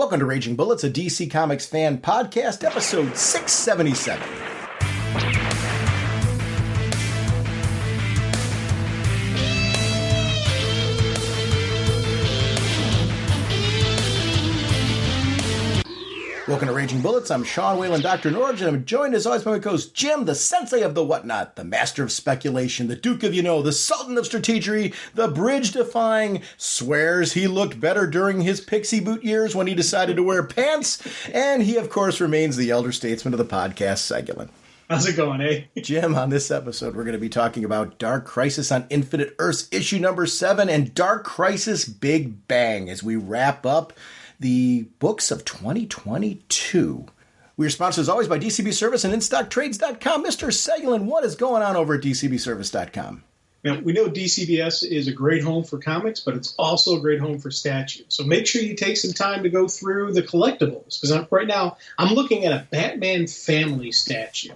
Welcome to Raging Bullets, a DC Comics fan podcast, episode 677. Welcome to Raging Bullets. I'm Sean Whalen, drnorge, and I'm joined as always by my co-host Jim, the sensei of the whatnot, the master of speculation, the duke of the sultan of strategery, the bridge-defying, swears he looked better during his pixie boot years when he decided to wear pants, and he, of course, remains the elder statesman of the podcast, Segulin. How's it going, eh? Jim, on this episode, we're going to be talking about Dark Crisis on Infinite Earths, issue number 7, and Dark Crisis Big Bang, as we wrap up the books of 2022. We are sponsored as always by DCB Service and InStockTrades.com. Mr. Segulin, what is going on over at DCBService.com? Now, we know DCBS is a great home for comics, but it's also a great home for statues. So make sure you take some time to go through the collectibles, because right now I'm looking at a Batman family statue.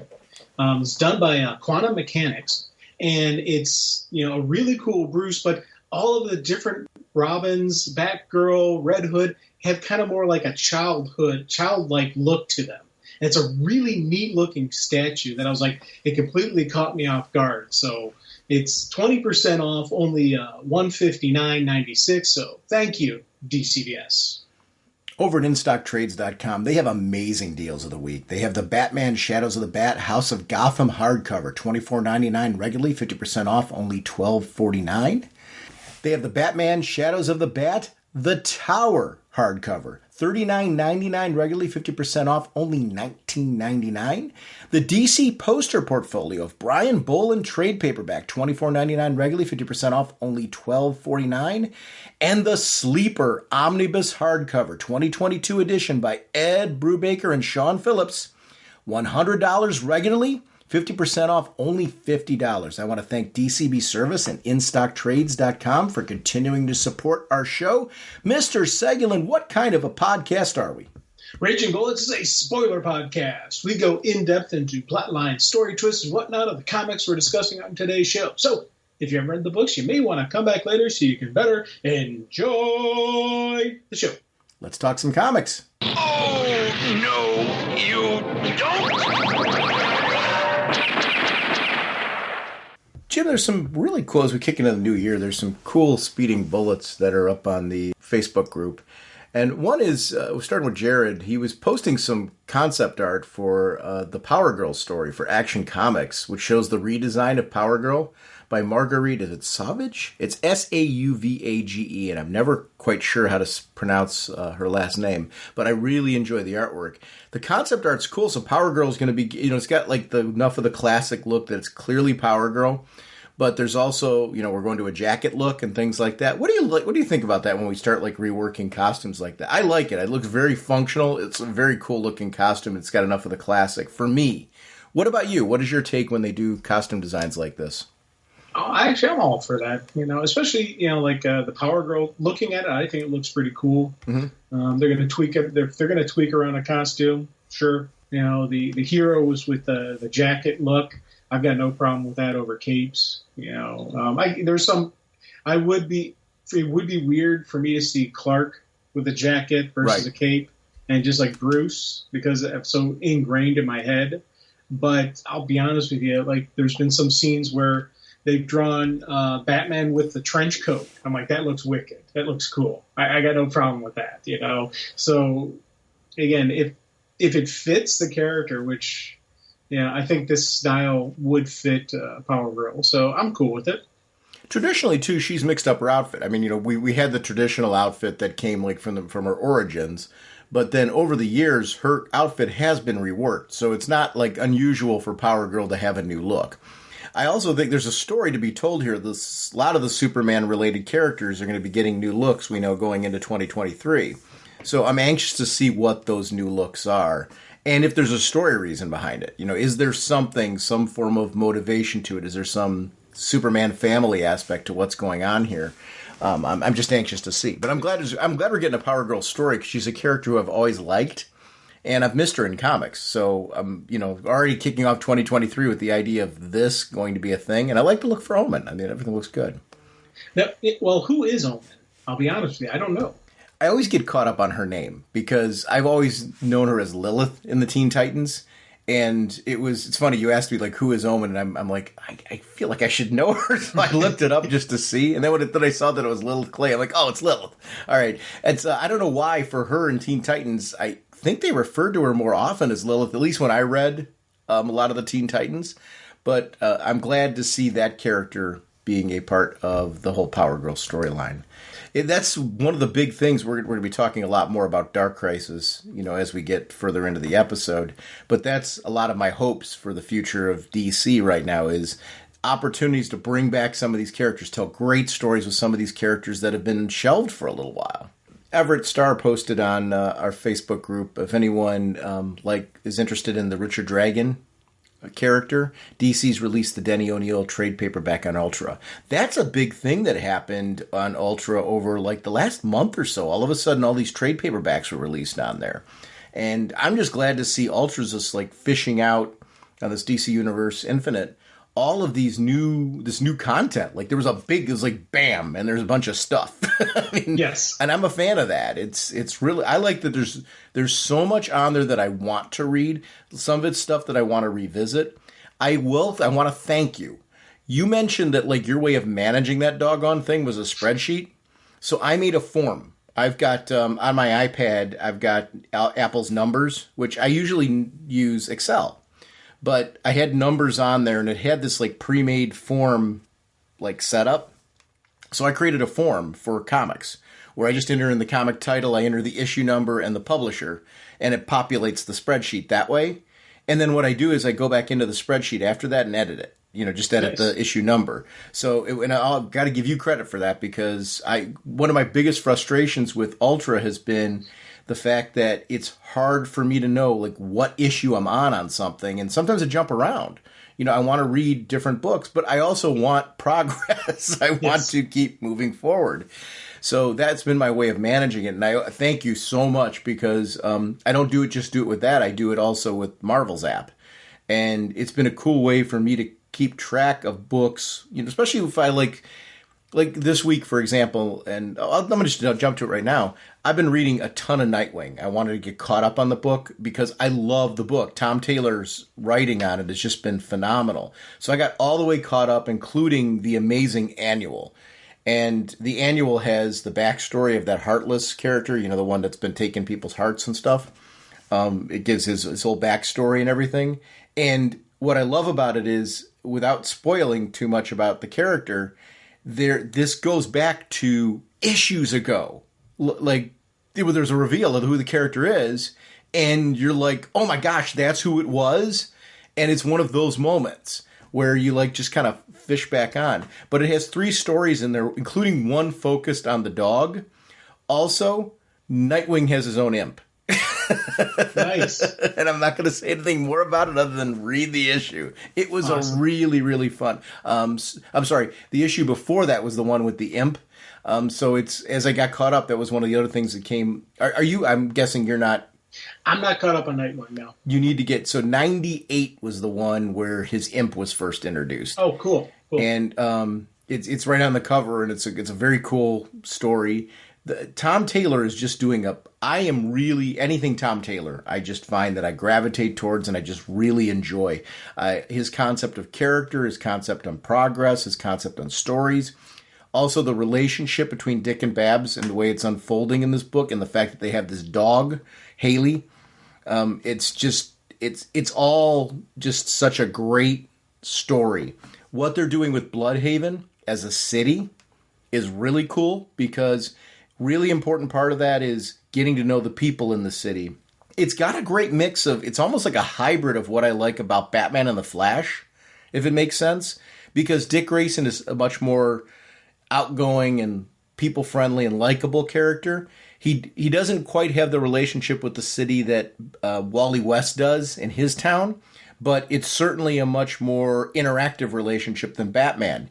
It's done by Quantum Mechanics, and it's a really cool Bruce, but all of the different Robins, Batgirl, Red Hood have kind of more like a childlike look to them. And it's a really neat-looking statue that I was like, it completely caught me off guard. So it's 20% off, only $159.96. So thank you, DCBS. Over at InStockTrades.com, they have amazing deals of the week. They have the Batman Shadows of the Bat House of Gotham hardcover, $24.99 regularly, 50% off, only $12.49. They have the Batman Shadows of the Bat The Tower hardcover, $39.99 regularly, 50% off, only $19.99. The DC poster portfolio of Brian Boland trade paperback, $24.99 regularly, 50% off, only $12.49. And the Sleeper Omnibus hardcover, 2022 edition by Ed Brubaker and Sean Phillips, $100 regularly, 50% off, only $50. I want to thank DCB Service and InStockTrades.com for continuing to support our show. Mr. Segulin, what kind of a podcast are we? Raging Bullets is a spoiler podcast. We go in-depth into plot lines, story twists, and whatnot of the comics we're discussing on today's show. So, if you haven't read the books, you may want to come back later so you can better enjoy the show. Let's talk some comics. Oh, no, you don't! Jim, there's some really cool, as we kick into the new year, there's some cool speeding bullets that are up on the Facebook group. And one is, starting with Jared, he was posting some concept art for the Power Girl story for Action Comics, which shows the redesign of Power Girl by Marguerite, is it Sauvage? It's Sauvage, and I'm never quite sure how to pronounce her last name, but I really enjoy the artwork. The concept art's cool, so Power Girl is going to be, it's got like enough of the classic look that it's clearly Power Girl, but there's also, we're going to a jacket look and things like that. What do you think about that when we start like reworking costumes like that? I like it. It looks very functional. It's a very cool looking costume. It's got enough of the classic for me. What about you? What is your take when they do costume designs like this? I'm all for that, especially, like the Power Girl. Looking at it, I think it looks pretty cool. Mm-hmm. They're going to tweak it. They're going to tweak around a costume. Sure. The hero was with the jacket look. I've got no problem with that over capes. It would be weird for me to see Clark with a jacket versus a cape and just like Bruce, because it's so ingrained in my head. But I'll be honest with you, like there's been some scenes where they've drawn Batman with the trench coat. I'm like, that looks wicked. That looks cool. I got no problem with that, So, again, if it fits the character, which, I think this style would fit Power Girl. So I'm cool with it. Traditionally, too, she's mixed up her outfit. I mean, we had the traditional outfit that came like from her origins. But then over the years, her outfit has been reworked. So it's not like unusual for Power Girl to have a new look. I also think there's a story to be told here. A lot of the Superman-related characters are going to be getting new looks, we know, going into 2023. So I'm anxious to see what those new looks are. And if there's a story reason behind it. Is there some form of motivation to it? Is there some Superman family aspect to what's going on here? I'm just anxious to see. But I'm glad we're getting a Power Girl story, because she's a character who I've always liked. And I've missed her in comics. So I'm, already kicking off 2023 with the idea of this going to be a thing. And I like the look for Omen. I mean, everything looks good. Now, who is Omen? I'll be honest with you. I don't know. I always get caught up on her name because I've always known her as Lilith in the Teen Titans. And it's funny, you asked me, like, who is Omen? And I'm like, I feel like I should know her. So I looked it up just to see. And then I saw that it was Lilith Clay, I'm like, oh, it's Lilith. All right. And so I don't know why for her in Teen Titans, I think they referred to her more often as Lilith, at least when I read a lot of the Teen Titans. But I'm glad to see that character being a part of the whole Power Girl storyline. That's one of the big things. We're going to be talking a lot more about Dark Crisis, as we get further into the episode. But that's a lot of my hopes for the future of DC right now is opportunities to bring back some of these characters, tell great stories with some of these characters that have been shelved for a little while. Everett Starr posted on our Facebook group, if anyone is interested in the Richard Dragon character, DC's released the Denny O'Neil trade paperback on Ultra. That's a big thing that happened on Ultra over like the last month or so. All of a sudden, all these trade paperbacks were released on there. And I'm just glad to see Ultra's just like fishing out on this DC Universe Infinite all of this new content. Like it was like bam, and there's a bunch of stuff. I mean, yes. And I'm a fan of that. It's really, I like that there's so much on there that I want to read. Some of it's stuff that I want to revisit. I want to thank you. You mentioned that like your way of managing that doggone thing was a spreadsheet. So I made a form. I've got on my iPad, I've got Apple's numbers, which I usually use Excel. But I had numbers on there, and it had this like pre-made form like setup. So I created a form for comics where I just enter in the comic title, I enter the issue number and the publisher, and it populates the spreadsheet that way. And then what I do is I go back into the spreadsheet after that and edit it. Just edit the issue number. So, and I've got to give you credit for that because one of my biggest frustrations with Ultra has been the fact that it's hard for me to know like what issue I'm on something. And sometimes I jump around. I want to read different books, but I also want progress. I want to keep moving forward. So that's been my way of managing it. And I thank you so much because I don't do it with that. I do it also with Marvel's app. And it's been a cool way for me to keep track of books, especially if I like this week, for example, and I'm going to just jump to it right now. I've been reading a ton of Nightwing. I wanted to get caught up on the book because I love the book. Tom Taylor's writing on it has just been phenomenal. So I got all the way caught up, including the amazing annual. And the annual has the backstory of that Heartless character, the one that's been taking people's hearts and stuff. It gives his whole backstory and everything. And what I love about it is, without spoiling too much about the character, this goes back to issues ago. There's a reveal of who the character is, and you're like, oh my gosh, that's who it was. And it's one of those moments where you like just kind of fish back on. But it has 3 stories in there, including one focused on the dog. Also, Nightwing has his own imp. Nice. And I'm not going to say anything more about it other than read the issue. It was awesome. A really, really fun. I'm sorry. The issue before that was the one with the imp. So it's, as I got caught up, that was one of the other things that came. Are you, I'm guessing you're not. I'm not caught up on Nightwing now. You need to get, so 98 was the one where his imp was first introduced. Oh, cool. And it's right on the cover, and it's a very cool story. Tom Taylor is just doing anything Tom Taylor, I just find that I gravitate towards and I just really enjoy. His concept of character, his concept on progress, his concept on stories. Also the relationship between Dick and Babs and the way it's unfolding in this book and the fact that they have this dog, Haley. It's all just such a great story. What they're doing with Bloodhaven as a city is really cool because really important part of that is getting to know the people in the city. It's got a great mix of, it's almost like a hybrid of what I like about Batman and the Flash, if it makes sense. Because Dick Grayson is a much more outgoing and people-friendly and likable character. He doesn't quite have the relationship with the city that Wally West does in his town, but it's certainly a much more interactive relationship than Batman.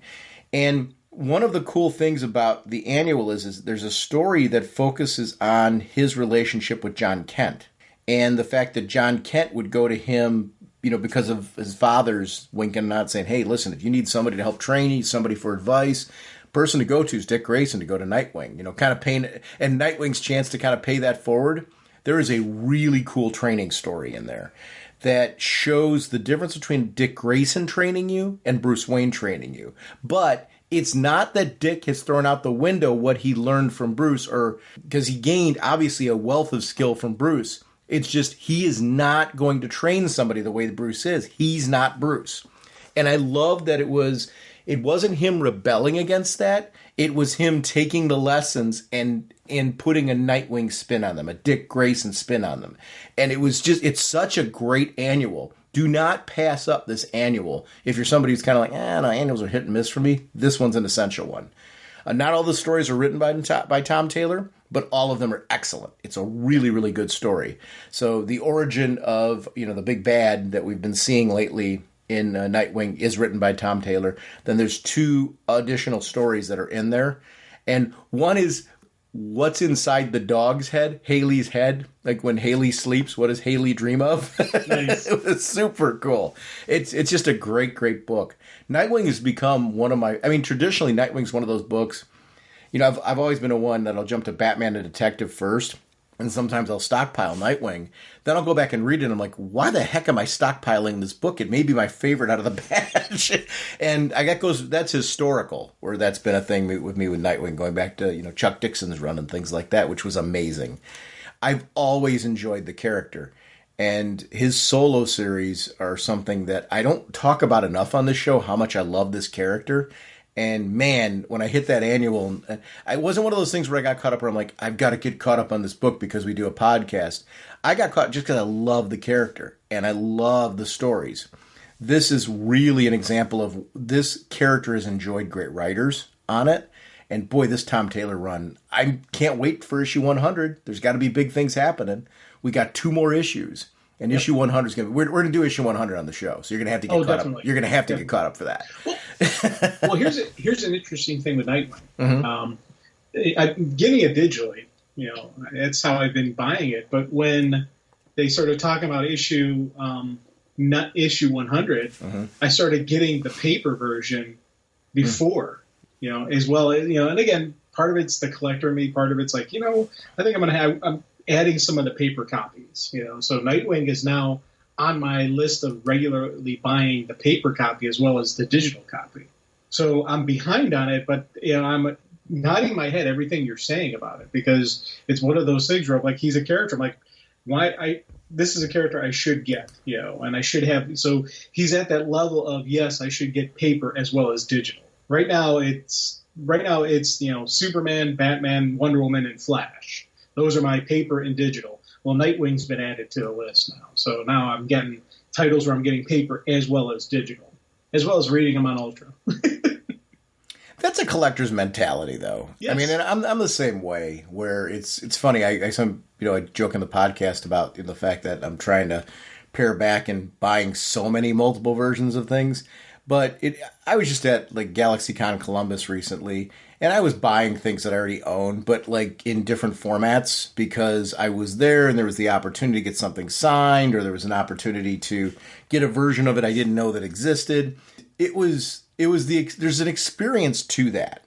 And one of the cool things about the annual is there's a story that focuses on his relationship with John Kent and the fact that John Kent would go to him, because of his father's winking and nod saying, hey, listen, if you need somebody to help train you, somebody for advice, person to go to is Dick Grayson to go to Nightwing. Kind of paying, and Nightwing's chance to kind of pay that forward. There is a really cool training story in there that shows the difference between Dick Grayson training you and Bruce Wayne training you. But it's not that Dick has thrown out the window what he learned from Bruce, or because he gained obviously a wealth of skill from Bruce. It's just he is not going to train somebody the way that Bruce is. He's not Bruce. And I love that it wasn't him rebelling against that. It was him taking the lessons and putting a Nightwing spin on them, a Dick Grayson spin on them. And it's such a great annual. Do not pass up this annual. If you're somebody who's kind of like, no, annuals are hit and miss for me, this one's an essential one. Not all the stories are written by Tom Taylor, but all of them are excellent. It's a really, really good story. So the origin of, the big bad that we've been seeing lately in Nightwing is written by Tom Taylor. Then there's 2 additional stories that are in there. And one is what's inside the dog's head, Haley's head. Like when Haley sleeps, what does Haley dream of? Nice. It was super cool. It's just a great, great book. Nightwing has become traditionally Nightwing's one of those books. I've always been one that'll jump to Batman and Detective first. And sometimes I'll stockpile Nightwing. Then I'll go back and read it, and I'm like, why the heck am I stockpiling this book? It may be my favorite out of the batch. And that's historical, where that's been a thing with me with Nightwing, going back to, Chuck Dixon's run and things like that, which was amazing. I've always enjoyed the character. And his solo series are something that I don't talk about enough on this show, how much I love this character. And man, when I hit that annual, it wasn't one of those things where I got caught up where I'm like, I've got to get caught up on this book because we do a podcast. I got caught just because I love the character and I love the stories. This is really an example of this character has enjoyed great writers on it. And boy, this Tom Taylor run, I can't wait for issue 100. There's got to be big things happening. We got 2 more issues. And issue 100 is going to be, we're going to do issue 100 on the show. So you're going to have to get caught definitely. up. You're going to have to get caught up for that. Well, here's an interesting thing with Nightwing. Mm-hmm. I'm getting it digitally. That's how I've been buying it. But when they started talking about issue 100, mm-hmm. I started getting the paper version before, as well. And again, part of it's the collector in me. Part of it's like, I think I'm adding some of the paper copies, So Nightwing is now on my list of regularly buying the paper copy as well as the digital copy. So I'm behind on it, but I'm nodding my head everything you're saying about it, because it's one of those things where I'm like, he's a character. I'm like, this is a character I should get, and I should have. So he's at that level of, yes, I should get paper as well as digital. Right now it's Superman, Batman, Wonder Woman, and Flash. Those are my paper and digital. Well, Nightwing's been added to the list now. So now I'm getting titles where I'm getting paper as well as digital, as well as reading them on Ultra. That's a collector's mentality, though. Yes. I mean, and I'm the same way, where it's funny. I joke in the podcast about the fact that I'm trying to pare back and buying so many multiple versions of things. But I was just at GalaxyCon Columbus recently, and I was buying things that I already own, but in different formats, because I was there and there was the opportunity to get something signed, or there was an opportunity to get a version of it I didn't know that existed. There's an experience to that,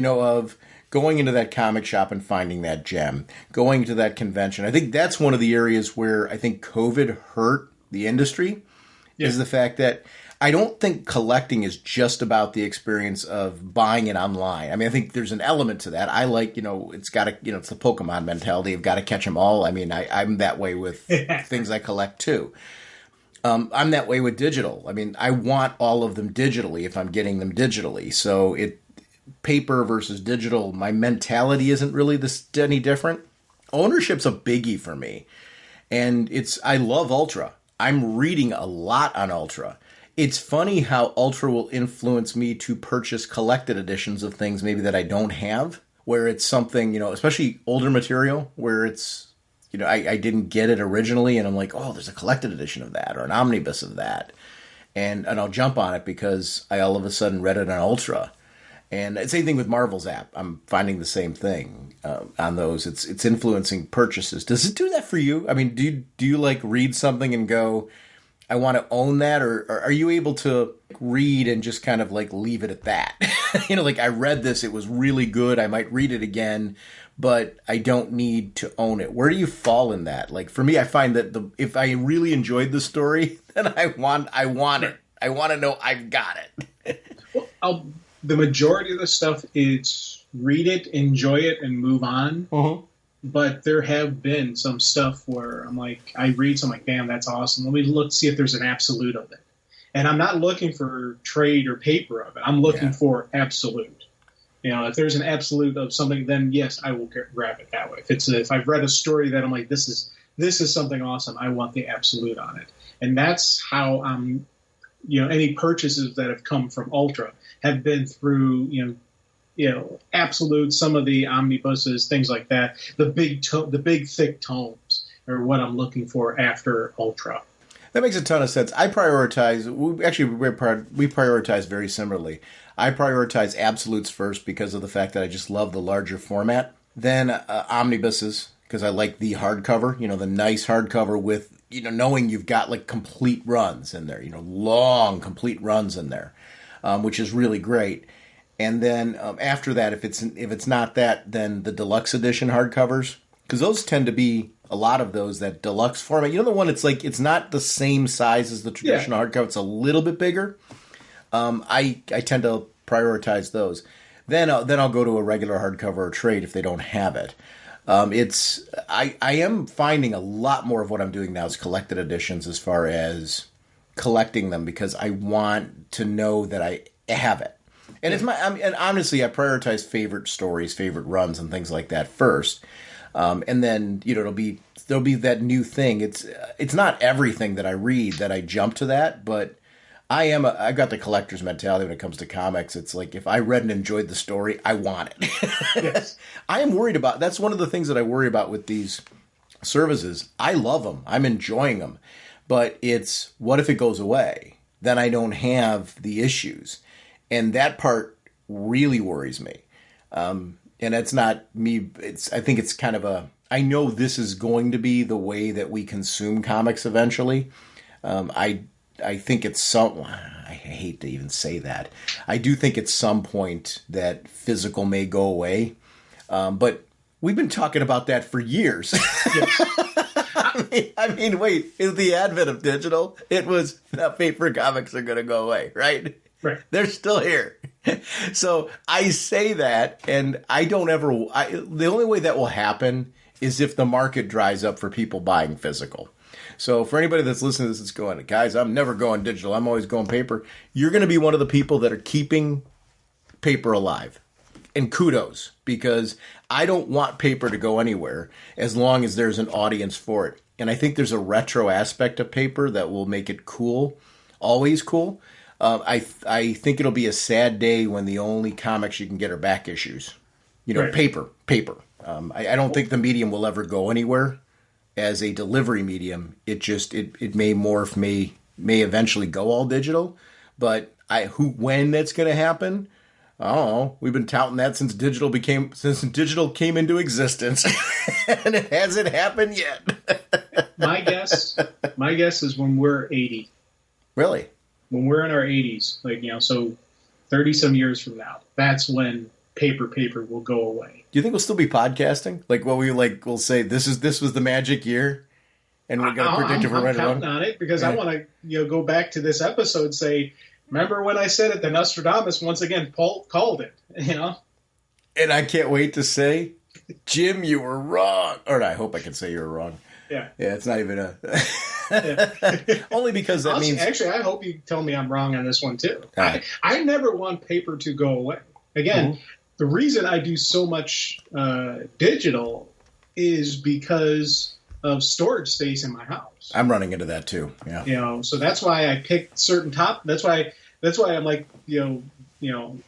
of going into that comic shop and finding that gem, going to that convention. I think that's one of the areas where I think COVID hurt the industry, is the fact that I don't think collecting is just about the experience of buying it online. I mean, I think there's an element to that. I like, it's got to, it's the Pokemon mentality. You've got to catch them all. I mean, I'm that way with things I collect too. I'm that way with digital. I mean, I want all of them digitally if I'm getting them digitally. So paper versus digital, my mentality isn't really any different. Ownership's a biggie for me. And I love Ultra. I'm reading a lot on Ultra. It's funny how Ultra will influence me to purchase collected editions of things maybe that I don't have, where it's something, especially older material, where it's, I didn't get it originally, and I'm like, oh, there's a collected edition of that, or an omnibus of that. And I'll jump on it because I all of a sudden read it on Ultra. And same thing with Marvel's app. I'm finding the same thing on those. It's influencing purchases. Does it do that for you? I mean, do you read something and go, I want to own that, or are you able to read and just kind of like leave it at that? Like I read this, it was really good. I might read it again, but I don't need to own it. Where do you fall in that? Like for me, I find that if I really enjoyed the story, then I want it. I want to know I've got it. Well, the majority of the stuff is read it, enjoy it, and move on. Uh-huh. But there have been some stuff where I'm like, I read something like, damn, that's awesome. Let me see if there's an absolute of it. And I'm not looking for trade or paper of it. I'm looking for absolute. If there's an absolute of something, then yes, I will grab it that way. If I've read a story that I'm like, this is something awesome, I want the absolute on it. And that's how any purchases that have come from Ultra have been through, absolute, some of the omnibuses, things like that. The big thick tomes are what I'm looking for after Ultra. That makes a ton of sense. I prioritize. We prioritize very similarly. I prioritize absolutes first because of the fact that I just love the larger format. Then omnibuses because I like the hardcover. The nice hardcover with knowing you've got like complete runs in there. Long complete runs in there, which is really great. And then after that, if it's not that, then the deluxe edition hardcovers, because those tend to be a lot of those, that deluxe format. The one it's like it's not the same size as the traditional hardcover; it's a little bit bigger. I tend to prioritize those. Then I'll go to a regular hardcover or trade if they don't have it. I am finding a lot more of what I'm doing now is collected editions as far as collecting them because I want to know that I have it. And and honestly, I prioritize favorite stories, favorite runs, and things like that first. And then there'll be that new thing. It's not everything that I read that I jump to that, but I've got the collector's mentality when it comes to comics. It's like if I read and enjoyed the story, I want it. Yes. I am worried about. That's one of the things that I worry about with these services. I love them. I'm enjoying them, but it's what if it goes away? Then I don't have the issues. And that part really worries me. And it's not me. I think it's kind of I know this is going to be the way that we consume comics eventually. I think I hate to even say that. I do think at some point that physical may go away. But we've been talking about that for years. I mean, wait, is the advent of digital? It was that paper comics are going to go away, right? Right. They're still here. So I say that, and I don't ever. The only way that will happen is if the market dries up for people buying physical. So for anybody that's listening to this, that's going, guys, I'm never going digital. I'm always going paper. You're going to be one of the people that are keeping paper alive. And kudos, because I don't want paper to go anywhere as long as there's an audience for it. And I think there's a retro aspect of paper that will make it cool, always cool. I think it'll be a sad day when the only comics you can get are back issues. Right. Paper. I don't think the medium will ever go anywhere as a delivery medium. It may morph, may eventually go all digital. But when that's going to happen, I don't know. We've been touting that since digital came into existence, and it hasn't happened yet. My guess is when we're 80. Really? When we're in our 80s, so 30 some years from now, that's when paper will go away. Do you think we'll still be podcasting? We'll say this was the magic year, and we're going to predict if we're right or wrong. I'm counting on it because I want to go back to this episode and say, remember when I said it? The Nostradamus once again called it. And I can't wait to say, Jim, you were wrong. Or I hope I can say you were wrong. Yeah. Yeah, it's not even a. Only because that means. Actually, I hope you tell me I'm wrong on this one too. I never want paper to go away. Again, the reason I do so much digital is because of storage space in my house. I'm running into that too. Yeah. So that's why I picked certain That's why I'm like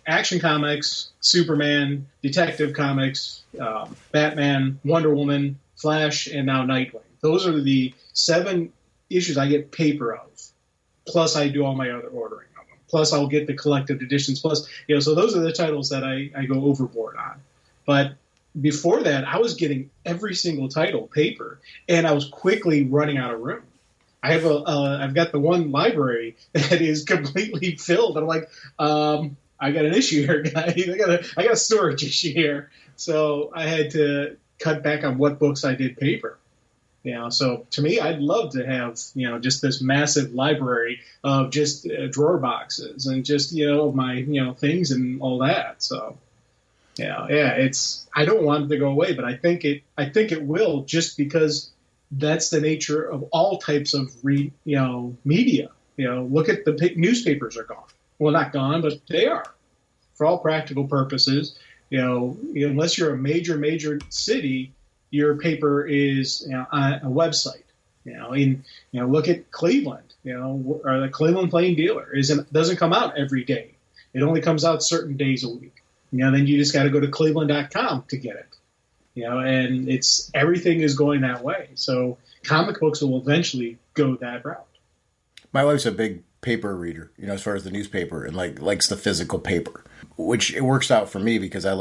Action Comics, Superman, Detective Comics, Batman, Wonder Woman, Flash, and now Nightwing. Those are the 7 issues I get paper of. Plus, I do all my other ordering of them. Plus, I'll get the collected editions. Plus, so those are the titles that I go overboard on. But before that, I was getting every single title paper, and I was quickly running out of room. I've got the one library that is completely filled. And I'm like, I got an issue here, guys. I got a storage issue here. So I had to cut back on what books I did paper. So to me, I'd love to have, just this massive library of just drawer boxes and just, my, things and all that. So, I don't want it to go away, but I think it will, just because that's the nature of all types of media. Look at the newspapers are gone. Well, not gone, but they are, for all practical purposes. Unless you're a major city, your paper is on a website. Look at Cleveland. Or the Cleveland Plain Dealer doesn't come out every day. It only comes out certain days a week. Then you just got to go to cleveland.com to get it. And everything is going that way. So comic books will eventually go that route. My wife's a big paper reader, as far as the newspaper, and likes the physical paper, which it works out for me because I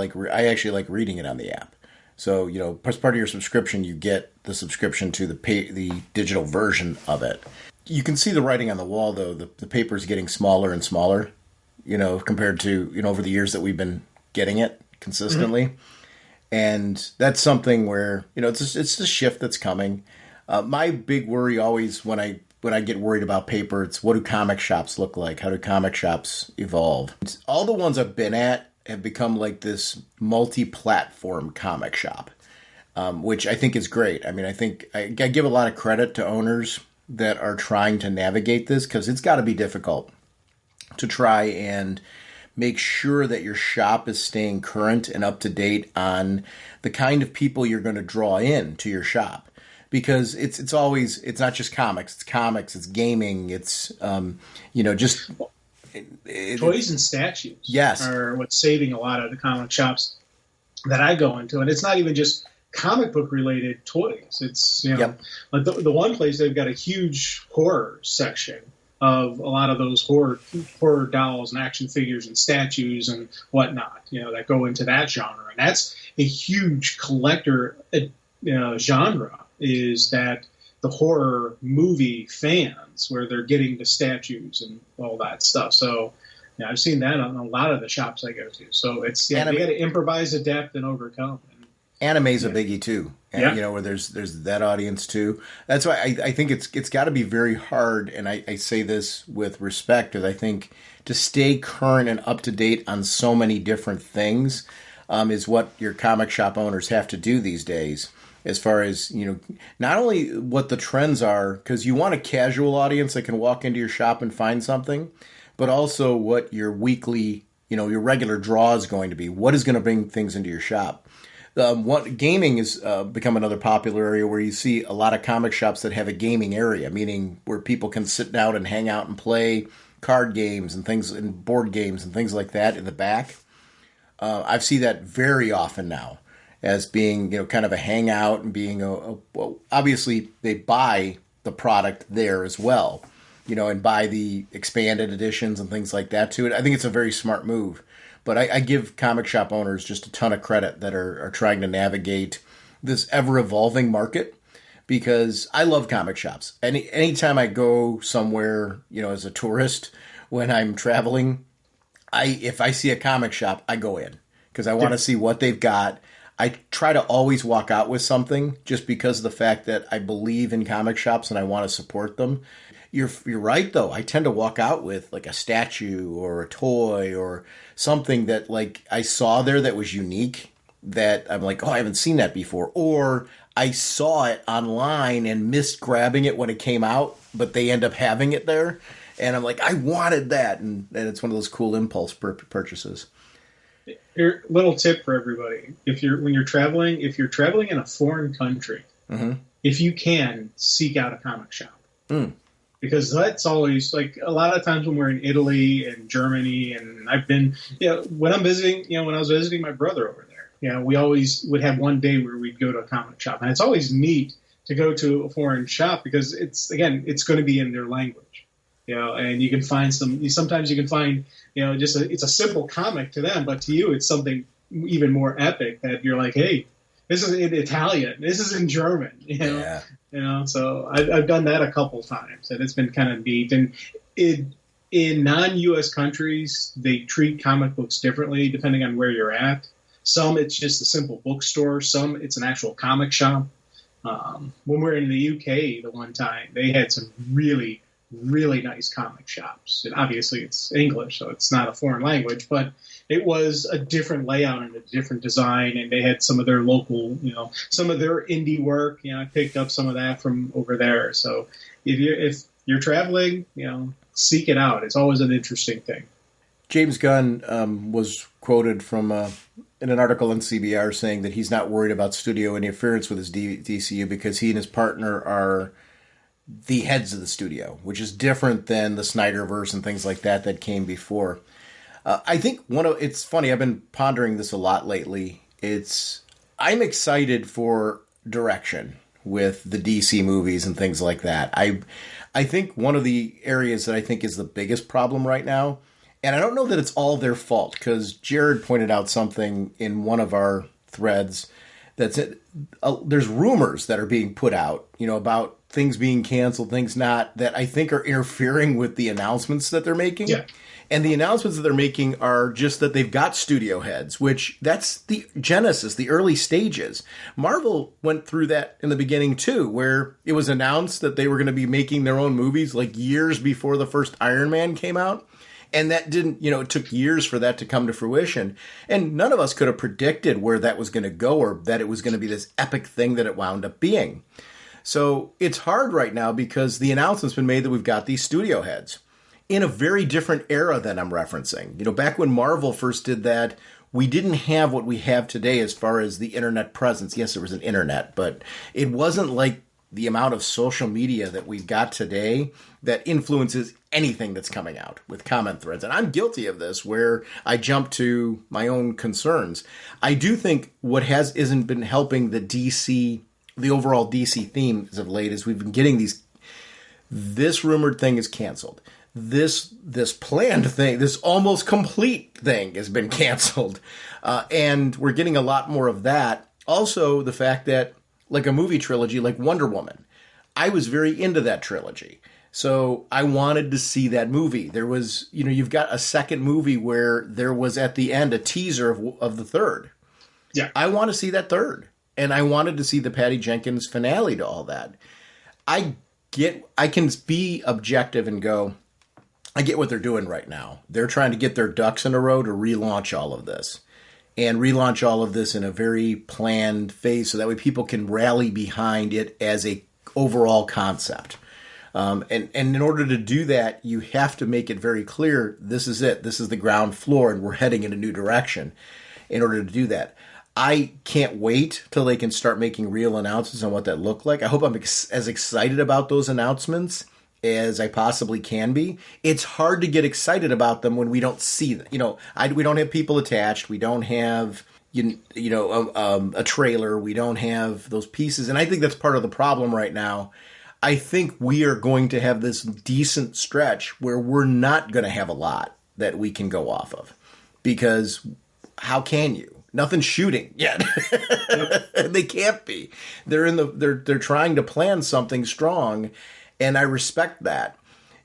actually like reading it on the app. So, as part of your subscription, you get the subscription to the digital version of it. You can see the writing on the wall, though. The paper's getting smaller and smaller, compared to, over the years that we've been getting it consistently. Mm-hmm. And that's something where, it's a shift that's coming. My big worry always when I get worried about paper, it's what do comic shops look like? How do comic shops evolve? All the ones I've been at have become like this multi-platform comic shop, which I think is great. I mean, I think I give a lot of credit to owners that are trying to navigate this, because it's got to be difficult to try and make sure that your shop is staying current and up to date on the kind of people you're going to draw in to your shop. Because it's not just comics, it's gaming, it's, just... Toys and statues are what's saving a lot of the comic shops that I go into. And it's not even just comic book related toys. It's, like the one place they've got a huge horror section of a lot of those horror dolls and action figures and statues and whatnot, that go into that genre. And that's a huge collector genre, is that the horror movie fans, where they're getting the statues and all that stuff. So I've seen that on a lot of the shops I go to. So it's, you got to improvise, adapt, and overcome. Anime's a biggie too. And, where there's that audience too. That's why I think it's got to be very hard, and I say this with respect, because I think to stay current and up to date on so many different things is what your comic shop owners have to do these days. As far as, not only what the trends are, because you want a casual audience that can walk into your shop and find something, but also what your weekly, your regular draw is going to be. What is going to bring things into your shop? Gaming has become another popular area where you see a lot of comic shops that have a gaming area, meaning where people can sit down and hang out and play card games and things, and board games and things like that in the back. I've seen that very often now, as being, kind of a hangout and being well, obviously they buy the product there as well, and buy the expanded editions and things like that to it. I think it's a very smart move, but I give comic shop owners just a ton of credit that are trying to navigate this ever evolving market, because I love comic shops. Anytime I go somewhere, as a tourist, when I'm traveling, if I see a comic shop, I go in because I want to see what they've got. I try to always walk out with something, just because of the fact that I believe in comic shops and I want to support them. You're right, though. I tend to walk out with like a statue or a toy or something that I saw there that was unique, that I'm like, oh, I haven't seen that before. Or I saw it online and missed grabbing it when it came out, but they end up having it there. And I'm like, I wanted that. And it's one of those cool impulse purchases. Here, little tip for everybody: when you're traveling in a foreign country, if you can, seek out a comic shop, because that's always, like, a lot of times when we're in Italy and Germany, and I've been, when I'm visiting, when I was visiting my brother over there, we always would have one day where we'd go to a comic shop, and it's always neat to go to a foreign shop because it's going to be in their language. And you can find sometimes you can find, it's a simple comic to them, but to you, it's something even more epic that you're like, hey, This is in Italian. This is in German. Yeah. So I've done that a couple times, and it's been kind of neat. And in non-U.S. countries, they treat comic books differently depending on where you're at. Some it's just a simple bookstore. Some it's an actual comic shop. When we were in the UK the one time, they had some really, really nice comic shops. And obviously it's English, so it's not a foreign language, but it was a different layout and a different design, and they had some of their local, some of their indie work. I picked up some of that from over there. So if you're traveling, seek it out. It's always an interesting thing. James Gunn was quoted from in an article on CBR saying that he's not worried about studio interference with his DCU because he and his partner are the heads of the studio, which is different than the Snyderverse and things like that came before. I think it's funny. I've been pondering this a lot lately. I'm excited for direction with the DC movies and things like that. I think one of the areas that I think is the biggest problem right now, and I don't know that it's all their fault, because Jared pointed out something in one of our threads that's there's rumors that are being put out, about things being canceled, things not, that I think are interfering with the announcements that they're making. Yeah. And the announcements that they're making are just that they've got studio heads, which that's the genesis, the early stages. Marvel went through that in the beginning too, where it was announced that they were going to be making their own movies like years before the first Iron Man came out. And that didn't, it took years for that to come to fruition. And none of us could have predicted where that was going to go, or that it was going to be this epic thing that it wound up being. So it's hard right now because the announcement's been made that we've got these studio heads in a very different era than I'm referencing. Back when Marvel first did that, we didn't have what we have today as far as the internet presence. Yes, there was an internet, but it wasn't like the amount of social media that we've got today that influences anything that's coming out with comment threads. And I'm guilty of this, where I jump to my own concerns. I do think what isn't been helping the overall DC theme as of late is we've been getting this rumored thing is canceled. This planned thing, this almost complete thing has been canceled. And we're getting a lot more of that. Also, the fact that, like a movie trilogy like Wonder Woman, I was very into that trilogy. So I wanted to see that movie. There was, you've got a second movie where there was at the end a teaser of the third. Yeah. I want to see that third. And I wanted to see the Patty Jenkins finale to all that. I can be objective and go, I get what they're doing right now. They're trying to get their ducks in a row to relaunch all of this. And relaunch all of this in a very planned phase so that way people can rally behind it as a overall concept. And in order to do that, you have to make it very clear, this is it. This is the ground floor, and we're heading in a new direction in order to do that. I can't wait till they can start making real announcements on what that look like. I hope I'm as excited about those announcements as I possibly can be. It's hard to get excited about them when we don't see them. We don't have people attached. We don't have, a trailer. We don't have those pieces. And I think that's part of the problem right now. I think we are going to have this decent stretch where we're not going to have a lot that we can go off of, because how can you? Nothing's shooting yet. They can't be. They're trying to plan something strong. And I respect that.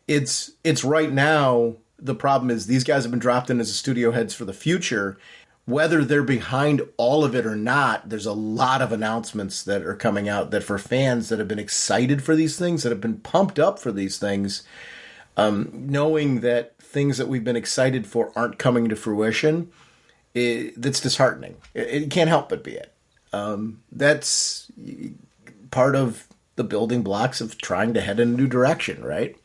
It's right now, the problem is these guys have been dropped in as studio heads for the future. Whether they're behind all of it or not, there's a lot of announcements that are coming out that for fans that have been excited for these things, that have been pumped up for these things, knowing that things that we've been excited for aren't coming to fruition, that's disheartening. It can't help but be it. That's part of the building blocks of trying to head in a new direction, right?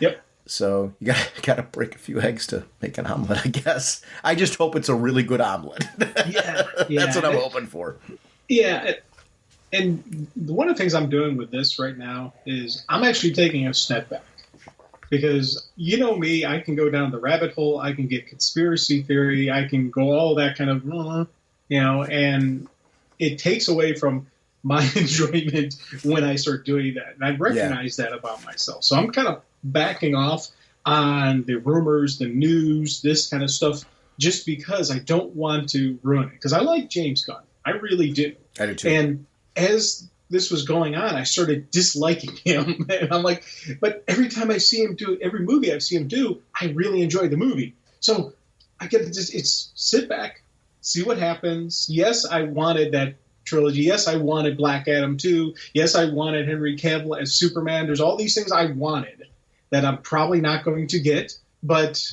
Yep. So you got to break a few eggs to make an omelet, I guess. I just hope it's a really good omelet. Yeah. That's what I'm hoping for. Yeah. And one of the things I'm doing with this right now is I'm actually taking a step back. Because me, I can go down the rabbit hole. I can get conspiracy theory. I can go all that kind of, and it takes away from my enjoyment when I start doing that. And I recognize that about myself. So I'm kind of backing off on the rumors, the news, this kind of stuff, just because I don't want to ruin it. Because I like James Gunn. I really do. I do too. And as this was going on, I started disliking him. And I'm like, but every time I see him do, every movie I see him do, I really enjoy the movie. So I get to just, it's sit back, see what happens. Yes, I wanted that trilogy. Yes, I wanted Black Adam 2. Yes, I wanted Henry Cavill as Superman. There's all these things I wanted that I'm probably not going to get, but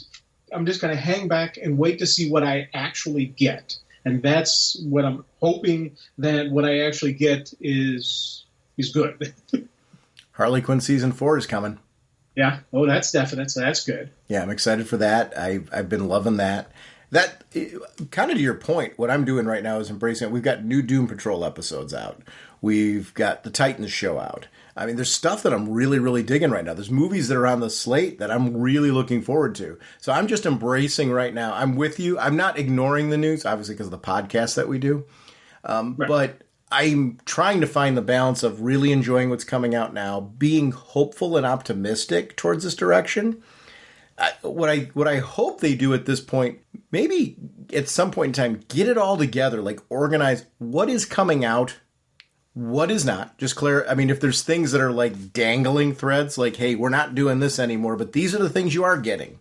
I'm just going to hang back and wait to see what I actually get. And that's what I'm hoping, that what I actually get is good. Harley Quinn season 4 is coming. Yeah. Oh, that's definite. So that's good. Yeah, I'm excited for that. I've been loving that. That, kind of to your point, what I'm doing right now is embracing it. We've got new Doom Patrol episodes out. We've got the Titans show out. I mean, there's stuff that I'm really, really digging right now. There's movies that are on the slate that I'm really looking forward to. So I'm just embracing right now. I'm with you. I'm not ignoring the news, obviously, because of the podcast that we do. Right. But I'm trying to find the balance of really enjoying what's coming out now, being hopeful and optimistic towards this direction. What I hope they do at this point, maybe at some point in time, get it all together, like organize what is coming out, what is not. Just clear. I mean, if there's things that are like dangling threads, like, hey, we're not doing this anymore, but these are the things you are getting.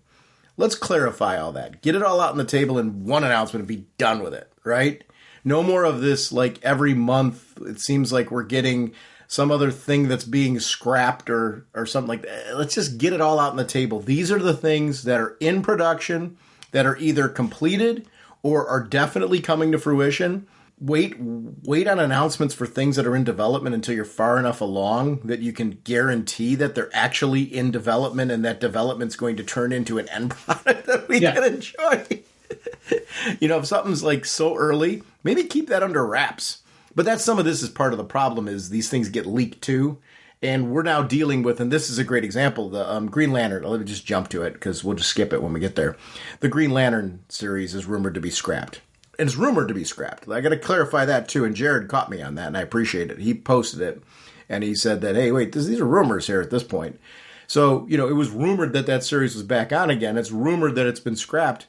Let's clarify all that. Get it all out on the table in one announcement and be done with it, right? No more of this, like, every month, it seems like we're getting some other thing that's being scrapped or something like that. Let's just get it all out on the table. These are the things that are in production, that are either completed or are definitely coming to fruition. Wait on announcements for things that are in development until you're far enough along that you can guarantee that they're actually in development and that development's going to turn into an end product that we can enjoy. You know, if something's like so early, maybe keep that under wraps. But that's some of this is part of the problem is these things get leaked too. And we're now dealing with, and this is a great example, the Green Lantern. Let me just jump to it because we'll just skip it when we get there. The Green Lantern series is rumored to be scrapped. And it's rumored to be scrapped. I got to clarify that too. And Jared caught me on that, and I appreciate it. He posted it, and he said that, hey, wait, these are rumors here at this point. So, you know, it was rumored that that series was back on again. It's rumored that it's been scrapped.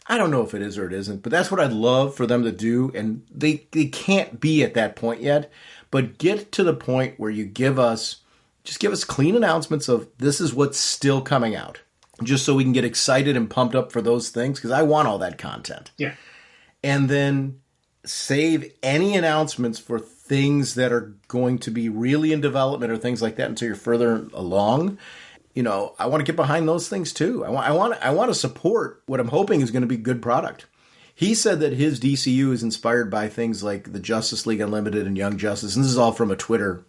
I don't know if it is or it isn't, but that's what I'd love for them to do. And they can't be at that point yet. But get to the point where you give us clean announcements of this is what's still coming out. Just so we can get excited and pumped up for those things, because I want all that content. Yeah. And then save any announcements for things that are going to be really in development or things like that until you're further along. You know, I want to get behind those things too. I want to support what I'm hoping is going to be good product. He said that his DCU is inspired by things like the Justice League Unlimited and Young Justice. And this is all from a Twitter,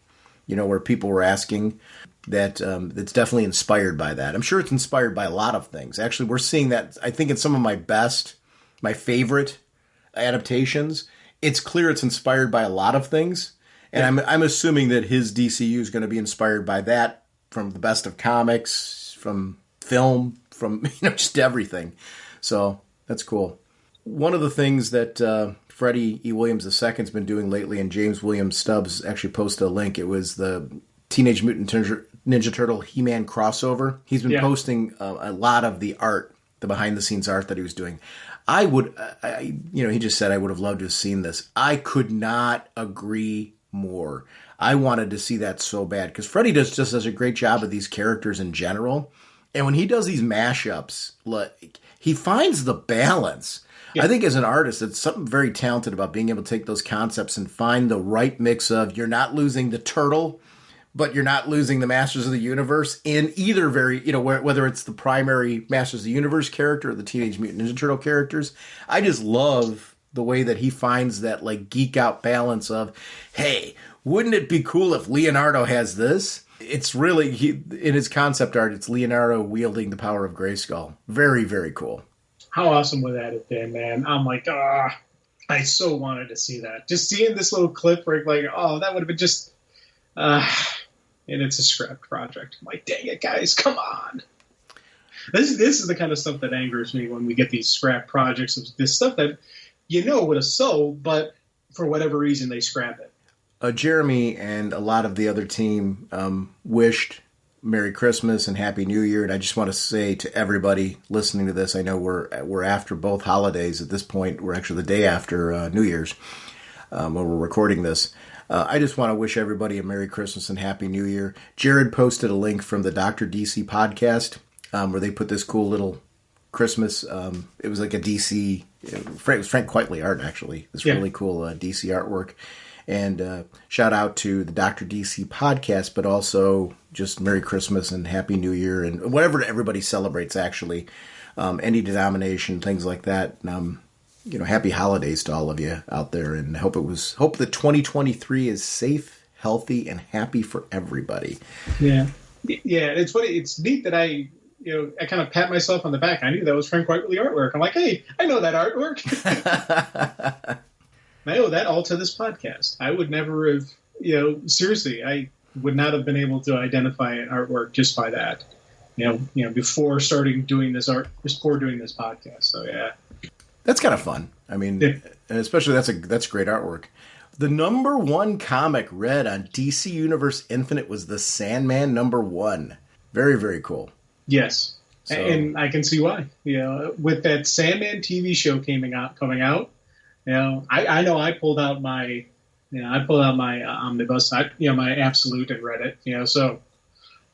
you know, where people were asking that it's definitely inspired by that. I'm sure it's inspired by a lot of things. Actually, we're seeing that, I think, in some of my favorite adaptations. It's clear it's inspired by a lot of things. And I'm assuming that his DCU is going to be inspired by that, from the best of comics, from film, from, you know, just everything. So that's cool. One of the things that Freddie E. Williams II's been doing lately, and James William Stubbs actually posted a link, it was the Teenage Mutant Ninja Turtle He-Man crossover. He's been posting a lot of the art, the behind-the-scenes art that he was doing. He just said I would have loved to have seen this. I could not agree more. I wanted to see that so bad because Freddie does a great job of these characters in general. And when he does these mashups, like, he finds the balance. Yeah. I think as an artist, it's something very talented about being able to take those concepts and find the right mix of you're not losing the turtle, but you're not losing the Masters of the Universe in either whether it's the primary Masters of the Universe character or the Teenage Mutant Ninja Turtle characters. I just love the way that he finds that like geek out balance of, hey, wouldn't it be cool if Leonardo has this? It's really, in his concept art, it's Leonardo wielding the power of Grayskull. Very, very cool. How awesome would that have been, man? I'm like, I so wanted to see that. Just seeing this little clip where, like, that would have been just, and it's a scrapped project. I'm like, dang it, guys, come on. This is the kind of stuff that angers me when we get these scrap projects of this stuff that would have sold, but for whatever reason they scrap it. Jeremy and a lot of the other team wished Merry Christmas and Happy New Year, and I just want to say to everybody listening to this, I know we're after both holidays at this point. We're actually the day after New Year's. when we're recording this. I just want to wish everybody a Merry Christmas and Happy New Year. Jared posted a link from the Dr. DC podcast where they put this cool little Christmas. It was like a DC. It was Frank Quitely art, actually. This really cool DC artwork. And shout out to the Dr. DC podcast, but also just Merry Christmas and Happy New Year and whatever everybody celebrates, actually. Any denomination, things like that. Happy holidays to all of you out there, and hope that 2023 is safe, healthy, and happy for everybody. Yeah. It's funny. It's neat that I kind of pat myself on the back. I knew that was Frank Whiteley artwork. I'm like, hey, I know that artwork. I owe that all to this podcast. I would never have, seriously, I would not have been able to identify an artwork just by that. Before doing this podcast. So yeah, that's kind of fun. I mean, and especially that's great artwork. The number one comic read on DC Universe Infinite was The Sandman #1. Very, very cool. Yes, so, and I can see why. With that Sandman TV show coming out. I know I pulled out my omnibus, my Absolute, and read it. So.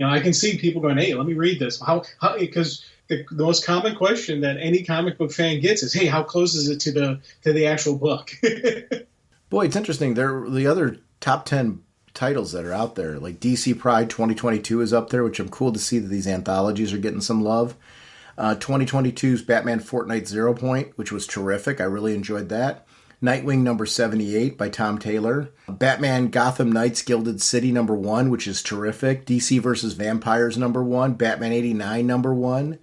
I can see people going, hey, let me read this. How? Because the most common question that any comic book fan gets is, hey, how close is it to the actual book? Boy, it's interesting. The other top 10 titles that are out there, like DC Pride 2022 is up there, which I'm cool to see that these anthologies are getting some love. 2022's Batman Fortnite Zero Point, which was terrific. I really enjoyed that. Nightwing #78 by Tom Taylor. Batman Gotham Knights Gilded City #1, which is terrific. DC vs. Vampires #1. Batman 89 #1.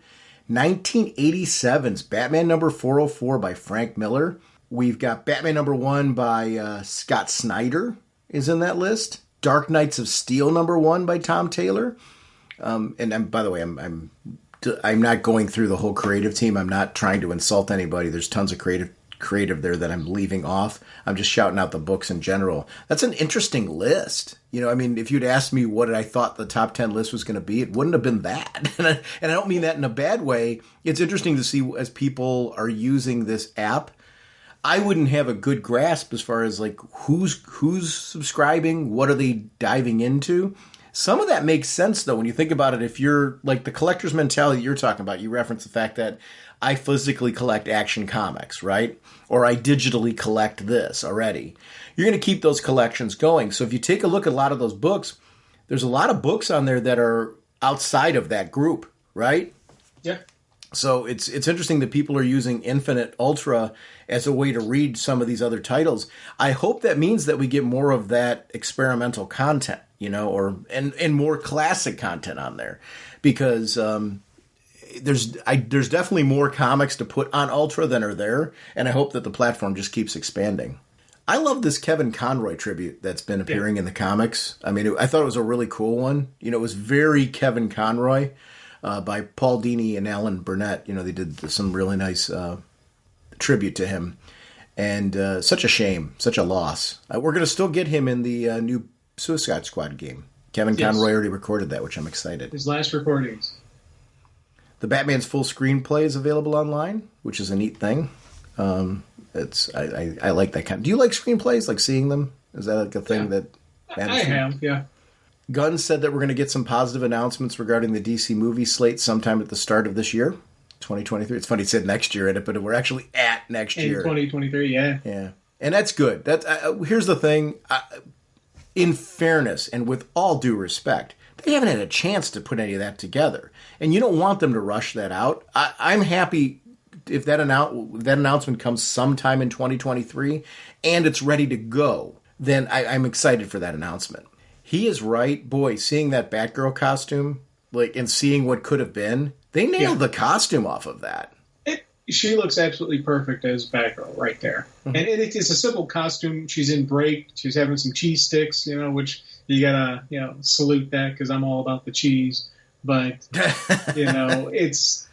1987's Batman #404 by Frank Miller. We've got Batman #1 by Scott Snyder is in that list. Dark Knights of Steel #1 by Tom Taylor. By the way, I'm not going through the whole creative team. I'm not trying to insult anybody. There's tons of creative there that I'm leaving off. I'm just shouting out the books in general. That's an interesting list. If you'd asked me what I thought the top 10 list was going to be, it wouldn't have been that. And I don't mean that in a bad way. It's interesting to see as people are using this app. I wouldn't have a good grasp as far as like who's subscribing, what are they diving into. Some of that makes sense, though, when you think about it. If you're like the collector's mentality you're talking about, you reference the fact that I physically collect Action Comics, right? Or I digitally collect this already. You're going to keep those collections going. So if you take a look at a lot of those books, there's a lot of books on there that are outside of that group, right? Yeah. So it's interesting that people are using Infinite Ultra as a way to read some of these other titles. I hope that means that we get more of that experimental content, and more classic content on there, because there's definitely more comics to put on Ultra than are there, and I hope that the platform just keeps expanding. I love this Kevin Conroy tribute that's been appearing in the comics. I thought it was a really cool one. It was very Kevin Conroy by Paul Dini and Alan Burnett. They did some really nice tribute to him, and such a shame, such a loss. We're going to still get him in the new Suicide Squad game. Kevin Conroy already recorded that, which I'm excited. His last recordings. The Batman's full screenplay is available online, which is a neat thing. I like that kind. Do you like screenplays? Like seeing them? Is that like a thing that? I have, yeah. Gunn said that we're going to get some positive announcements regarding the DC movie slate sometime at the start of this year, 2023. It's funny he said next year in it, but we're actually at next year. 2023, yeah. Yeah, and that's good. Here's the thing. In fairness and with all due respect, they haven't had a chance to put any of that together. And you don't want them to rush that out. I'm happy if that announcement comes sometime in 2023 and it's ready to go, then I'm excited for that announcement. He is right. Boy, seeing that Batgirl costume, and seeing what could have been, they nailed the costume off of that. She looks absolutely perfect as Batgirl right there. Mm-hmm. And it's a simple costume. She's in break. She's having some cheese sticks, which you gotta, salute that because I'm all about the cheese. But, it's,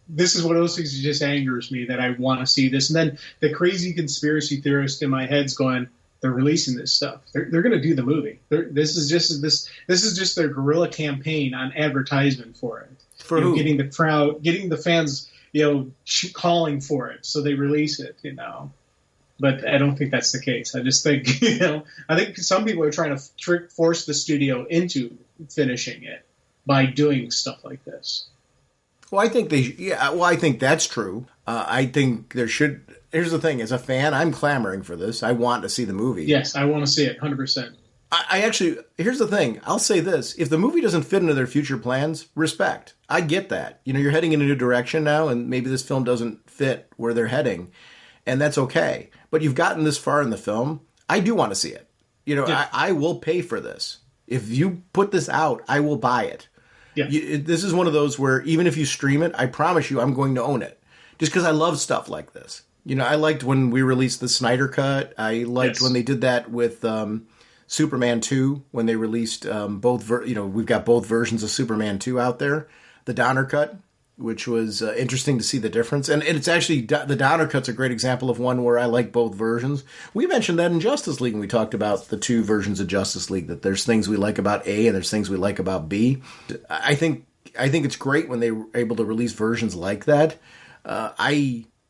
this is one of those things that just angers me that I want to see this. And then the crazy conspiracy theorist in my head's going, they're releasing this stuff. They're going to do the movie. This is just their guerrilla campaign on advertisement for it. For who? Getting the fans, calling for it, so they release it. But I don't think that's the case. I just think, I think some people are trying to force the studio into finishing it by doing stuff like this. Well, I think that's true. I think there should. Here's the thing: as a fan, I'm clamoring for this. I want to see the movie. Yes, I want to see it, 100%. I actually. Here's the thing: I'll say this: if the movie doesn't fit into their future plans, respect. I get that. You're heading in a new direction now, and maybe this film doesn't fit where they're heading, and that's okay. But you've gotten this far in the film. I do want to see it. Yeah. I will pay for this. If you put this out, I will buy it. Yeah. This is one of those where even if you stream it, I promise you I'm going to own it. Just because I love stuff like this. I liked when we released the Snyder Cut. I liked when they did that with Superman 2, when they released both, we've got both versions of Superman 2 out there. The Donner Cut, which was interesting to see the difference. And it's actually, the Donner Cut's a great example of one where I like both versions. We mentioned that in Justice League when we talked about the two versions of Justice League, that there's things we like about A and there's things we like about B. I think it's great when they were able to release versions like that.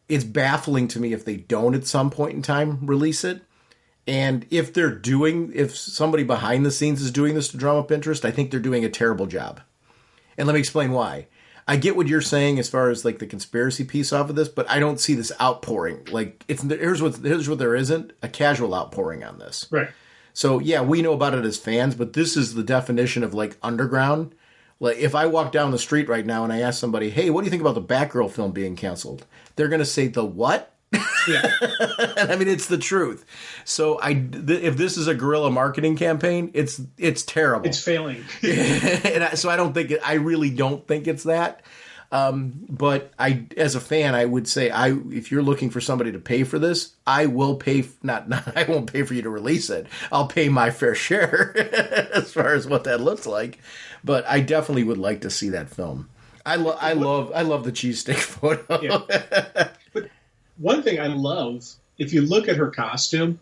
It's baffling to me if they don't at some point in time release it. And if somebody behind the scenes is doing this to drum up interest, I think they're doing a terrible job. And let me explain why. I get what you're saying as far as like the conspiracy piece off of this, but I don't see this outpouring. Like here's what there isn't: a casual outpouring on this. Right. So yeah, we know about it as fans, but this is the definition of like underground. Like if I walk down the street right now and I ask somebody, "Hey, what do you think about the Batgirl film being canceled?" They're going to say, "The what?" Yeah. I mean, it's the truth. So if this is a guerrilla marketing campaign, it's terrible. It's failing. So I really don't think it's that. But as a fan, I would say if you're looking for somebody to pay for this, I will pay. I won't pay for you to release it. I'll pay my fair share as far as what that looks like. But I definitely would like to see that film. I love the cheesesteak photo. Yeah. But one thing I love, if you look at her costume,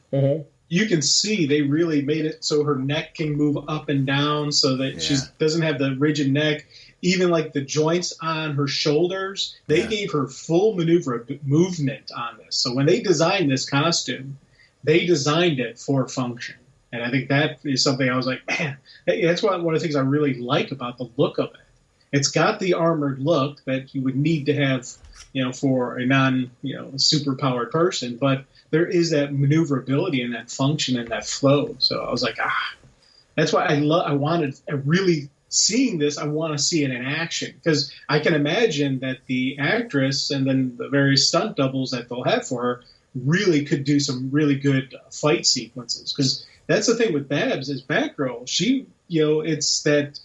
you can see they really made it so her neck can move up and down, so that she doesn't have the rigid neck. Even like the joints on her shoulders, they gave her full movement on this. So when they designed this costume, they designed it for function. And I think that is something I was like, man, that's one of the things I really like about the look of it. It's got the armored look that you would need to have, for a super-powered person, but there is that maneuverability and that function and that flow. So I was like, that's why seeing this, I want to see it in action, because I can imagine that the actress and then the various stunt doubles that they'll have for her really could do some really good fight sequences. Because that's the thing with Babs is Batgirl. She, it's that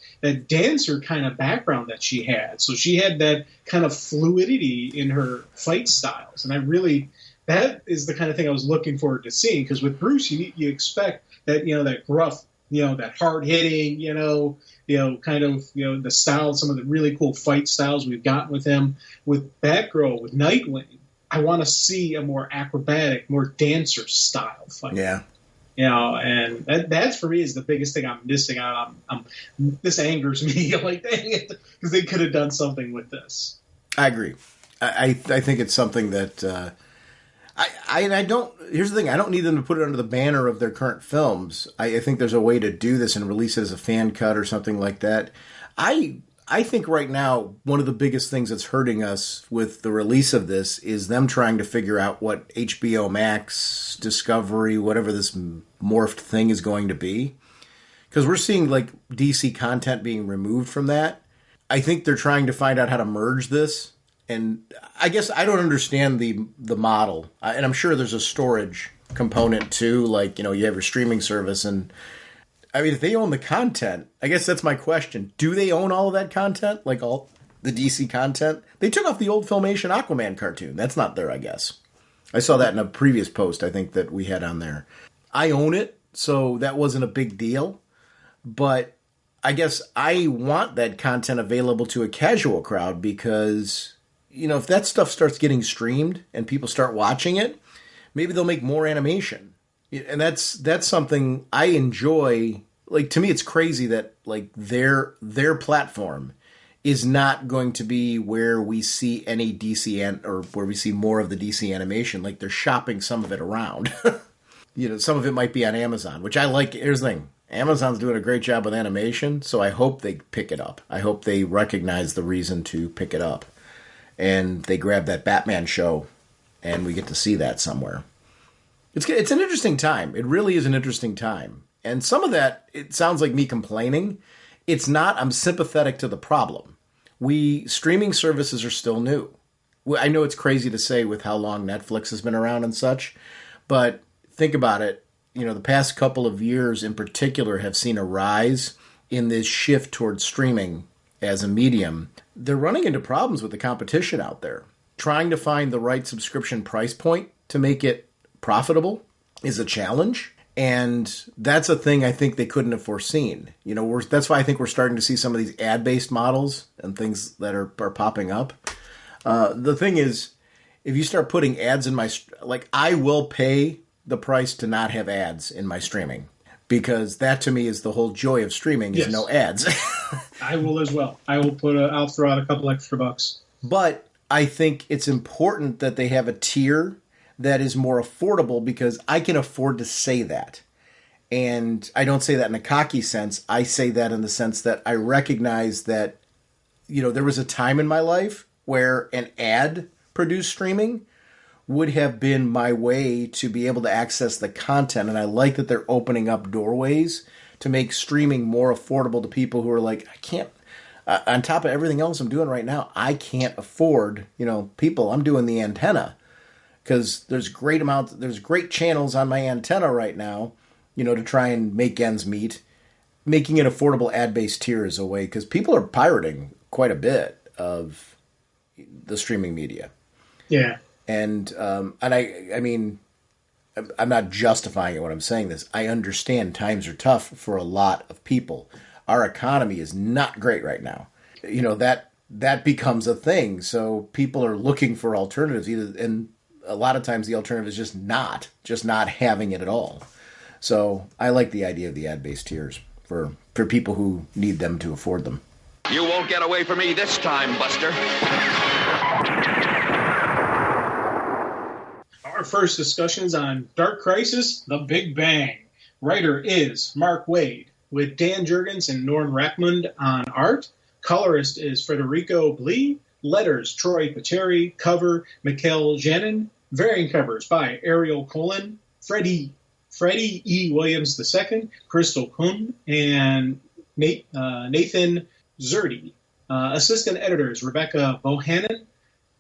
dancer kind of background that she had. So she had that kind of fluidity in her fight styles. And that is the kind of thing I was looking forward to seeing, because with Bruce, you expect that, that gruff, that hard hitting, the style, some of the really cool fight styles we've gotten with him. With Batgirl, with Nightwing, I want to see a more acrobatic, more dancer style fight. Yeah. And that's for me is the biggest thing I'm missing out. This angers me. I'm like, dang it, because they could have done something with this. I agree. I think it's something that I don't. Here's the thing: I don't need them to put it under the banner of their current films. I think there's a way to do this and release it as a fan cut or something like that. I think right now one of the biggest things that's hurting us with the release of this is them trying to figure out what HBO Max, Discovery, whatever this morphed thing is going to be. Because we're seeing like DC content being removed from that. I think they're trying to find out how to merge this. And I guess I don't understand the model. And I'm sure there's a storage component too. Like, you have your streaming service and... I mean, if they own the content, I guess that's my question. Do they own all of that content? Like all the DC content? They took off the old Filmation Aquaman cartoon. That's not there, I guess. I saw that in a previous post, I think, that we had on there. I own it, so that wasn't a big deal. But I guess I want that content available to a casual crowd because, if that stuff starts getting streamed and people start watching it, maybe they'll make more animation. And that's something I enjoy. Like, to me, it's crazy that like their platform is not going to be where we see any or where we see more of the DC animation. Like, they're shopping some of it around. Some of it might be on Amazon, which I like. Here's the thing. Amazon's doing a great job with animation, so I hope they pick it up. I hope they recognize the reason to pick it up. And they grab that Batman show, and we get to see that somewhere. It's an interesting time. It really is an interesting time. And some of that, it sounds like me complaining. It's not. I'm sympathetic to the problem. Streaming services are still new. I know it's crazy to say with how long Netflix has been around and such, but think about it. The past couple of years in particular have seen a rise in this shift towards streaming as a medium. They're running into problems with the competition out there. Trying to find the right subscription price point to make it profitable is a challenge. And that's a thing I think they couldn't have foreseen. That's why I think we're starting to see some of these ad-based models and things that are popping up. The thing is, if you start putting ads in I will pay the price to not have ads in my streaming, because that to me is the whole joy of streaming is no ads. I will as well. I'll throw out a couple extra bucks. But I think it's important that they have a tier that is more affordable, because I can afford to say that. And I don't say that in a cocky sense. I say that in the sense that I recognize that, there was a time in my life where an ad produced streaming would have been my way to be able to access the content. And I like that they're opening up doorways to make streaming more affordable to people who are like, I can't, on top of everything else I'm doing right now, I can't afford, people, I'm doing the antenna. Because there's great channels on my antenna right now, to try and make ends meet. Making an affordable ad-based tier is a way, because people are pirating quite a bit of the streaming media. Yeah. And I mean, I'm not justifying it when I'm saying this. I understand times are tough for a lot of people. Our economy is not great right now. That becomes a thing. So people are looking for alternatives, and a lot of times the alternative is just not having it at all. So I like the idea of the ad-based tiers for people who need them to afford them. You won't get away from me this time, Buster. Our first discussion is on Dark Crisis: The Big Bang. Writer is Mark Waid, with Dan Jurgens and Norm Rackmund on art. Colorist is Federico Blee. Letters, Troy Pateri. Cover, Mikkel Janin. Variant covers by Ariel Colin, Freddie E. Williams II, Crystal Kuhn, and Nathan Zerdy. Assistant editors, Rebecca Bohannon.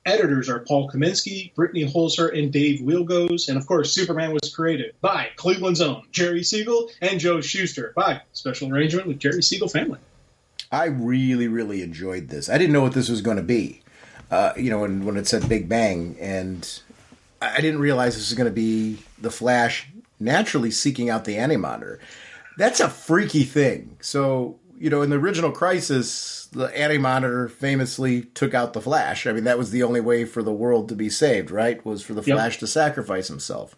Editors are Paul Kaminsky, Brittany Holzer, and Dave Wielgos. And, of course, Superman was created by Cleveland's own Jerry Siegel and Joe Shuster by special arrangement with Jerry Siegel family. I really, really enjoyed this. I didn't know what this was going to be, when it said Big Bang. And I didn't realize this was going to be the Flash naturally seeking out the Anti-Monitor. That's a freaky thing. So, in the original Crisis, the Anti-Monitor famously took out the Flash. I mean, that was the only way for the world to be saved, right? Was for the Flash to sacrifice himself.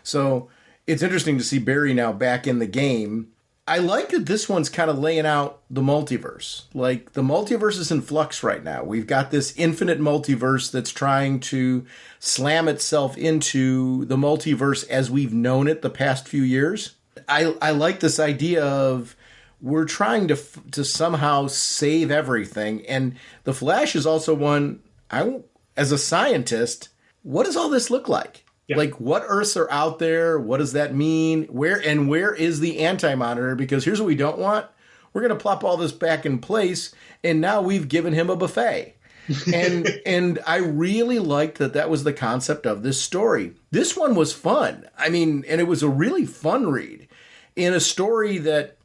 So it's interesting to see Barry now back in the game. I like that this one's kind of laying out the multiverse. Like, the multiverse is in flux right now. We've got this infinite multiverse that's trying to slam itself into the multiverse as we've known it the past few years. I like this idea of we're trying to somehow save everything. And the Flash is also one, as a scientist, what does all this look like? Yeah. Like, what Earths are out there? What does that mean? Where is the Anti-Monitor? Because here's what we don't want. We're going to plop all this back in place, and now we've given him a buffet. And I really liked that was the concept of this story. This one was fun. I mean, and it was a really fun read. In a story that,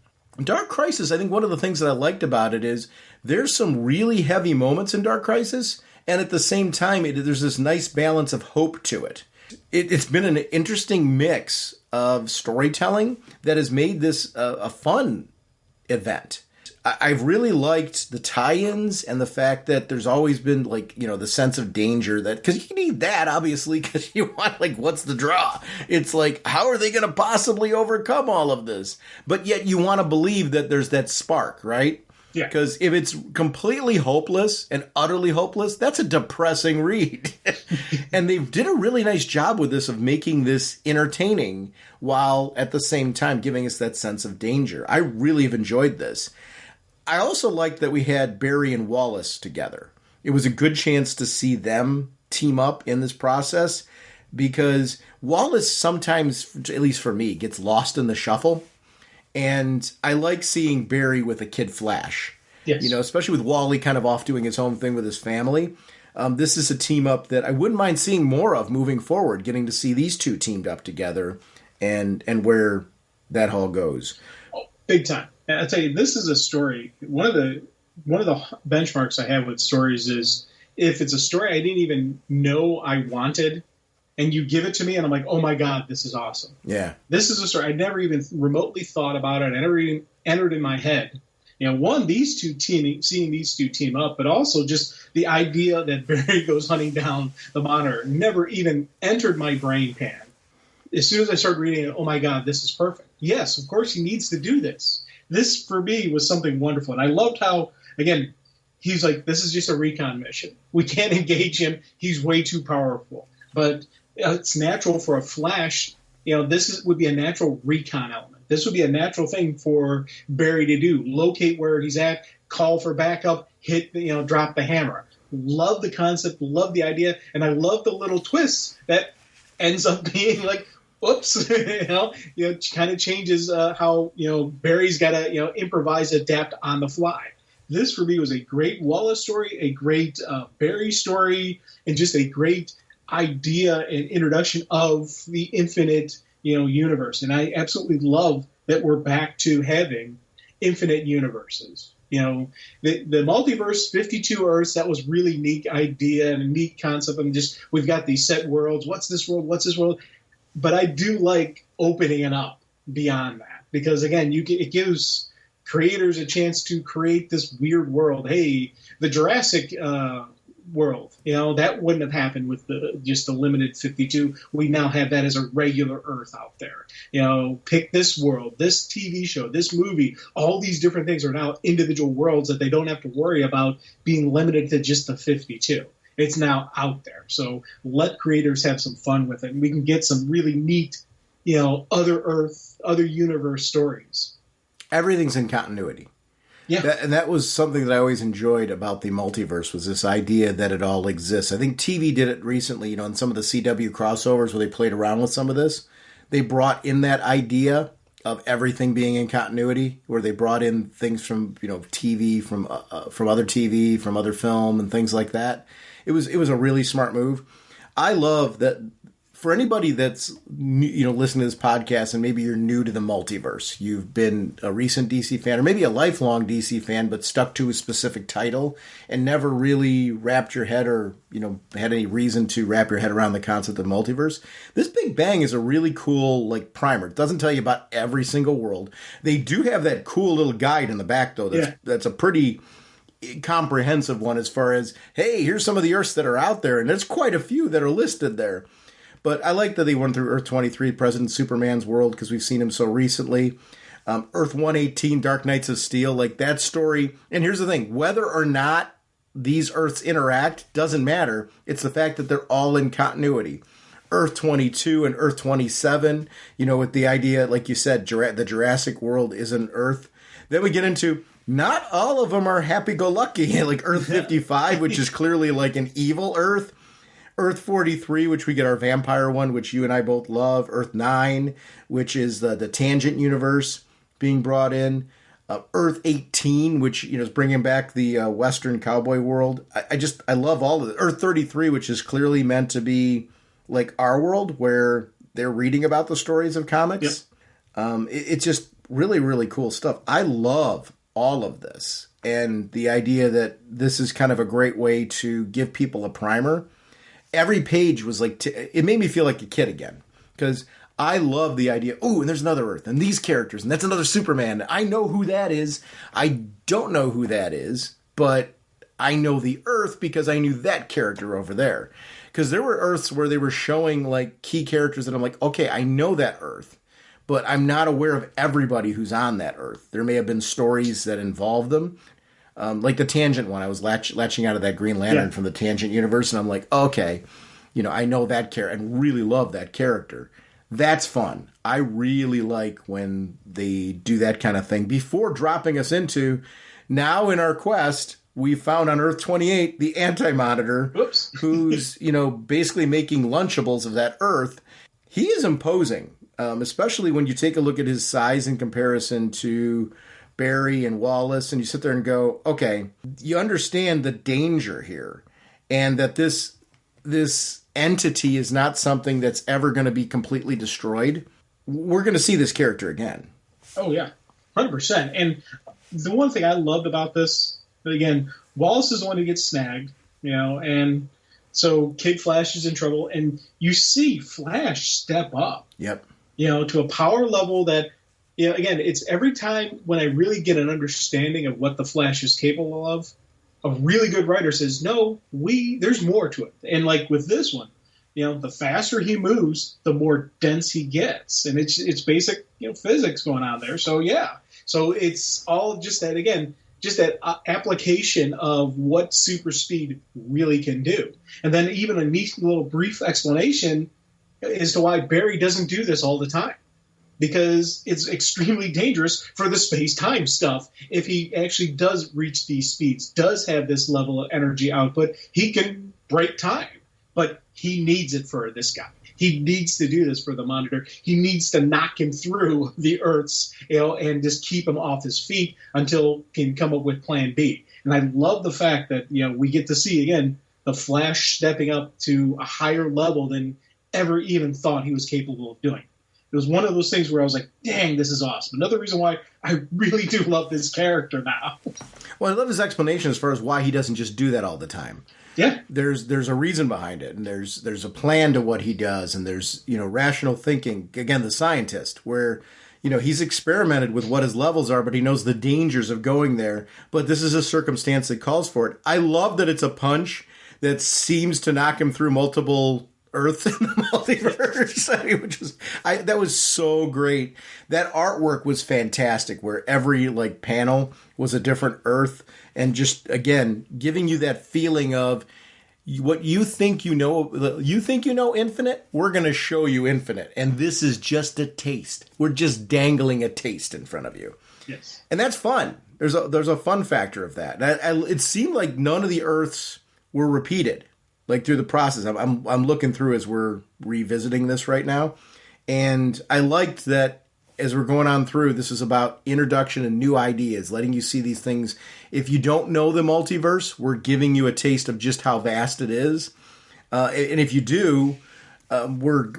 Dark Crisis, I think one of the things that I liked about it is there's some really heavy moments in Dark Crisis, and at the same time, there's this nice balance of hope to it. It's been an interesting mix of storytelling that has made this a fun event. I've really liked the tie-ins and the fact that there's always been, the sense of danger that, because you need that, obviously, because you want, what's the draw? It's like, how are they going to possibly overcome all of this? But yet you want to believe that there's that spark, right? Yeah. Because if it's completely hopeless and utterly hopeless, that's a depressing read. And they did a really nice job with this of making this entertaining while at the same time giving us that sense of danger. I really have enjoyed this. I also liked that we had Barry and Wallace together. It was a good chance to see them team up in this process because Wallace sometimes, at least for me, gets lost in the shuffle. And I like seeing Barry with a Kid Flash. Yes. Especially with Wally kind of off doing his own thing with his family. This is a team up that I wouldn't mind seeing more of moving forward, getting to see these two teamed up together and where that all goes. Oh, big time. And I'll tell you, this is a story. One of the benchmarks I have with stories is if it's a story I didn't even know I wanted, and you give it to me, and I'm like, oh my God, this is awesome. Yeah. This is a story. I never even remotely thought about it. I never even entered in my head. Seeing these two team up, but also just the idea that Barry goes hunting down the Monitor never even entered my brain pan. As soon as I started reading it, oh my God, this is perfect. Yes, of course he needs to do this. This, for me, was something wonderful. And I loved how, again, he's like, this is just a recon mission. We can't engage him. He's way too powerful. But it's natural for a Flash. Would be a natural recon element. This would be a natural thing for Barry to do. Locate where he's at, call for backup, drop the hammer. Love the concept, love the idea, and I love the little twists that ends up being like, oops, kind of changes how, Barry's got to, improvise, adapt on the fly. This, for me, was a great Wallace story, a great Barry story, and just a great idea and introduction of the infinite, universe. And I absolutely love that we're back to having infinite universes. The multiverse, 52 Earths, that was really neat idea and a neat concept. And just, we've got these set worlds. What's this world? What's this world? But I do like opening it up beyond that because, again, it gives creators a chance to create this weird world. Hey, the Jurassic world, that wouldn't have happened with just the limited 52. We now have that as a regular Earth out there. Pick this world, this TV show, this movie, all these different things are now individual worlds that they don't have to worry about being limited to just the 52. It's now out there. So let creators have some fun with it. And we can get some really neat, other Earth, other universe stories. Everything's in continuity. Yeah. And that was something that I always enjoyed about the multiverse was this idea that it all exists. I think TV did it recently, in some of the CW crossovers where they played around with some of this. They brought in that idea of everything being in continuity, where they brought in things from, TV, from other TV, from other film and things like that. It was a really smart move. I love that for anybody that's listening to this podcast and maybe you're new to the multiverse, you've been a recent DC fan or maybe a lifelong DC fan but stuck to a specific title and never really wrapped your head or had any reason to wrap your head around the concept of multiverse. This Big Bang is a really cool primer. It doesn't tell you about every single world. They do have that cool little guide in the back though. That's a pretty comprehensive one as far as, hey, here's some of the Earths that are out there, and there's quite a few that are listed there. But I like that they went through Earth 23, President Superman's world, because we've seen him so recently. Earth 118, Dark Knights of Steel, that story. And here's the thing, whether or not these Earths interact doesn't matter. It's the fact that they're all in continuity. Earth 22 and Earth 27, with the idea, like you said, the Jurassic world isn't Earth. Then we get into not all of them are happy-go-lucky, like Earth 55, which is clearly an evil Earth. Earth 43, which we get our vampire one, which you and I both love. Earth 9, which is the tangent universe being brought in. Earth 18, which is bringing back the Western cowboy world. I love all of it. Earth 33, which is clearly meant to be our world, where they're reading about the stories of comics. Yep. It's just really, really cool stuff. I love all of this. And the idea that this is kind of a great way to give people a primer. Every page was it made me feel like a kid again. Because I love the idea, and there's another Earth, and these characters, and that's another Superman. I know who that is. I don't know who that is, but I know the Earth because I knew that character over there. Because there were Earths where they were showing key characters that I'm like, okay, I know that Earth. But I'm not aware of everybody who's on that Earth. There may have been stories that involve them. Like the Tangent one, I was latching out of that Green Lantern from the Tangent universe, and I'm like, okay, I know that character and really love that character. That's fun. I really like when they do that kind of thing before dropping us into, now in our quest, we found on Earth 28 the Anti-Monitor, who's, basically making Lunchables of that Earth. He is imposing, especially when you take a look at his size in comparison to Barry and Wallace, and you sit there and go, okay, you understand the danger here, and that this entity is not something that's ever going to be completely destroyed. We're going to see this character again. Oh, yeah, 100%. And the one thing I loved about this, again, Wallace is the one who gets snagged, and so Kid Flash is in trouble, and you see Flash step up. Yep. To a power level that, again, it's every time when I really get an understanding of what the Flash is capable of, a really good writer says, no, there's more to it. And like with this one, the faster he moves, the more dense he gets. And it's basic, physics going on there. So, yeah. So it's all just that, again, just that application of what super speed really can do. And then even a neat little brief explanation as to why Barry doesn't do this all the time. Because it's extremely dangerous for the space-time stuff. If he actually does reach these speeds, does have this level of energy output, he can break time. But he needs it for this guy. He needs to do this for the Monitor. He needs to knock him through the Earths, and just keep him off his feet until he can come up with Plan B. And I love the fact that we get to see again the Flash stepping up to a higher level than ever even thought he was capable of doing. It was one of those things where I was like, dang, this is awesome. Another reason why I really do love this character now. Well, I love his explanation as far as why he doesn't just do that all the time. Yeah. There's a reason behind it, and there's a plan to what he does, and there's, rational thinking. Again, the scientist, where, he's experimented with what his levels are, but he knows the dangers of going there. But this is a circumstance that calls for it. I love that it's a punch that seems to knock him through multiple Earth in the multiverse, that was so great. That artwork was fantastic, where every panel was a different Earth, and just again giving you that feeling of what you think you know. You think you know infinite? We're going to show you infinite, and this is just a taste. We're just dangling a taste in front of you. Yes, and that's fun. There's a fun factor of that. It seemed like none of the Earths were repeated. Through the process, I'm looking through as we're revisiting this right now, and I liked that as we're going on through. This is about introduction and new ideas, letting you see these things. If you don't know the multiverse, we're giving you a taste of just how vast it is, and if you do, we're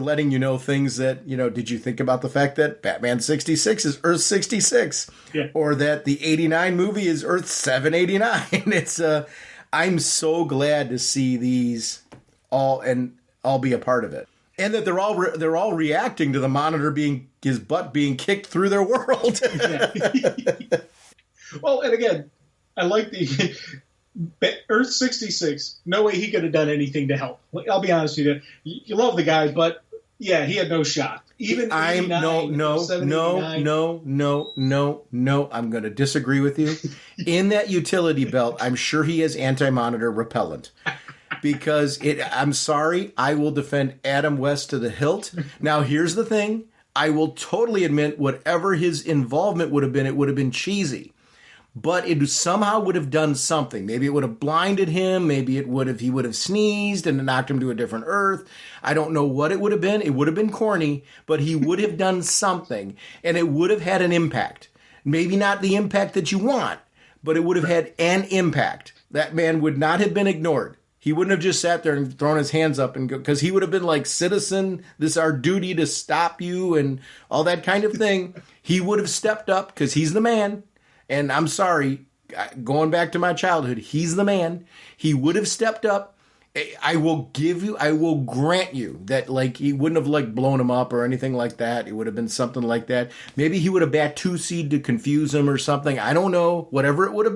letting you know things that Did you think about the fact that Batman 66 is Earth 66, or that the 89 movie is Earth 789? It's I'm so glad to see these all be a part of it, and that they're all reacting to the Monitor his butt being kicked through their world. Well, and again, I like the Earth 66. No way he could have done anything to help. I'll be honest with you. You love the guy, but yeah, he had no shot. Even I'm going to disagree with you. In that utility belt, I'm sure he has Anti-Monitor repellent. Because I'm sorry, I will defend Adam West to the hilt. Now, here's the thing. I will totally admit whatever his involvement would have been, it would have been cheesy. But it somehow would have done something. Maybe it would have blinded him. Maybe he would have sneezed and knocked him to a different Earth. I don't know what it would have been. It would have been corny, but he would have done something, and it would have had an impact. Maybe not the impact that you want, but it would have had an impact. That man would not have been ignored. He wouldn't have just sat there and thrown his hands up and go, because he would have been like, citizen, this is our duty to stop you and all that kind of thing. He would have stepped up because he's the man. And I'm sorry, going back to my childhood, he's the man. He would have stepped up. I will grant you that he wouldn't have blown him up or anything like that. It would have been something like that. Maybe he would have bat 2-seed to confuse him or something. I don't know. Whatever it would have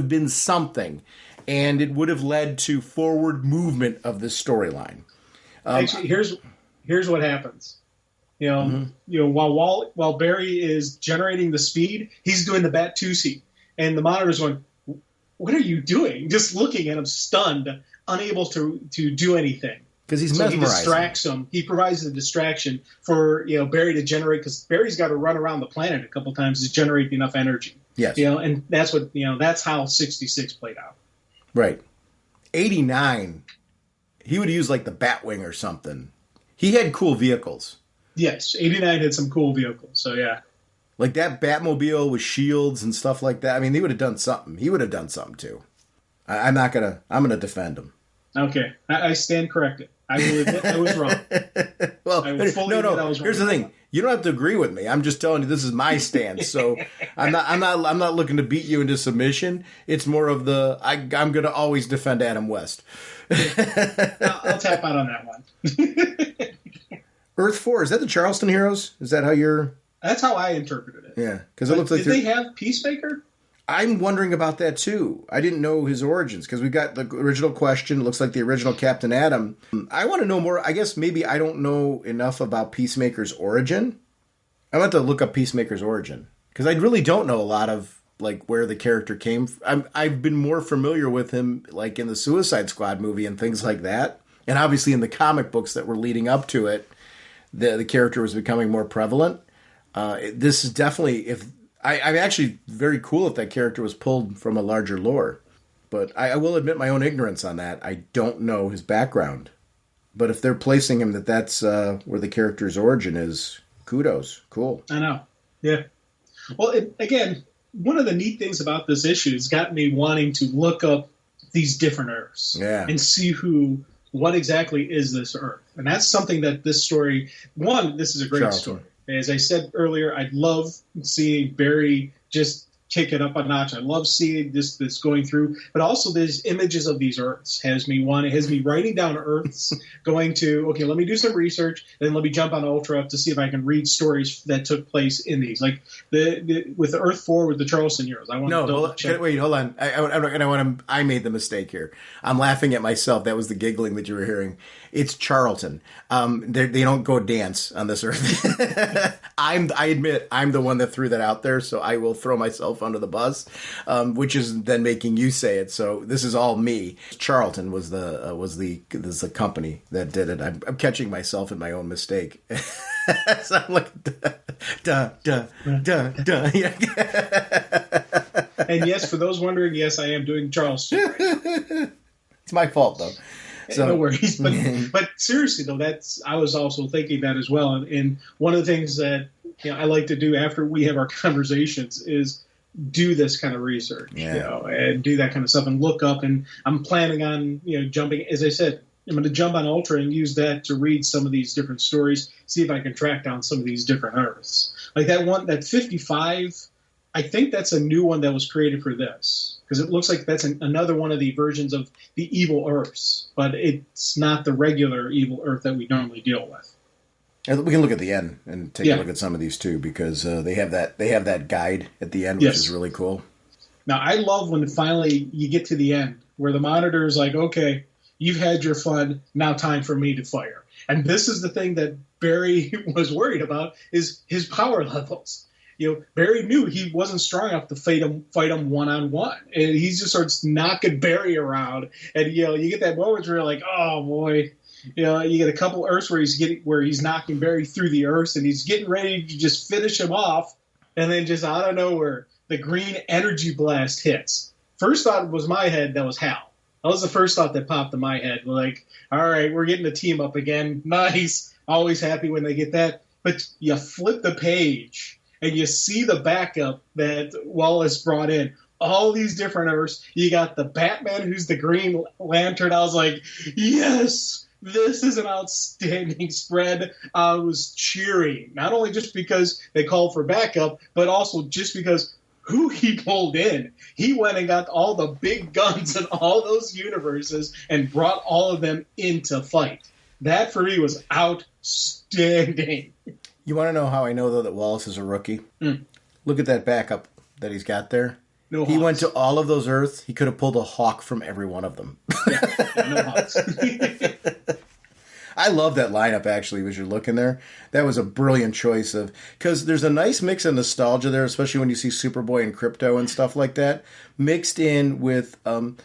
been something. And it would have led to forward movement of this storyline. Actually, here's what happens. While Barry is generating the speed, he's doing the bat 2-seed. and the Monitor's going, "What are you doing?" Just looking at him, stunned, unable to do anything. Because he's so mesmerizing. He distracts him. He provides the distraction for Barry to generate, because Barry's got to run around the planet a couple times to generate enough energy. Yes. And that's what that's how 66 played out. Right. 89, he would use like the Batwing or something. He had cool vehicles. Yes, 89 had some cool vehicles. So yeah. Like that Batmobile with shields and stuff like that. I mean, he would have done something. He would have done something too. I'm gonna defend him. Okay, I stand corrected. I will admit I was wrong. Well, I will fully admit I was wrong. Here's the thing. You don't have to agree with me. I'm just telling you this is my stance. So I'm not looking to beat you into submission. It's more of I'm going to always defend Adam West. I'll tap out on that one. Earth 4, is that the Charleston Heroes? Is that how you're? That's how I interpreted it. Yeah, because it looks like did they have Peacemaker? I'm wondering about that too. I didn't know his origins because we got the original question. It looks like the original Captain Atom. I want to know more. I guess maybe I don't know enough about Peacemaker's origin. I want to look up Peacemaker's origin because I really don't know a lot of like where the character came from. I've been more familiar with him like in the Suicide Squad movie and things like that, and obviously in the comic books that were leading up to it, the character was becoming more prevalent. This is definitely I'm actually very cool if that character was pulled from a larger lore. But I will admit my own ignorance on that. I don't know his background. But if they're placing him that's where the character's origin is, kudos. Cool. I know. Yeah. Well, again, one of the neat things about this issue has got me wanting to look up these different Earths. Yeah. And see what exactly is this Earth. And that's something that this story, this is a great story. As I said earlier, I'd love seeing Barry just kick it up a notch. I love seeing this going through, but also these images of these Earths has me writing down Earths, going to, okay, let me do some research, then let me jump on Ultra to see if I can read stories that took place in these. Like with the Earth 4 with the Charleston Heroes. I want to double check. Wait, hold on. I made the mistake here. I'm laughing at myself. That was the giggling that you were hearing. It's Charlton. They don't go dance on this Earth. I admit I'm the one that threw that out there, so I will throw myself under the bus, which is then making you say it. So this is all me. Charlton was the company that did it. I'm catching myself in my own mistake. So I'm like, duh. Yeah. And yes, for those wondering, yes, I am doing Charleston right now. It's my fault though. So, no worries. But seriously though, I was also thinking that as well. And one of the things that I like to do after we have our conversations is do this kind of research, and do that kind of stuff and look up. And I'm planning on, jumping, as I said, I'm going to jump on Ultra and use that to read some of these different stories, see if I can track down some of these different Earths. Like that 55, I think that's a new one that was created for this. Because it looks like that's another one of the versions of the evil Earths, but it's not the regular evil Earth that we normally deal with. We can look at the end and take a look at some of these too, because they have that guide at the end, which is really cool. Now, I love when finally you get to the end, where the Monitor is like, okay, you've had your fun, now time for me to fire. And this is the thing that Barry was worried about, is his power levels. Barry knew he wasn't strong enough to fight him one-on-one. And he just starts knocking Barry around. And, you get that moment where you're like, oh, boy. You get a couple Earths where he's knocking Barry through the Earths, and he's getting ready to just finish him off. And then just out of nowhere, the green energy blast hits. First thought was my head, that was Hal. That was the first thought that popped in my head. Like, all right, we're getting a team up again. Nice. Always happy when they get that. But you flip the page, and you see the backup that Wallace brought in. All these different Earths. You got the Batman, who's the Green Lantern. I was like, yes, this is an outstanding spread. I was cheering, not only just because they called for backup, but also just because who he pulled in. He went and got all the big guns in all those universes and brought all of them into fight. That, for me, was outstanding. You want to know how I know, though, that Wallace is a rookie? Look at that backup that he's got there. No he Hawks. Went to all of those Earths. He could have pulled a Hawk from every one of them. No Hawks. I love that lineup, actually, as you're looking there. That was a brilliant choice because there's a nice mix of nostalgia there, especially when you see Superboy and Crypto and stuff like that, mixed in with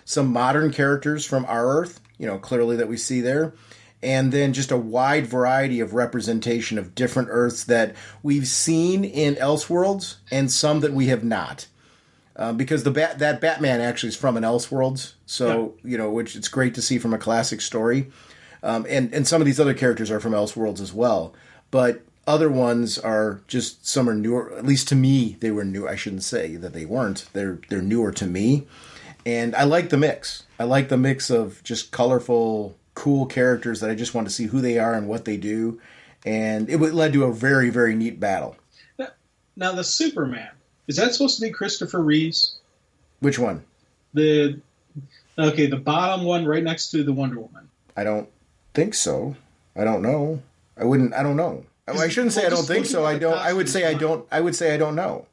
some modern characters from our Earth, clearly that we see there. And then just a wide variety of representation of different Earths that we've seen in Elseworlds and some that we have not. Because that Batman actually is from an Elseworlds, so, which it's great to see from a classic story. And some of these other characters are from Elseworlds as well. But other ones are just, some are newer. At least to me, they were new. I shouldn't say that they weren't. They're newer to me. And I like the mix. I like the mix of just colorful, cool characters that I just want to see who they are and what they do. And it led to a very, very neat battle. Now the Superman, is that supposed to be Christopher Reeves? Which one? The bottom one right next to the Wonder Woman. I don't think so. I don't know. I don't know. I shouldn't say I don't think so. I would say I don't know.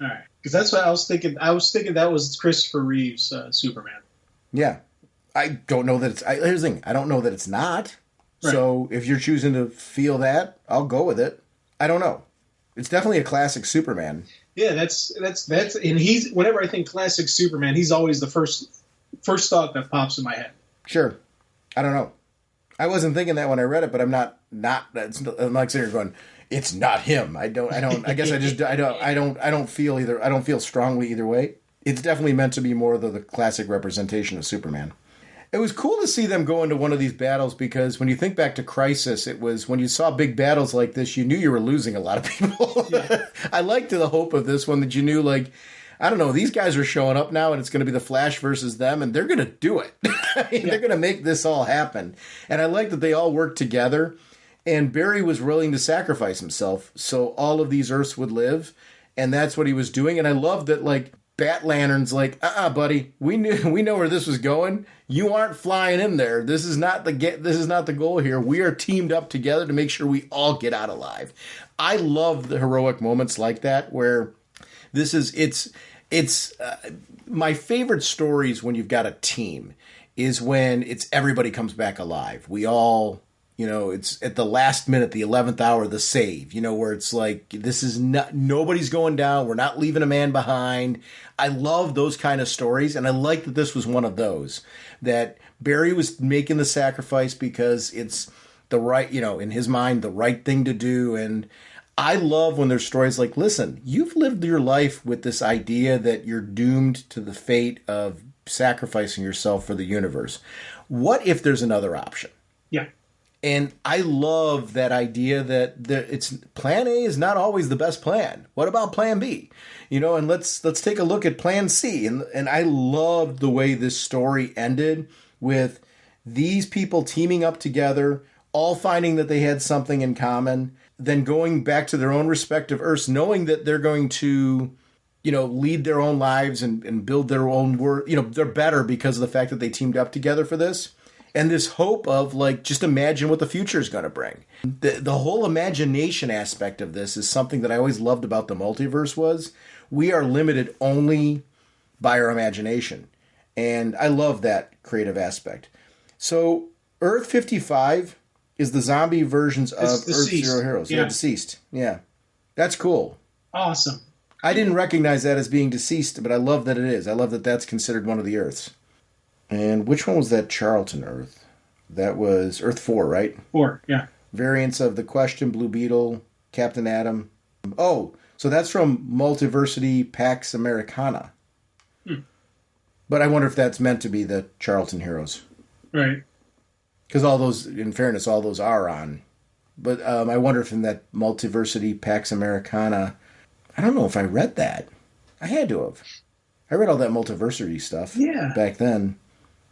All right. Because that's what I was thinking. I was thinking that was Christopher Reeves' Superman. Yeah. I don't know that it's... here's the thing. I don't know that it's not. Right. So if you're choosing to feel that, I'll go with it. I don't know. It's definitely a classic Superman. Yeah, that's and he's, whenever I think classic Superman, he's always the first thought that pops in my head. Sure. I don't know. I wasn't thinking that when I read it, but I'm not I'm like sitting here going, it's not him. I guess I don't feel strongly either way. It's definitely meant to be more of the classic representation of Superman. It was cool to see them go into one of these battles because when you think back to Crisis, it was when you saw big battles like this, you knew you were losing a lot of people. Yeah. I liked the hope of this one that you knew, like, I don't know, these guys are showing up now and it's going to be the Flash versus them and they're going to do it. They're going to make this all happen. And I like that they all worked together and Barry was willing to sacrifice himself so all of these Earths would live. And that's what he was doing. And I love that, like, Bat Lantern's like, buddy, we know where this was going. You aren't flying in there. This is not the goal here. We are teamed up together to make sure we all get out alive. I love the heroic moments like that where it's my favorite stories when you've got a team is when it's everybody comes back alive. We all, it's at the last minute, the 11th hour, the save, where it's like, this is not, nobody's going down. We're not leaving a man behind. I love those kind of stories. And I like that this was one of those, that Barry was making the sacrifice because it's the right, in his mind, the right thing to do. And I love when there's stories like, listen, you've lived your life with this idea that you're doomed to the fate of sacrificing yourself for the universe. What if there's another option? Yeah. And I love that idea that it's plan A is not always the best plan. What about plan B? And let's take a look at plan C. And I loved the way this story ended with these people teaming up together, all finding that they had something in common, then going back to their own respective Earths, knowing that they're going to, lead their own lives and build their own world. They're better because of the fact that they teamed up together for this. And this hope of, like, just imagine what the future is going to bring. The whole imagination aspect of this is something that I always loved about the multiverse was we are limited only by our imagination. And I love that creative aspect. So Earth 55 is the zombie versions of Earth Zero Heroes. Yeah. They're deceased. Yeah. That's cool. Awesome. I didn't recognize that as being deceased, but I love that it is. I love that that's considered one of the Earths. And which one was that Charlton Earth? That was Earth 4, right? 4, yeah. Variants of The Question, Blue Beetle, Captain Atom. Oh, so that's from Multiversity Pax Americana. But I wonder if that's meant to be the Charlton Heroes. Right. Because all those, in fairness, all those are on. But I wonder if in that Multiversity Pax Americana, I don't know if I read that. I had to have. I read all that Multiversity stuff back then.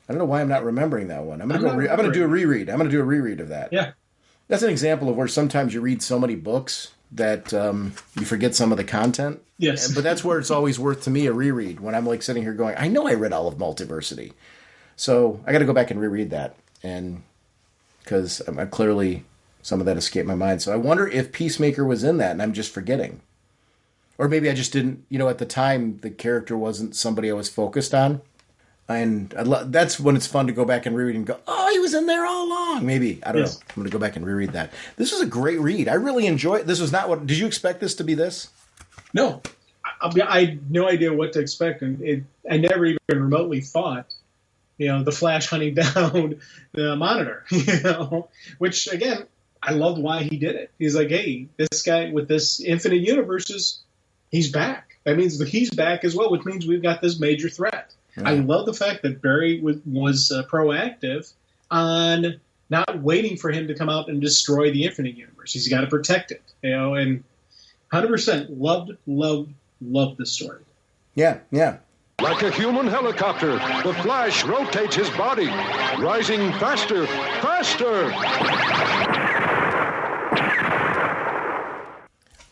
I don't know why I'm not remembering that one. I'm going to do a reread. I'm going to do a reread of that. Yeah. That's an example of where sometimes you read so many books that you forget some of the content. Yes. But that's where it's always worth to me a reread when I'm like sitting here going, I know I read all of Multiversity. So I got to go back and reread that. And because clearly some of that escaped my mind. So I wonder if Peacemaker was in that and I'm just forgetting. Or maybe I just didn't, at the time the character wasn't somebody I was focused on. And that's when it's fun to go back and reread and go, oh, he was in there all along. Maybe. I don't know. I'm going to go back and reread that. This was a great read. I really enjoyed it. This was not what... Did you expect this to be this? No. I had no idea what to expect. And I never even remotely thought, the Flash hunting down the Monitor, which, again, I loved why he did it. He's like, hey, this guy with this infinite universes, he's back. That means that he's back as well, which means we've got this major threat. Yeah. I love the fact that Barry was proactive on not waiting for him to come out and destroy the infinite universe. He's got to protect it, and 100% loved this story. Yeah. Like a human helicopter, the Flash rotates his body, rising faster.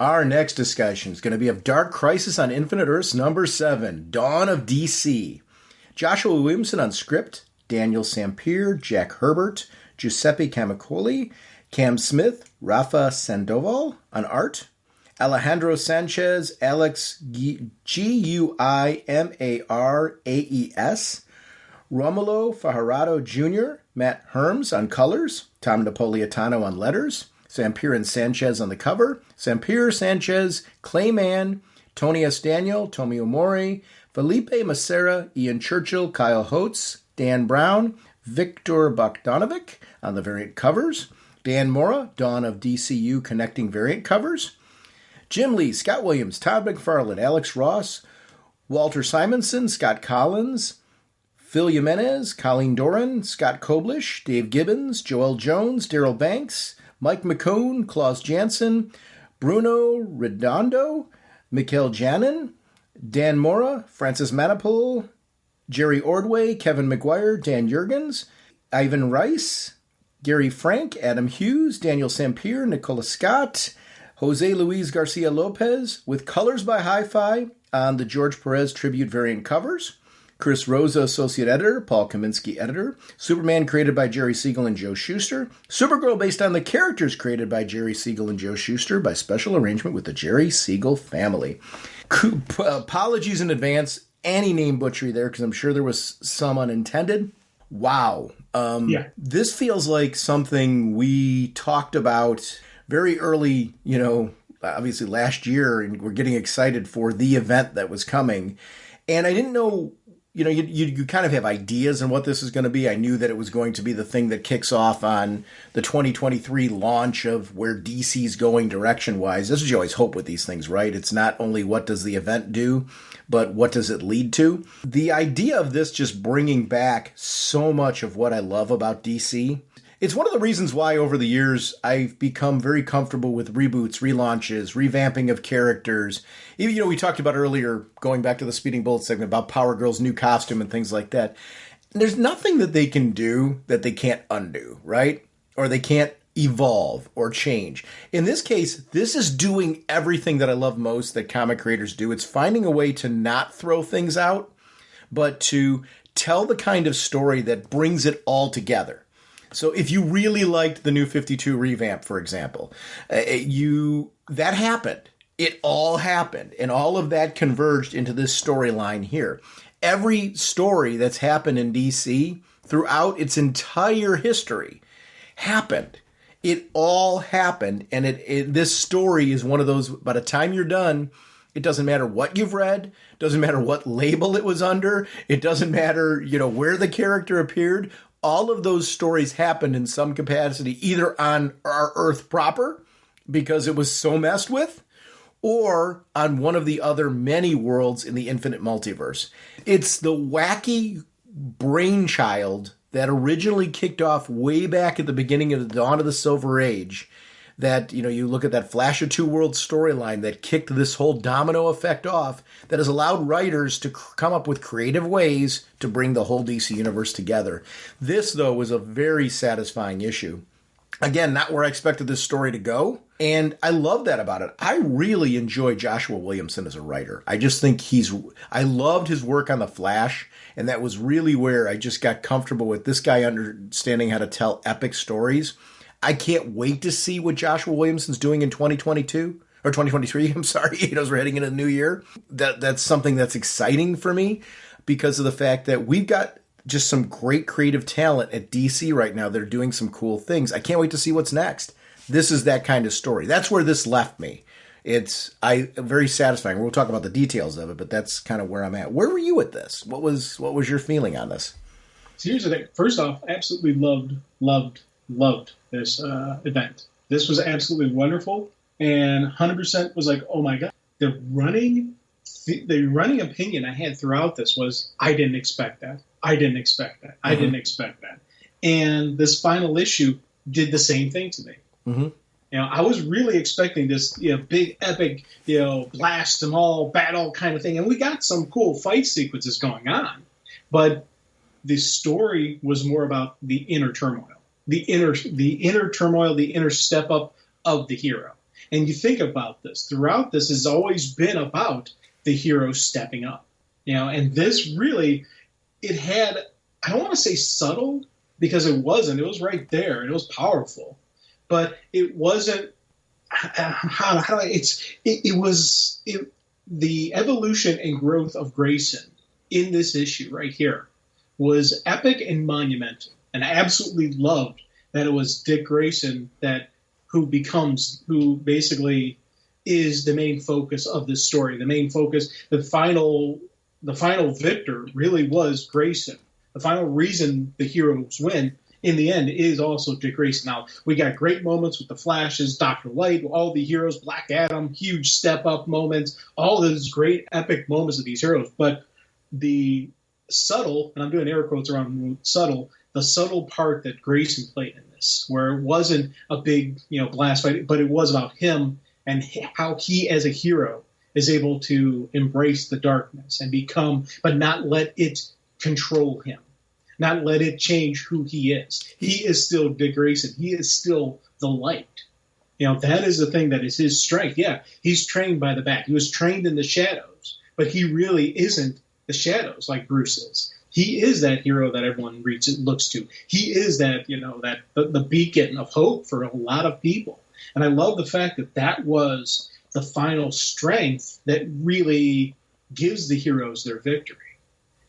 Our next discussion is going to be of Dark Crisis on Infinite Earths number 7, Dawn of DC. Joshua Williamson on script, Daniel Sampier, Jack Herbert, Giuseppe Camicoli, Cam Smith, Rafa Sandoval on art, Alejandro Sanchez, Alex Guimaraes, Romulo Fajardo Jr., Matt Herms on colors, Tom Napolitano on letters, Sampier and Sanchez on the cover, Sampier, Sanchez, Clayman, Tony S. Daniel, Tomio Mori, Felipe Macera, Ian Churchill, Kyle Holtz, Dan Brown, Viktor Bogdanovic on the variant covers, Dan Mora, Dawn of DCU connecting variant covers, Jim Lee, Scott Williams, Todd McFarlane, Alex Ross, Walter Simonson, Scott Collins, Phil Jimenez, Colleen Doran, Scott Koblish, Dave Gibbons, Joel Jones, Daryl Banks, Mike McCone, Klaus Jansen, Bruno Redondo, Mikhail Janin, Dan Mora, Francis Manipul, Jerry Ordway, Kevin McGuire, Dan Jurgens, Ivan Rice, Gary Frank, Adam Hughes, Daniel Sampier, Nicola Scott, Jose Luis Garcia Lopez, with colors by Hi-Fi on the George Perez tribute variant covers. Chris Rosa, associate editor. Paul Kaminsky, editor. Superman created by Jerry Siegel and Joe Shuster. Supergirl based on the characters created by Jerry Siegel and Joe Shuster by special arrangement with the Jerry Siegel family. Apologies in advance, any name butchery there, because I'm sure there was some unintended. Wow. This feels like something we talked about very early, obviously last year, and we're getting excited for the event that was coming. And I didn't know, you kind of have ideas on what this is going to be. I knew that it was going to be the thing that kicks off on the 2023 launch of where DC's going direction-wise. This is what you always hope with these things, right? It's not only what does the event do, but what does it lead to? The idea of this just bringing back so much of what I love about DC. It's one of the reasons why over the years I've become very comfortable with reboots, relaunches, revamping of characters. Even, we talked about earlier, going back to the Speeding Bullet segment, about Power Girl's new costume and things like that. And there's nothing that they can do that they can't undo, right? Or they can't evolve or change. In this case, this is doing everything that I love most that comic creators do. It's finding a way to not throw things out, but to tell the kind of story that brings it all together. So if you really liked the New 52 revamp, for example, that happened. It all happened. And all of that converged into this storyline here. Every story that's happened in DC throughout its entire history happened. It all happened. And this story is one of those, by the time you're done, it doesn't matter what you've read, doesn't matter what label it was under, it doesn't matter, where the character appeared. All of those stories happened in some capacity, either on our Earth proper, because it was so messed with, or on one of the other many worlds in the infinite multiverse. It's the wacky brainchild that originally kicked off way back at the beginning of the dawn of the Silver Age, that, you look at that Flash of Two Worlds storyline that kicked this whole domino effect off, that has allowed writers to come up with creative ways to bring the whole DC universe together. This, though, was a very satisfying issue. Again, not where I expected this story to go, and I love that about it. I really enjoy Joshua Williamson as a writer. I just think I loved his work on The Flash, and that was really where I just got comfortable with this guy understanding how to tell epic stories. I can't wait to see what Joshua Williamson's doing in 2022 or 2023. I'm sorry, as we're heading into the new year. That's something that's exciting for me because of the fact that we've got just some great creative talent at DC right now that are doing some cool things. I can't wait to see what's next. This is that kind of story. That's where this left me. It's very satisfying. We'll talk about the details of it, but that's kind of where I'm at. Where were you with this? What was your feeling on this? So here's the thing. First off, absolutely loved this event. This was absolutely wonderful, and 100% was like, oh my god. The running opinion I had throughout this was, I didn't expect that. I didn't expect that. I didn't expect that. And this final issue did the same thing to me. Mm-hmm. I was really expecting this, big epic, blast them all, battle kind of thing, and we got some cool fight sequences going on, but the story was more about the inner turmoil, the inner turmoil, the inner step up of the hero. And you think about this throughout. This has always been about the hero stepping up, and this really, it had, I don't want to say subtle, because it wasn't. It was right there. It was powerful, but it wasn't. The evolution and growth of Grayson in this issue right here was epic and monumental, and I absolutely loved that it was Dick Grayson who basically is the main focus of this story. The main focus, the final victor really was Grayson. The final reason the heroes win in the end is also Dick Grayson. Now, we got great moments with the Flashes, Dr. Light, all the heroes, Black Adam, huge step-up moments, all those great epic moments of these heroes. But the subtle, and I'm doing air quotes around subtle, the subtle part that Grayson played in this, where it wasn't a big, blast fight, but it was about him and how he as a hero is able to embrace the darkness and but not let it control him, not let it change who he is. He is still Dick Grayson. He is still the light. That is the thing that is his strength. Yeah, he's trained by the Bat. He was trained in the shadows, but he really isn't the shadows like Bruce is. He is that hero that everyone looks to. He is that, the beacon of hope for a lot of people. And I love the fact that was the final strength that really gives the heroes their victory.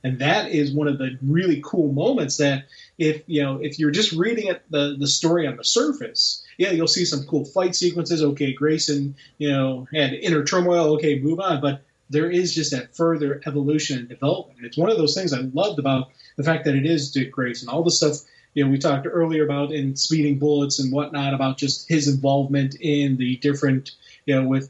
And that is one of the really cool moments that if you're just reading the story on the surface, you'll see some cool fight sequences. Okay, Grayson, had inner turmoil. Okay, move on. But there is just that further evolution and development. And it's one of those things I loved about the fact that it is Dick Grayson. All the stuff we talked earlier about in Speeding Bullets and whatnot, about just his involvement in the different, with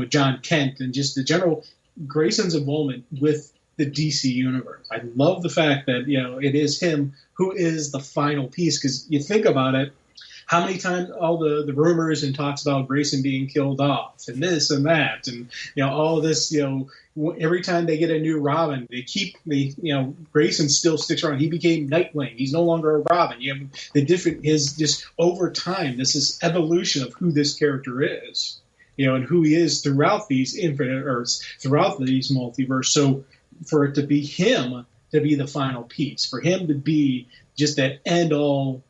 John Kent and just the general Grayson's involvement with the DC universe. I love the fact that, it is him who is the final piece, because you think about it, how many times all the rumors and talks about Grayson being killed off and this and that and all this, every time they get a new Robin, Grayson still sticks around. He became Nightwing. He's no longer a Robin. You have the different, his just over time, this is evolution of who this character is, and who he is throughout these infinite Earths, throughout these multiverse. So for it to be him to be the final piece, for him to be just that end all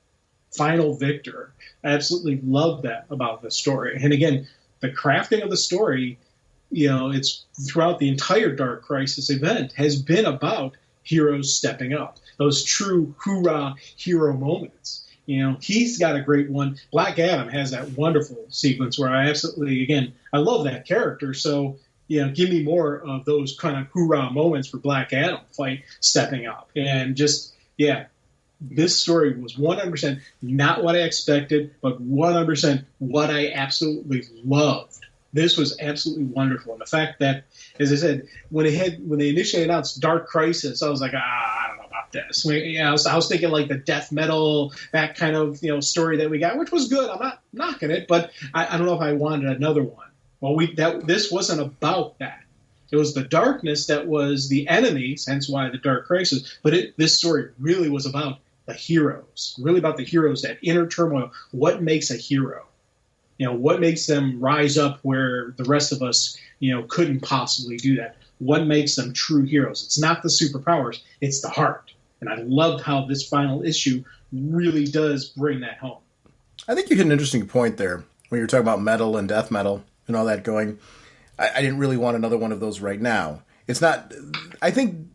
final victor. I absolutely love that about the story. And again, the crafting of the story, it's throughout the entire Dark Crisis event has been about heroes stepping up, those true hoorah hero moments. He's got a great one. Black Adam has that wonderful sequence where I absolutely, again, I love that character. So, give me more of those kind of hoorah moments for Black Adam stepping up. And just, this story was 100% not what I expected, but 100% what I absolutely loved. This was absolutely wonderful. And the fact that, as I said, when they initially announced Dark Crisis, I was like, I don't know about this. I was thinking like the death metal, that kind of story that we got, which was good. I'm not knocking it, but I don't know if I wanted another one. Well, this wasn't about that. It was the darkness that was the enemies, hence why the Dark Crisis. But this story really was about the heroes, really about the heroes, that inner turmoil. What makes a hero? What makes them rise up where the rest of us, couldn't possibly do that? What makes them true heroes? It's not the superpowers, it's the heart. And I loved how this final issue really does bring that home. I think you hit an interesting point there when you're talking about metal and death metal and all that going. I didn't really want another one of those right now. It's not, I think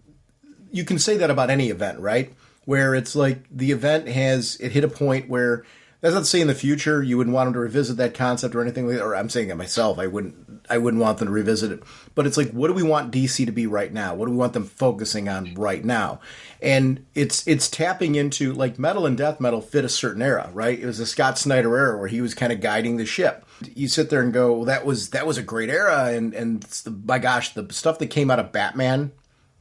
you can say that about any event, right? Where it's like the event it hit a point where, that's not to say in the future you wouldn't want them to revisit that concept or anything like that, or I'm saying it myself, I wouldn't want them to revisit it. But it's like, what do we want DC to be right now? What do we want them focusing on right now? And it's tapping into, like, metal and death metal fit a certain era, right? It was a Scott Snyder era where he was kind of guiding the ship. You sit there and go, well, that was a great era, and my gosh, the stuff that came out of Batman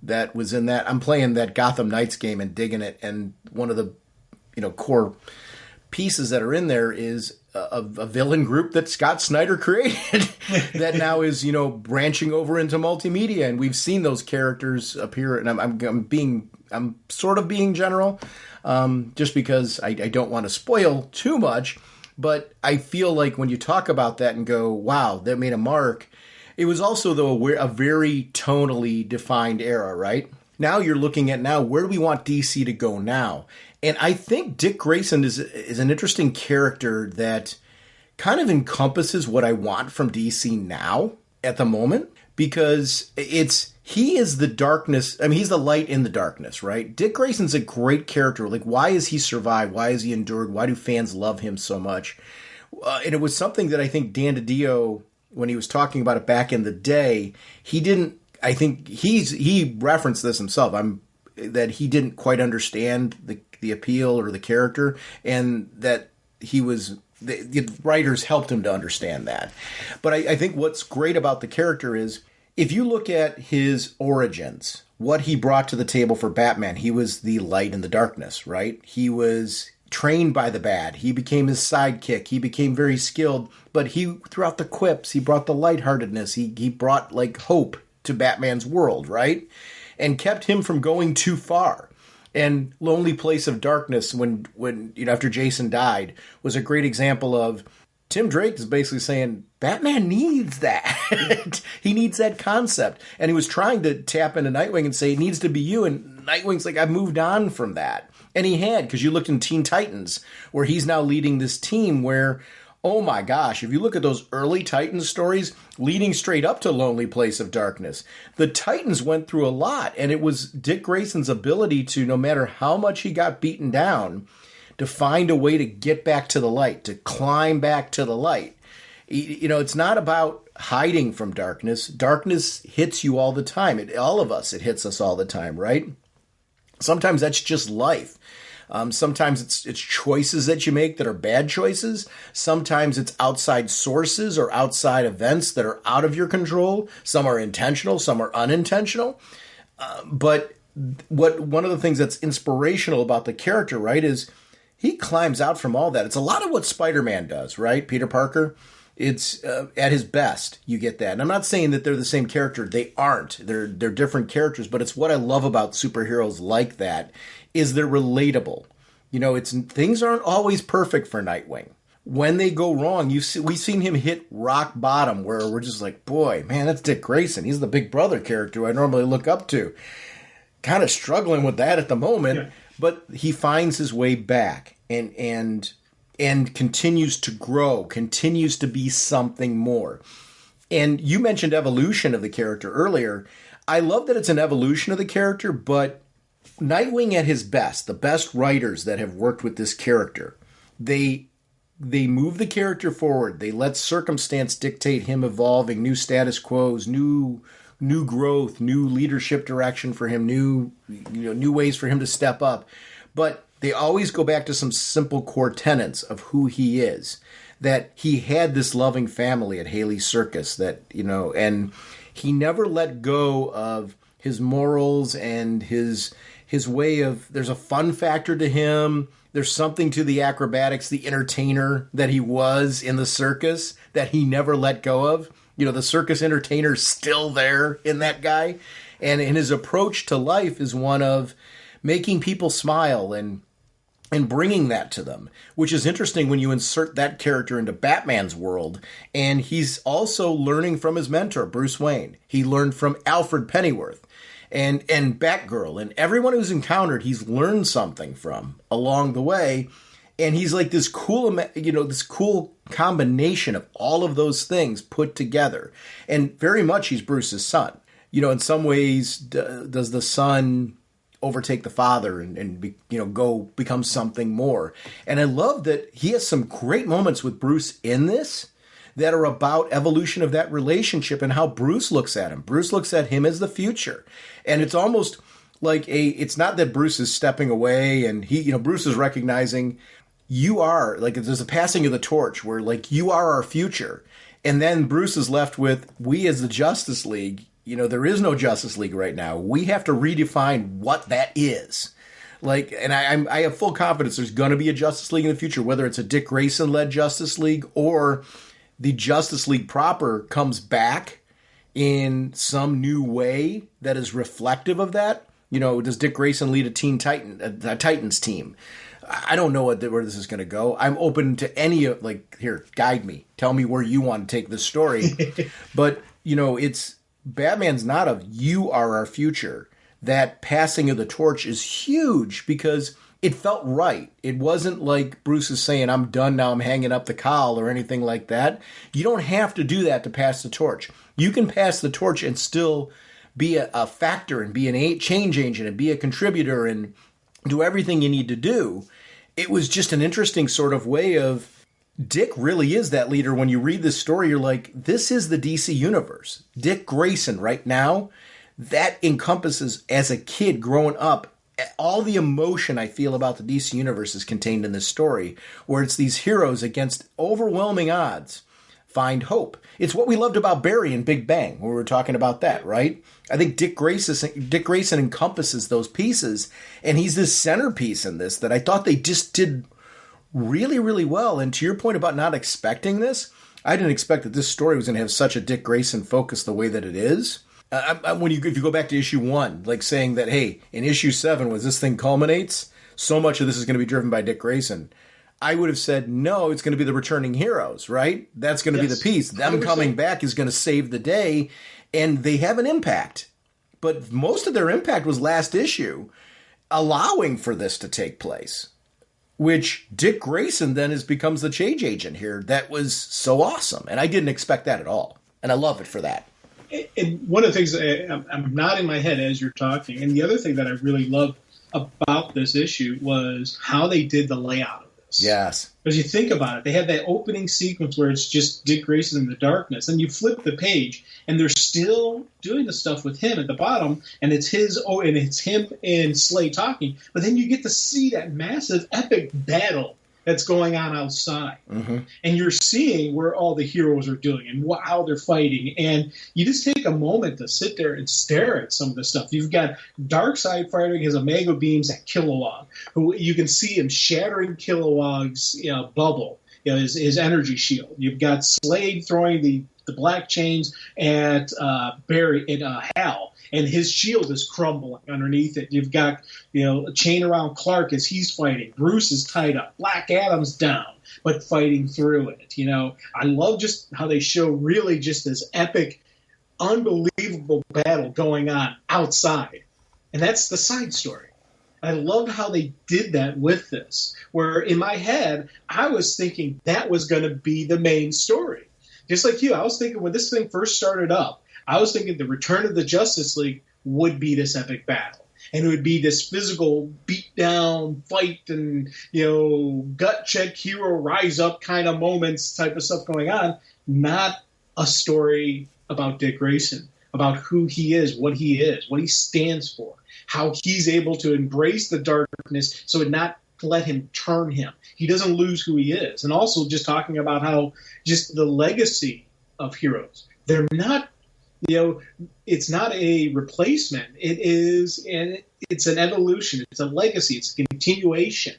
that was in that. I'm playing that Gotham Knights game and digging it, and one of the core pieces that are in there is a villain group that Scott Snyder created that now is, branching over into multimedia. And we've seen those characters appear, and I'm sort of being general, just because I don't want to spoil too much. But I feel like when you talk about that and go, wow, that made a mark, it was also, though, a very tonally defined era, right? Now you're looking at where do we want DC to go now? And I think Dick Grayson is an interesting character that kind of encompasses what I want from DC now at the moment, because he is the darkness. I mean, he's the light in the darkness, right? Dick Grayson's a great character. Like, why has he survived? Why has he endured? Why do fans love him so much? And it was something that I think Dan DiDio, when he was talking about it back in the day, he referenced this himself. That he didn't quite understand the appeal or the character, and that the writers helped him to understand that. But I think what's great about the character is, if you look at his origins, what he brought to the table for Batman, he was the light in the darkness, right? He was trained by the Bat. He became his sidekick. He became very skilled, but throughout the quips, he brought the lightheartedness. He brought, like, hope to Batman's world, right? And kept him from going too far. And Lonely Place of Darkness, when after Jason died, was a great example of Tim Drake is basically saying Batman needs that. He needs that concept. And he was trying to tap into Nightwing and say it needs to be you. And Nightwing's like, I've moved on from that. And he had, because you looked in Teen Titans, where he's now leading this team where, oh my gosh, if you look at those early Titans stories leading straight up to Lonely Place of Darkness, the Titans went through a lot, and it was Dick Grayson's ability to, no matter how much he got beaten down, to find a way to get back to the light, to climb back to the light. It's not about hiding from darkness. Darkness hits you all the time. It hits us all the time, right? Sometimes that's just life. Sometimes it's choices that you make that are bad choices. Sometimes it's outside sources or outside events that are out of your control. Some are intentional, some are unintentional. But one of the things that's inspirational about the character, right, is he climbs out from all that. It's a lot of what Spider-Man does, right? Peter Parker. It's at his best, you get that. And I'm not saying that they're the same character. They aren't. They're different characters. But it's what I love about superheroes like that, is they're relatable. Things aren't always perfect for Nightwing. When they go wrong, we've seen him hit rock bottom, where we're just like, boy, man, that's Dick Grayson. He's the big brother character I normally look up to. Kind of struggling with that at the moment, yeah. But he finds his way back and continues to grow, continues to be something more. And you mentioned evolution of the character earlier. I love that it's an evolution of the character, but Nightwing at his best, the best writers that have worked with this character, they move the character forward. They let circumstance dictate him evolving, new status quos, new growth, new leadership direction for him, new ways for him to step up. But they always go back to some simple core tenets of who he is. That he had this loving family at Haley Circus, and he never let go of his morals and his way of, there's a fun factor to him. There's something to the acrobatics, the entertainer that he was in the circus that he never let go of. The circus entertainer's still there in that guy. And his approach to life is one of making people smile and bringing that to them, which is interesting when you insert that character into Batman's world. And he's also learning from his mentor, Bruce Wayne. He learned from Alfred Pennyworth and Batgirl, and everyone who's encountered, he's learned something from along the way. And he's like this cool, this cool combination of all of those things put together. And very much he's Bruce's son. In some ways, does the son overtake the father and go become something more. And I love that he has some great moments with Bruce in this that are about evolution of that relationship and how Bruce looks at him. Bruce looks at him as the future. And it's almost like it's not that Bruce is stepping away and Bruce is recognizing you are, like, there's a passing of the torch where, like, you are our future. And then Bruce is left with, we as the Justice League, there is no Justice League right now. We have to redefine what that is. Like, and I have full confidence there's going to be a Justice League in the future, whether it's a Dick Grayson-led Justice League or the Justice League proper comes back in some new way that is reflective of that. Does Dick Grayson lead a Titans team? I don't know where this is going to go. I'm open to any of, here, guide me. Tell me where you want to take this story. But, it's Batman's not of you are our future. That passing of the torch is huge because it felt right. It wasn't like Bruce is saying, I'm done now, I'm hanging up the cowl or anything like that. You don't have to do that to pass the torch. You can pass the torch and still be a factor and be a change agent and be a contributor and do everything you need to do. It was just an interesting sort of way of Dick really is that leader. When you read this story, you're like, this is the DC universe. Dick Grayson right now, that encompasses, as a kid growing up, all the emotion I feel about the DC universe is contained in this story, where it's these heroes against overwhelming odds find hope. It's what we loved about Barry in Big Bang, when we were talking about that, right? I think Dick Grayson encompasses those pieces, and he's this centerpiece in this that I thought they just did really, really well. And to your point about not expecting this, I didn't expect that this story was going to have such a Dick Grayson focus the way that it is. If you go back to issue 1, like saying that, hey, in issue 7, when this thing culminates, so much of this is going to be driven by Dick Grayson. I would have said, no, it's going to be the returning heroes, right? That's going to be the piece. Them 100%. Coming back is going to save the day, and they have an impact. But most of their impact was last issue, allowing for this to take place, which Dick Grayson then becomes the change agent here. That was so awesome, and I didn't expect that at all, and I love it for that. And one of the things I'm nodding my head as you're talking, and the other thing that I really loved about this issue was how they did the layout of this. Yes. Because you think about it, they had that opening sequence where it's just Dick Grayson in the darkness, and you flip the page, and they're still doing the stuff with him at the bottom, and it's him and Slade talking, but then you get to see that massive epic battle that's going on outside. Mm-hmm. And you're seeing where all the heroes are doing and how they're fighting. And you just take a moment to sit there and stare at some of the stuff. You've got Darkseid firing his Omega beams at Kilowog, who you can see him shattering Kilowog's bubble, his energy shield. You've got Slade throwing the black chains at Barry and Hal, and his shield is crumbling underneath it. You've got a chain around Clark as he's fighting. Bruce is tied up. Black Adam's down, but fighting through it. I love just how they show really just this epic, unbelievable battle going on outside, and that's the side story. I loved how they did that with this, where in my head I was thinking that was going to be the main story. Just like you, I was thinking when this thing first started up, I was thinking the return of the Justice League would be this epic battle. And it would be this physical beat-down fight and, gut-check hero rise-up kind of moments type of stuff going on. Not a story about Dick Grayson, about who he is, what he stands for, how he's able to embrace the darkness so it not let him turn him. He doesn't lose who he is. And also just talking about how just the legacy of heroes. They're not, it's not a replacement. It's an evolution. It's a legacy. It's a continuation,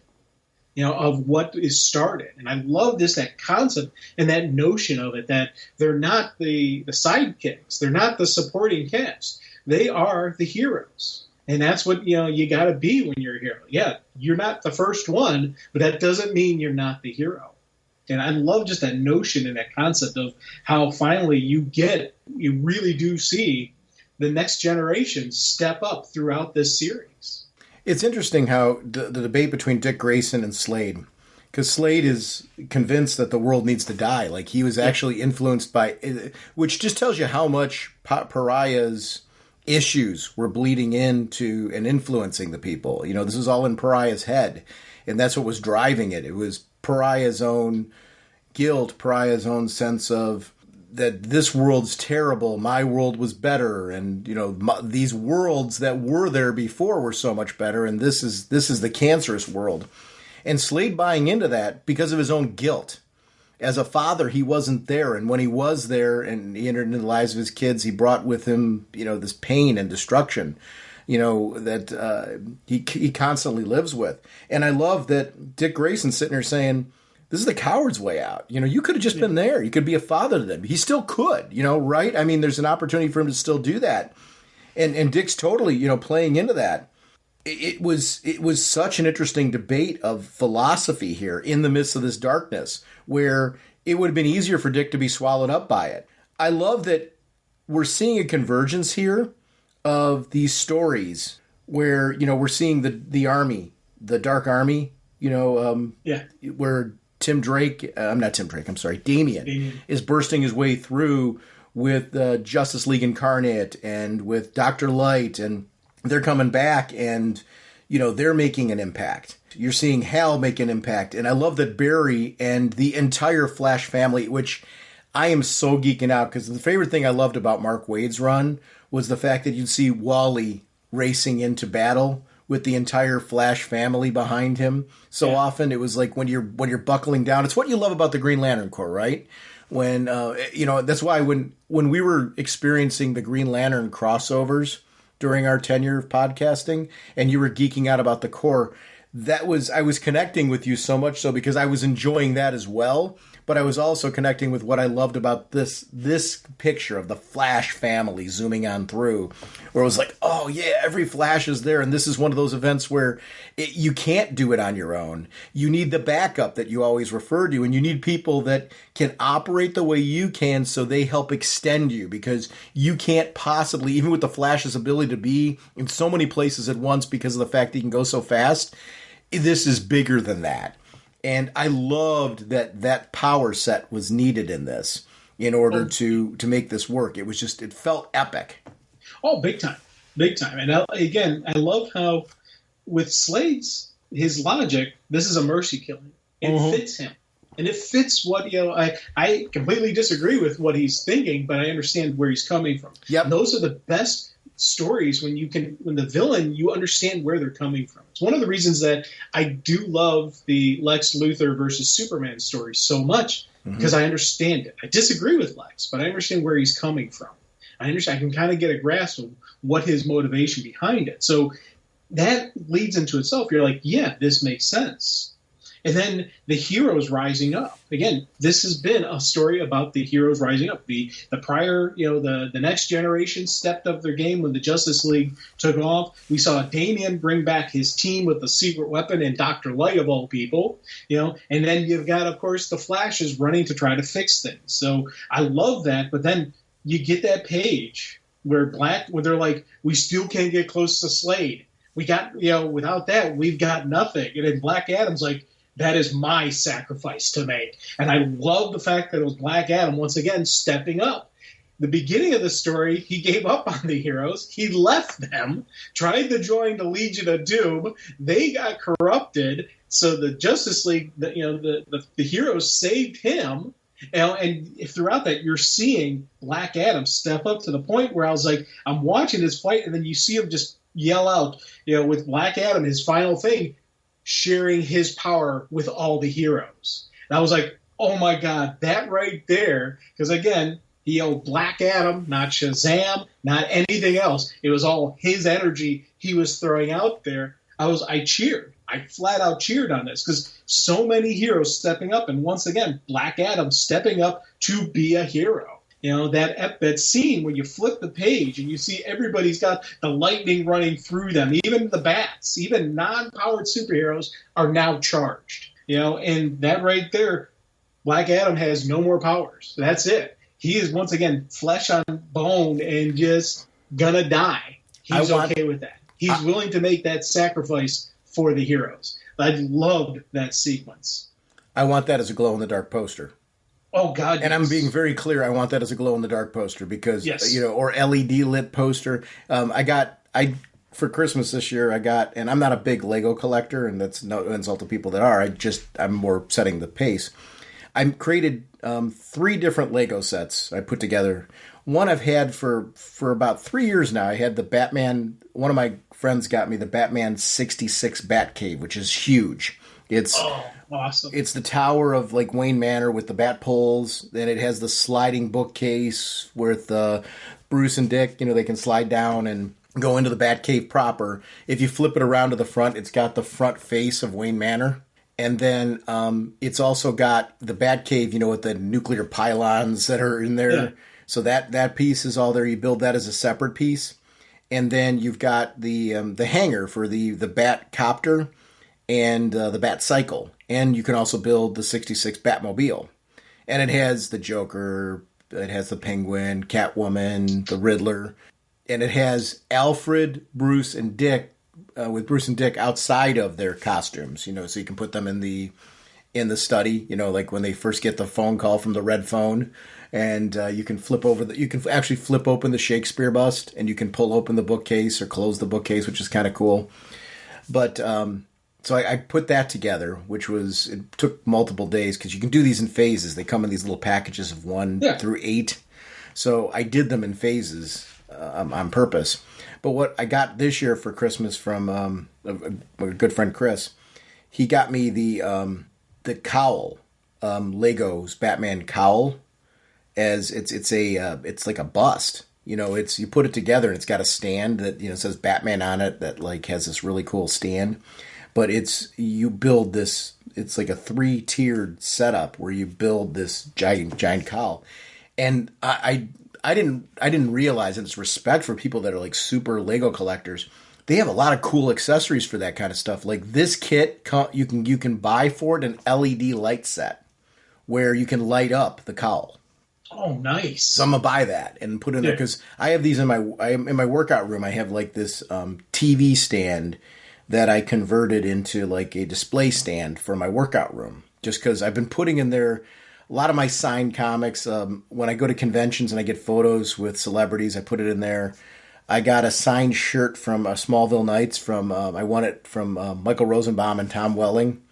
of what is started. And I love that concept and that notion of it, that they're not the sidekicks. They're not the supporting cast. They are the heroes. And that's what, you got to be when you're a hero. Yeah, you're not the first one, but that doesn't mean you're not the hero. And I love just that notion and that concept of how finally you really do see the next generation step up throughout this series. It's interesting how the debate between Dick Grayson and Slade, because Slade is convinced that the world needs to die. Like, he was actually influenced by, which just tells you how much Pariah's issues were bleeding into and influencing the people. You know, this was all in Pariah's head, and that's what was driving it. It was Pariah's own guilt, Pariah's own sense of that this world's terrible, my world was better, and you know these worlds that were there before were so much better, and this is the cancerous world. And Slade buying into that because of his own guilt. As a father, he wasn't there, and when he was there and he entered into the lives of his kids, he brought with him, you know, this pain and destruction, you know, that he constantly lives with. And I love that Dick Grayson's sitting there saying, this is the coward's way out. You know, you could have just been there. You could be a father to them. He still could, you know, right? I mean, there's an opportunity for him to still do that. And Dick's totally, you know, playing into that. It was such an interesting debate of philosophy here in the midst of this darkness, where it would have been easier for Dick to be swallowed up by it. I love that we're seeing a convergence here of these stories where, you know, we're seeing the army, the Dark Army, you know, where Damian is bursting his way through with Justice League Incarnate and with Dr. Light, and they're coming back and, you know, they're making an impact. You're seeing Hal make an impact. And I love that Barry and the entire Flash family, which I am so geeking out, because the favorite thing I loved about Mark Waid's run was the fact that you'd see Wally racing into battle with the entire Flash family behind him. So often it was like when you're buckling down, it's what you love about the Green Lantern Corps, right? When, you know, that's why when we were experiencing the Green Lantern crossovers during our tenure of podcasting and you were geeking out about the Corps, I was connecting with you so much so because I was enjoying that as well. But I was also connecting with what I loved about this picture of the Flash family zooming on through, where it was like, oh yeah, every Flash is there. And this is one of those events where you can't do it on your own. You need the backup that you always refer to, and you need people that can operate the way you can so they help extend you, because you can't possibly, even with the Flash's ability to be in so many places at once because of the fact that he can go so fast, this is bigger than that. And I loved that power set was needed in this in order to make this work. It was just, it felt epic. Oh, big time. Big time. And I love how with Slade's, his logic, this is a mercy killing. It fits him. And it fits what, you know, I completely disagree with what he's thinking, but I understand where he's coming from. Yep. Those are the best stories when the villain, you understand where they're coming from. It's one of the reasons that I do love the Lex Luthor versus Superman story so much, because I understand it. I disagree with Lex, but I understand where he's coming from. I can kind of get a grasp of what his motivation behind it. So that leads into itself. You're like, yeah, this makes sense. And then the heroes rising up. Again, this has been a story about the heroes rising up. The prior, you know, the next generation stepped up their game when the Justice League took off. We saw Damian bring back his team with the secret weapon and Dr. Light of all people, you know. And then you've got, of course, the Flashes running to try to fix things. So I love that. But then you get that page where they're like, we still can't get close to Slade. We got, you know, without that, we've got nothing. And then Black Adam's like, that is my sacrifice to make. And I love the fact that it was Black Adam, once again, stepping up. The beginning of the story, he gave up on the heroes. He left them, tried to join the Legion of Doom. They got corrupted. So the Justice League, the heroes saved him. And throughout that, you're seeing Black Adam step up to the point where I was like, I'm watching this fight, and then you see him just yell out, you know, with Black Adam, his final thing, sharing his power with all the heroes. And I was like, oh my God, that right there. Because again, he yelled Black Adam, not Shazam, not anything else. It was all his energy he was throwing out there. I cheered. I flat out cheered on this because so many heroes stepping up. And once again, Black Adam stepping up to be a hero. You know, that scene where you flip the page and you see everybody's got the lightning running through them. Even the bats, even non-powered superheroes are now charged. You know, and that right there, Black Adam has no more powers. That's it. He is, once again, flesh on bone and just gonna die. He's okay with that. He's willing to make that sacrifice for the heroes. I loved that sequence. I want that as a glow-in-the-dark poster. Oh God! And I'm yes. being very clear. I want that as a glow in the dark poster because Yes. or LED lit poster. I for Christmas this year I got, and I'm not a big Lego collector, and that's no insult to people that are. I'm more setting the pace. I created 3 different Lego sets I put together. One I've had for about 3 years now. I had the Batman. One of my friends got me the Batman 66 Batcave, which is huge. It's awesome. It's the tower of like Wayne Manor with the bat poles. Then it has the sliding bookcase with Bruce and Dick. They can slide down and go into the Batcave proper. If you flip it around to the front, it's got the front face of Wayne Manor. And then it's also got the Batcave, with the nuclear pylons that are in there. Yeah. So that piece is all there. You build that as a separate piece. And then you've got the hangar for the Bat Copter and the Bat Cycle. And you can also build the 66 Batmobile. And it has the Joker, it has the Penguin, Catwoman, the Riddler. And it has Alfred, Bruce, and Dick, with Bruce and Dick outside of their costumes, so you can put them in the study, like when they first get the phone call from the red phone, and you can actually flip open the Shakespeare bust, and you can pull open the bookcase or close the bookcase, which is kind of cool. But so I put that together, it took multiple days because you can do these in phases. They come in these little packages of 1 through 8. So I did them in phases on purpose. But what I got this year for Christmas from a good friend Chris, he got me the cowl, Lego's Batman cowl, as it's like a bust. You put it together and it's got a stand that says Batman on it that like has this really cool stand. But you build this. It's like a 3-tiered setup where you build this giant cowl, and I didn't realize, and it's respect for people that are like super Lego collectors. They have a lot of cool accessories for that kind of stuff. Like this kit, you can buy for it an LED light set where you can light up the cowl. Oh, nice! So I'm gonna buy that and put it in there because I have these in my workout room. I have like this TV stand that I converted into like a display stand for my workout room. Just because I've been putting in there a lot of my signed comics. When I go to conventions and I get photos with celebrities, I put it in there. I got a signed shirt from Smallville Knights I won it from Michael Rosenbaum and Tom Welling.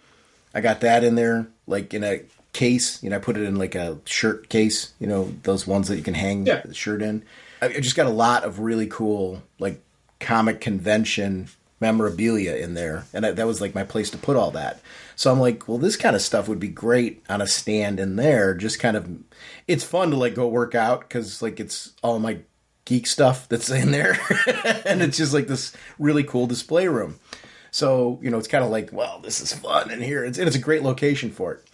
I got that in there, like in a case. I put it in like a shirt case, those ones that you can hang the shirt in. I just got a lot of really cool, like comic convention memorabilia in there. And that was like my place to put all that. So I'm like, well, this kind of stuff would be great on a stand in there. Just kind of, it's fun to like go work out because like it's all my geek stuff that's in there. And it's just like this really cool display room. So, it's kind of like, well, this is fun in here. It's a great location for it.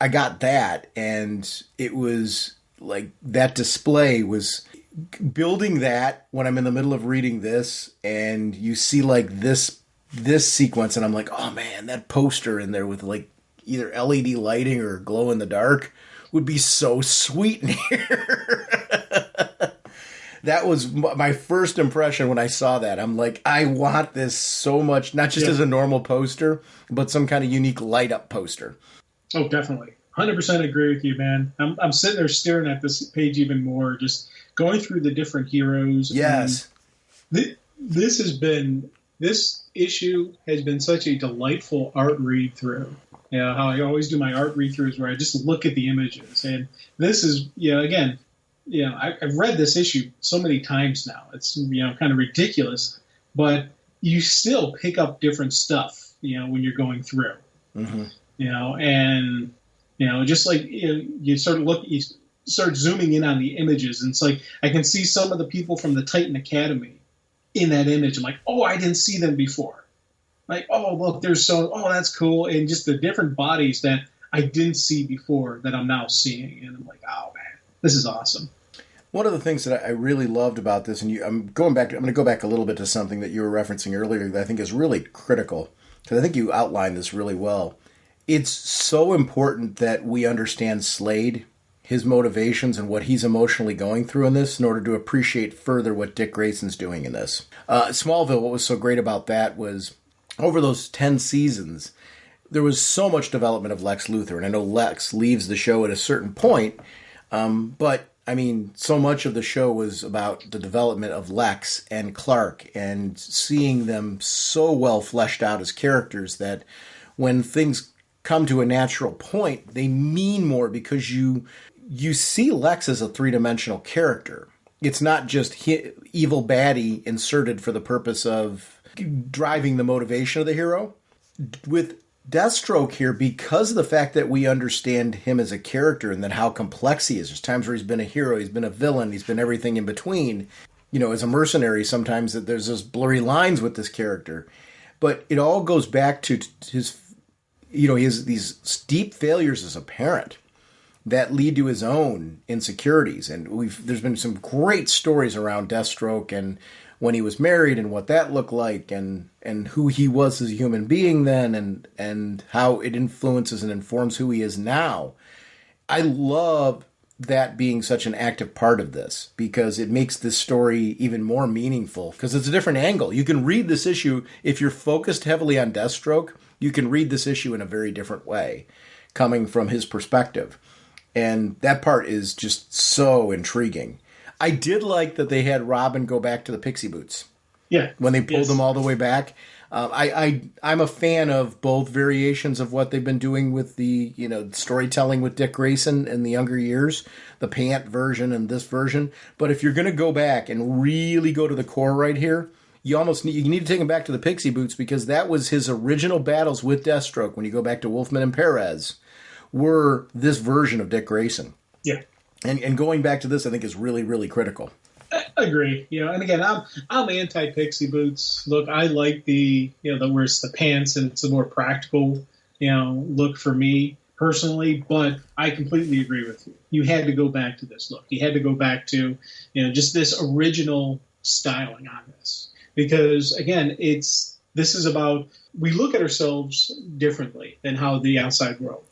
I got that, and it was like that display was building that when I'm in the middle of reading this and you see like this sequence and I'm like, oh man, that poster in there with like either LED lighting or glow in the dark would be so sweet in here. That was my first impression when I saw that. I'm like, I want this so much, not just as a normal poster, but some kind of unique light up poster. Oh, definitely. 100% agree with you, man. I'm sitting there staring at this page even more, just going through the different heroes. Yes. This issue has been such a delightful art read through. How I always do my art read throughs where I just look at the images. And this is, again, I've read this issue so many times now. It's, kind of ridiculous, but you still pick up different stuff, when you're going through, and, just like, you start zooming in on the images, and it's like I can see some of the people from the Titan Academy in that image. I'm like, oh, I didn't see them before. Like, oh, look, that's cool. And just the different bodies that I didn't see before that I'm now seeing. And I'm like, oh man, this is awesome. One of the things that I really loved about this, and I'm going to go back a little bit to something that you were referencing earlier that I think is really critical, because I think you outlined this really well. It's so important that we understand Slade, his motivations, and what he's emotionally going through in this in order to appreciate further what Dick Grayson's doing in this. Smallville, what was so great about that was over those 10 seasons, there was so much development of Lex Luthor, and I know Lex leaves the show at a certain point, but I mean, so much of the show was about the development of Lex and Clark and seeing them so well fleshed out as characters that when things come to a natural point, they mean more because you see Lex as a three-dimensional character. It's not just evil baddie inserted for the purpose of driving the motivation of the hero. With Deathstroke here, because of the fact that we understand him as a character and then how complex he is. There's times where he's been a hero, he's been a villain, he's been everything in between. You know, as a mercenary, sometimes that there's those blurry lines with this character. But it all goes back to his, he has these deep failures as a parent that lead to his own insecurities. And there's been some great stories around Deathstroke and when he was married and what that looked like and who he was as a human being then and how it influences and informs who he is now. I love that being such an active part of this because it makes this story even more meaningful because it's a different angle. You can read this issue, if you're focused heavily on Deathstroke, you can read this issue in a very different way coming from his perspective. And that part is just so intriguing. I did like that they had Robin go back to the pixie boots. Yeah. When they pulled them all the way back. I'm a fan of both variations of what they've been doing with the, storytelling with Dick Grayson in the younger years, the pant version and this version. But if you're going to go back and really go to the core right here, you need to take him back to the pixie boots because that was his original battles with Deathstroke when you go back to Wolfman and Perez were this version of Dick Grayson. Yeah. And going back to this, I think, is really, really critical. I agree. And again, I'm anti-pixie boots. Look, I like the where it's the pants and it's a more practical, look for me personally. But I completely agree with you. You had to go back to this look. You had to go back to, just this original styling on this because again, this is about we look at ourselves differently than how the outside world.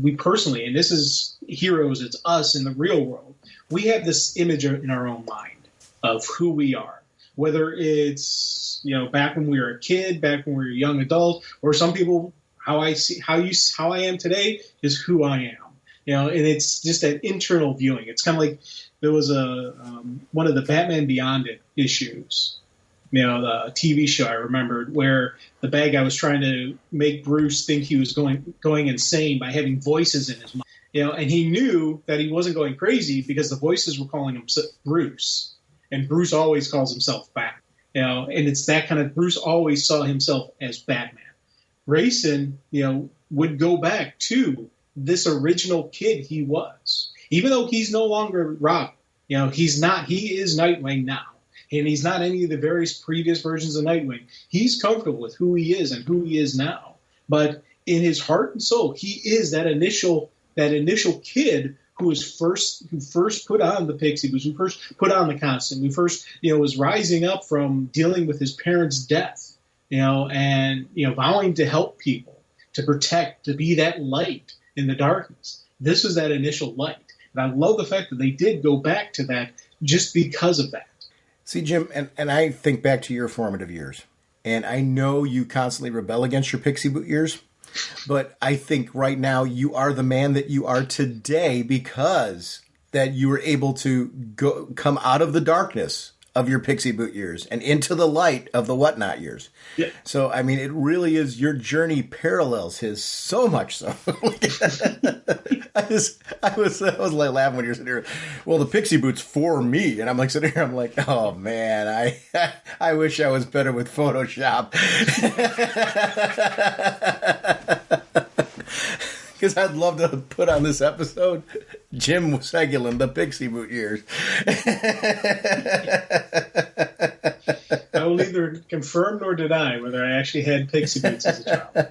We personally, and this is heroes, it's us in the real world, we have this image in our own mind of who we are. Whether it's, back when we were a kid, back when we were a young adult, or some people, how I am today is who I am. And it's just that internal viewing. It's kind of like there was one of the Batman Beyond issues, the TV show I remembered where the bad guy was trying to make Bruce think he was going insane by having voices in his mind. And he knew that he wasn't going crazy because the voices were calling him Bruce, and Bruce always calls himself Bat. And it's that kind of Bruce always saw himself as Batman. Grayson, would go back to this original kid he was, even though he's no longer Robin. He's not. He is Nightwing now. And he's not any of the various previous versions of Nightwing. He's comfortable with who he is and who he is now. But in his heart and soul, he is that initial kid who first put on the pixie boots, who first put on the costume, who first was rising up from dealing with his parents' death, and vowing to help people, to protect, to be that light in the darkness. This was that initial light, and I love the fact that they did go back to that just because of that. See, Jim, and I think back to your formative years, and I know you constantly rebel against your pixie boot years, but I think right now you are the man that you are today because that you were able to come out of the darkness of your pixie boot years and into the light of the whatnot years. Yeah. So, I mean, it really is, your journey parallels his so much so. I was like laughing when you're sitting here. Well, the pixie boots for me, and I'm like sitting here. I'm like, oh man, I wish I was better with Photoshop. Because I'd love to put on this episode Jim Segulin, the pixie boot years. I will neither confirm nor deny whether I actually had pixie boots as a child.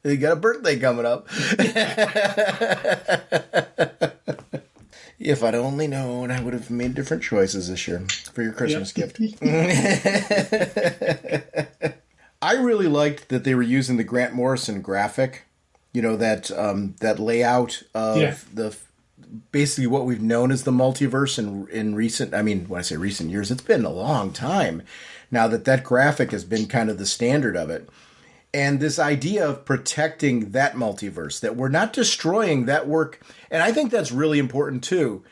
You got a birthday coming up. If I'd only known, I would have made different choices this year for your Christmas gift. I really liked that they were using the Grant Morrison graphic. That layout of the basically what we've known as the multiverse in recent, when I say recent years, it's been a long time now that graphic has been kind of the standard of it. And this idea of protecting that multiverse, that we're not destroying that work. And I think that's really important too.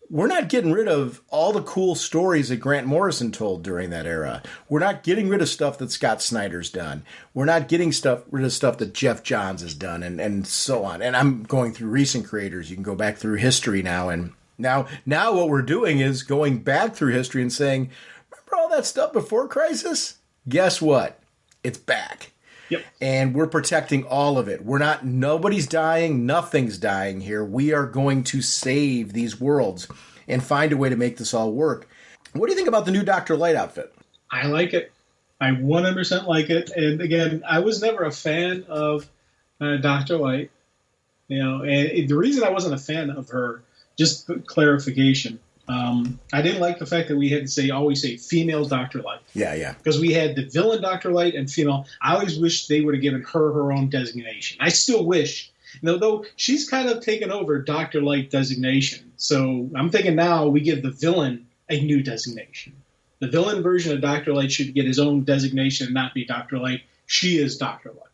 We're not getting rid of all the cool stories that Grant Morrison told during that era. We're not getting rid of stuff that Scott Snyder's done. We're not getting rid of stuff that Jeff Johns has done, and so on. And I'm going through recent creators. You can go back through history now. And now what we're doing is going back through history and saying, remember all that stuff before Crisis? Guess what? It's back. Yep. And we're protecting all of it. Nobody's dying. Nothing's dying here. We are going to save these worlds and find a way to make this all work. What do you think about the new Dr. Light outfit? I like it. I 100% like it. And again, I was never a fan of Dr. Light. And the reason I wasn't a fan of her, just clarification, I didn't like the fact that we had to always say female Dr. Light. Yeah. Because we had the villain Dr. Light and female. I always wish they would have given her own designation. I still wish, though she's kind of taken over Dr. Light designation. So I'm thinking now we give the villain a new designation. The villain version of Dr. Light should get his own designation and not be Dr. Light. She is Dr. Light.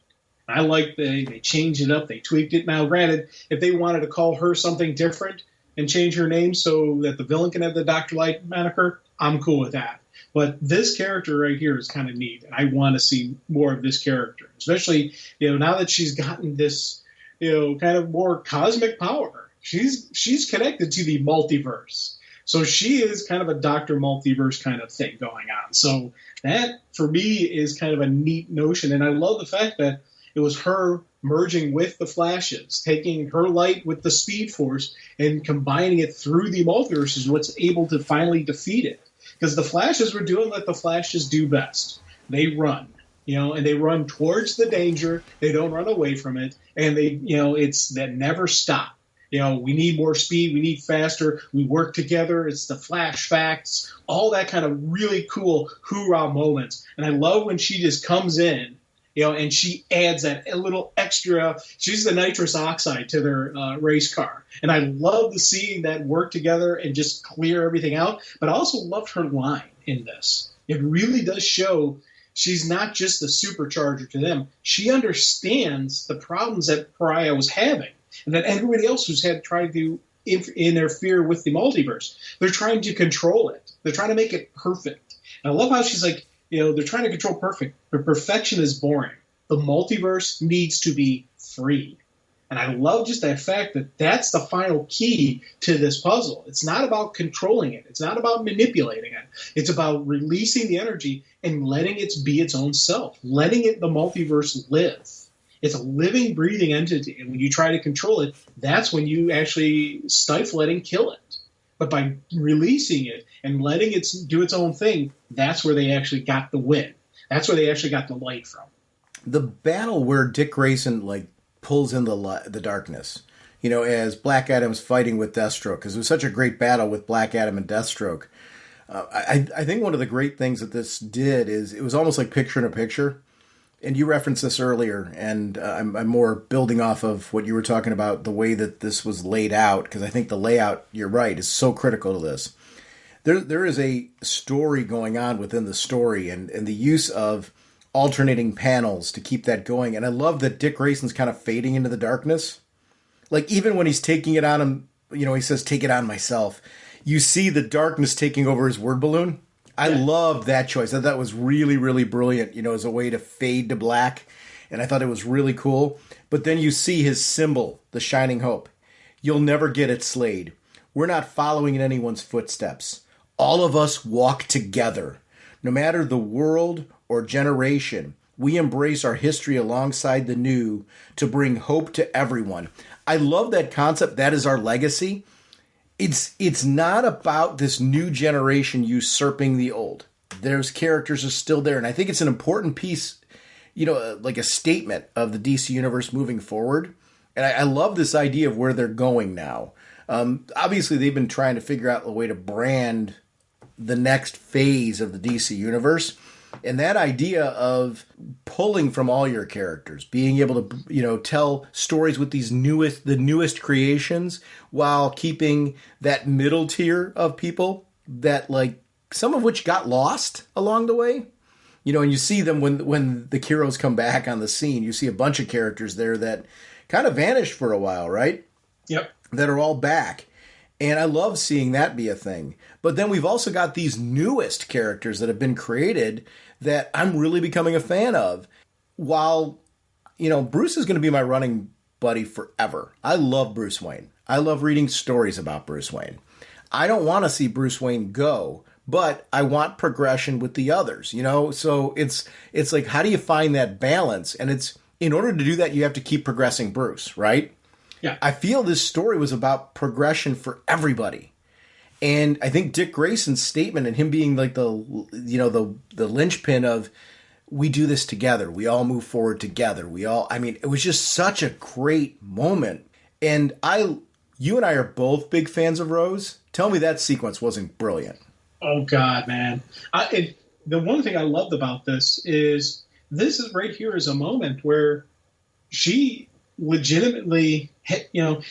I like they changed it up. They tweaked it. Now, granted, if they wanted to call her something different and change her name so that the villain can have the Dr. Light moniker, I'm cool with that. But this character right here is kind of neat. I want to see more of this character, especially, now that she's gotten this, kind of more cosmic power. She's connected to the multiverse. So she is kind of a Dr. Multiverse kind of thing going on. So that, for me, is kind of a neat notion. And I love the fact that it was her merging with the Flashes, taking her light with the Speed Force and combining it through the multiverse is what's able to finally defeat it. Because the Flashes were doing what the Flashes do best. They run, and they run towards the danger. They don't run away from it. And they, it's that never stop. We need more speed. We need faster. We work together. It's the Flash facts, all that kind of really cool hoorah moments. And I love when she just comes in, and she adds that a little extra. She's the nitrous oxide to their race car. And I love the seeing that work together and just clear everything out. But I also loved her line in this. It really does show she's not just the supercharger to them. She understands the problems that Pariah was having and that everybody else who's tried to interfere with the multiverse. They're trying to control it. They're trying to make it perfect. And I love how she's like, they're trying to control perfect, but perfection is boring. The multiverse needs to be free. And I love just that fact that that's the final key to this puzzle. It's not about controlling it. It's not about manipulating it. It's about releasing the energy and letting it be its own self, letting the multiverse live. It's a living, breathing entity. And when you try to control it, that's when you actually stifle it and kill it. But by releasing it and letting it do its own thing, that's where they actually got the win. That's where they actually got the light from. The battle where Dick Grayson pulls in the darkness, as Black Adam's fighting with Deathstroke, because it was such a great battle with Black Adam and Deathstroke. I think one of the great things that this did is it was almost like picture in a picture. And you referenced this earlier, and I'm more building off of what you were talking about, the way that this was laid out, because I think the layout, you're right, is so critical to this. There is a story going on within the story, and the use of alternating panels to keep that going. And I love that Dick Grayson's kind of fading into the darkness. Like, even when he's taking it on him, he says, "Take it on myself." You see the darkness taking over his word balloon. I love that choice. I thought that was really, really brilliant, as a way to fade to black. And I thought it was really cool. But then you see his symbol, the Shining Hope. You'll never get it, Slade. We're not following in anyone's footsteps. All of us walk together. No matter the world or generation, we embrace our history alongside the new to bring hope to everyone. I love that concept. That is our legacy. It's not about this new generation usurping the old. There's characters are still there. And I think it's an important piece, like a statement of the DC Universe moving forward. And I love this idea of where they're going now. Obviously, they've been trying to figure out a way to brand the next phase of the DC Universe. And that idea of pulling from all your characters, being able to, tell stories with the newest creations while keeping that middle tier of people that some of which got lost along the way. You know, and you see them when the heroes come back on the scene, you see a bunch of characters there that kind of vanished for a while, right? Yep. That are all back. And I love seeing that be a thing. But then we've also got these newest characters that have been created that I'm really becoming a fan of. While, you know, Bruce is going to be my running buddy forever. I love Bruce Wayne. I love reading stories about Bruce Wayne. I don't want to see Bruce Wayne go, but I want progression with the others, you know? So it's like, how do you find that balance? And it's, in order to do that, you have to keep progressing Bruce, right? Yeah. I feel this story was about progression for everybody. And I think Dick Grayson's statement and him being like the linchpin of, we do this together. We all move forward together. It was just such a great moment. And you and I are both big fans of Rose. Tell me that sequence wasn't brilliant. Oh God, man. The one thing I loved about this is right here is a moment where she legitimately,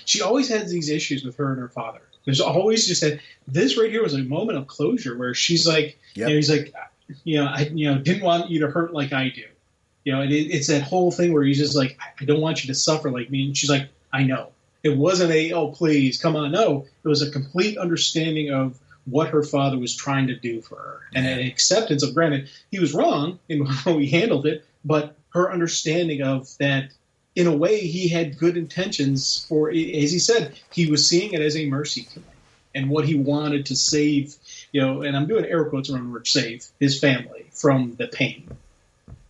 she always has these issues with her and her father. There's always just this right here was a moment of closure where she's like, yep. He's like, I didn't want you to hurt like I do. And it's that whole thing where he's just like, I don't want you to suffer like me. And she's like, I know. It wasn't oh, please, come on. No, it was a complete understanding of what her father was trying to do for her. And an acceptance of, granted, he was wrong in how he handled it, but her understanding of that, in a way, he had good intentions for, as he said, he was seeing it as a mercy killing and what he wanted to save, and I'm doing air quotes around the word save, his family from the pain.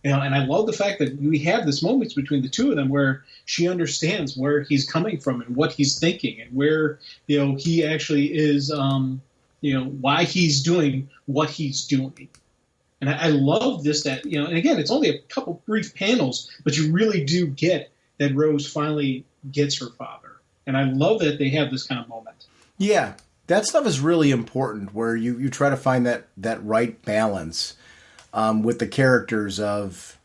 And I love the fact that we have this moments between the two of them where she understands where he's coming from and what he's thinking and where, he actually is, why he's doing what he's doing. And I love this, and again, it's only a couple brief panels, but you really do get that Rose finally gets her father. And I love that they have this kind of moment. Yeah. That stuff is really important where you try to find that right balance with the characters of,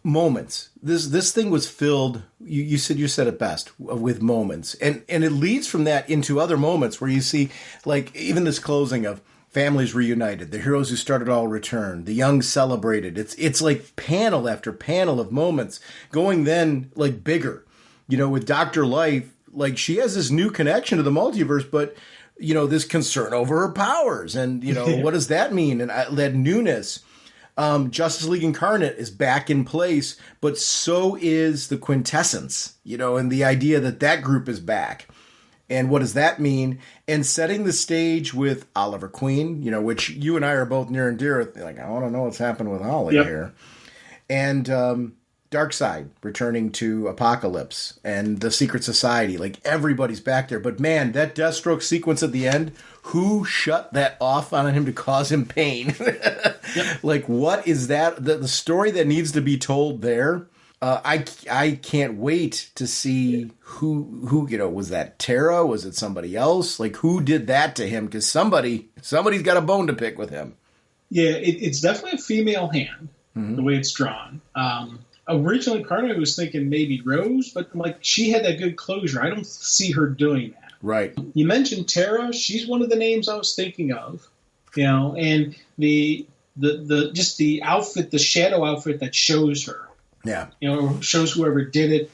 moments. This thing was filled, you said it best, with moments. And it leads from that into other moments where you see, like, even this closing of families reunited, the heroes who started all return, the young celebrated. It's like panel after panel of moments going then like bigger, with Dr. Life. Like, she has this new connection to the multiverse, but, this concern over her powers. And, what does that mean? And that newness. Justice League Incarnate is back in place, but so is the Quintessence, and the idea that group is back. And what does that mean? And setting the stage with Oliver Queen, which you and I are both near and dear. Like, I want to know what's happened with Ollie here. And Darkseid returning to Apocalypse and the Secret Society. Like, everybody's back there. But man, that Deathstroke sequence at the end, who shut that off on him to cause him pain? Yep. Like, what is that? The story that needs to be told there. I can't wait to see who was that Tara? Was it somebody else? Like, who did that to him? Because somebody's got a bone to pick with him. Yeah, it's definitely a female hand, the way it's drawn. Originally, part of me was thinking maybe Rose, but she had that good closure. I don't see her doing that. Right. You mentioned Tara. She's one of the names I was thinking of. And the just the outfit, the shadow outfit that shows her. Yeah. Shows whoever did it.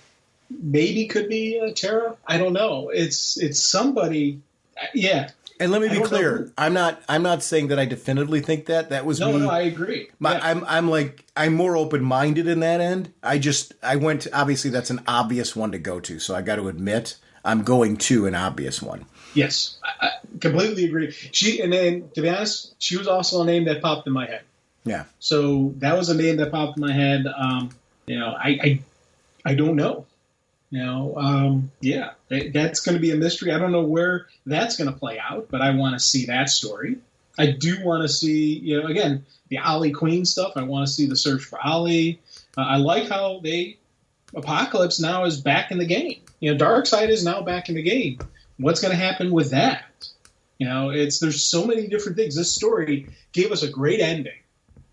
Maybe could be Tara. I don't know. It's somebody. Yeah. And let me be clear. I'm not saying that I definitively think that. That was me. No, I agree. I'm more open-minded in that end. I went to, obviously that's an obvious one to go to. So I got to admit I'm going to an obvious one. Yes. I completely agree. And then to be honest, she was also a name that popped in my head. Yeah. So that was a name that popped in my head. I don't know. That's going to be a mystery. I don't know where that's going to play out, but I want to see that story. I do want to see, again, the Ollie Queen stuff. I want to see the search for Ollie. I like how Apocalypse now is back in the game. Darkseid is now back in the game. What's going to happen with that? There's so many different things. This story gave us a great ending,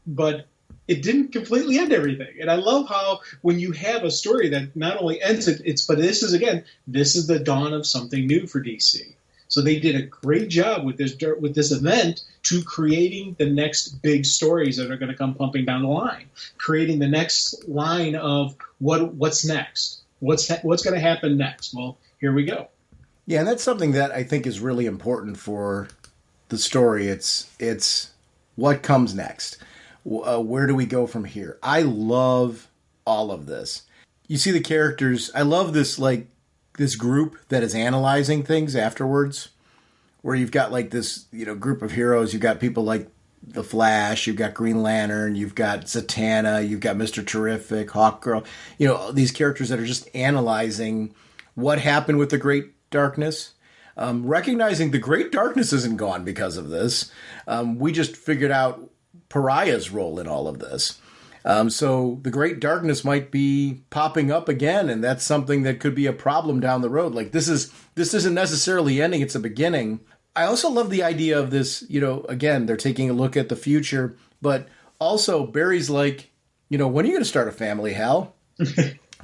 but it didn't completely end everything. And I love how when you have a story that not only ends it, but this is the dawn of something new for DC. So they did a great job with this event to creating the next big stories that are going to come pumping down the line, creating the next line of what's next, what's going to happen next. Well, here we go. Yeah, and that's something that I think is really important for the story. It's what comes next. Where do we go from here? I love all of this. You see the characters. I love this group that is analyzing things afterwards, where you've got like this, group of heroes. You've got people like the Flash, you've got Green Lantern, you've got Zatanna, you've got Mr. Terrific, Hawkgirl. These characters that are just analyzing what happened with the Great Darkness. Recognizing the Great Darkness isn't gone because of this. We just figured out Pariah's role in all of this. So the Great Darkness might be popping up again, and that's something that could be a problem down the road. Like this isn't necessarily ending, it's a beginning. I also love the idea of this, again, they're taking a look at the future, but also Barry's like, when are you going to start a family, Hal?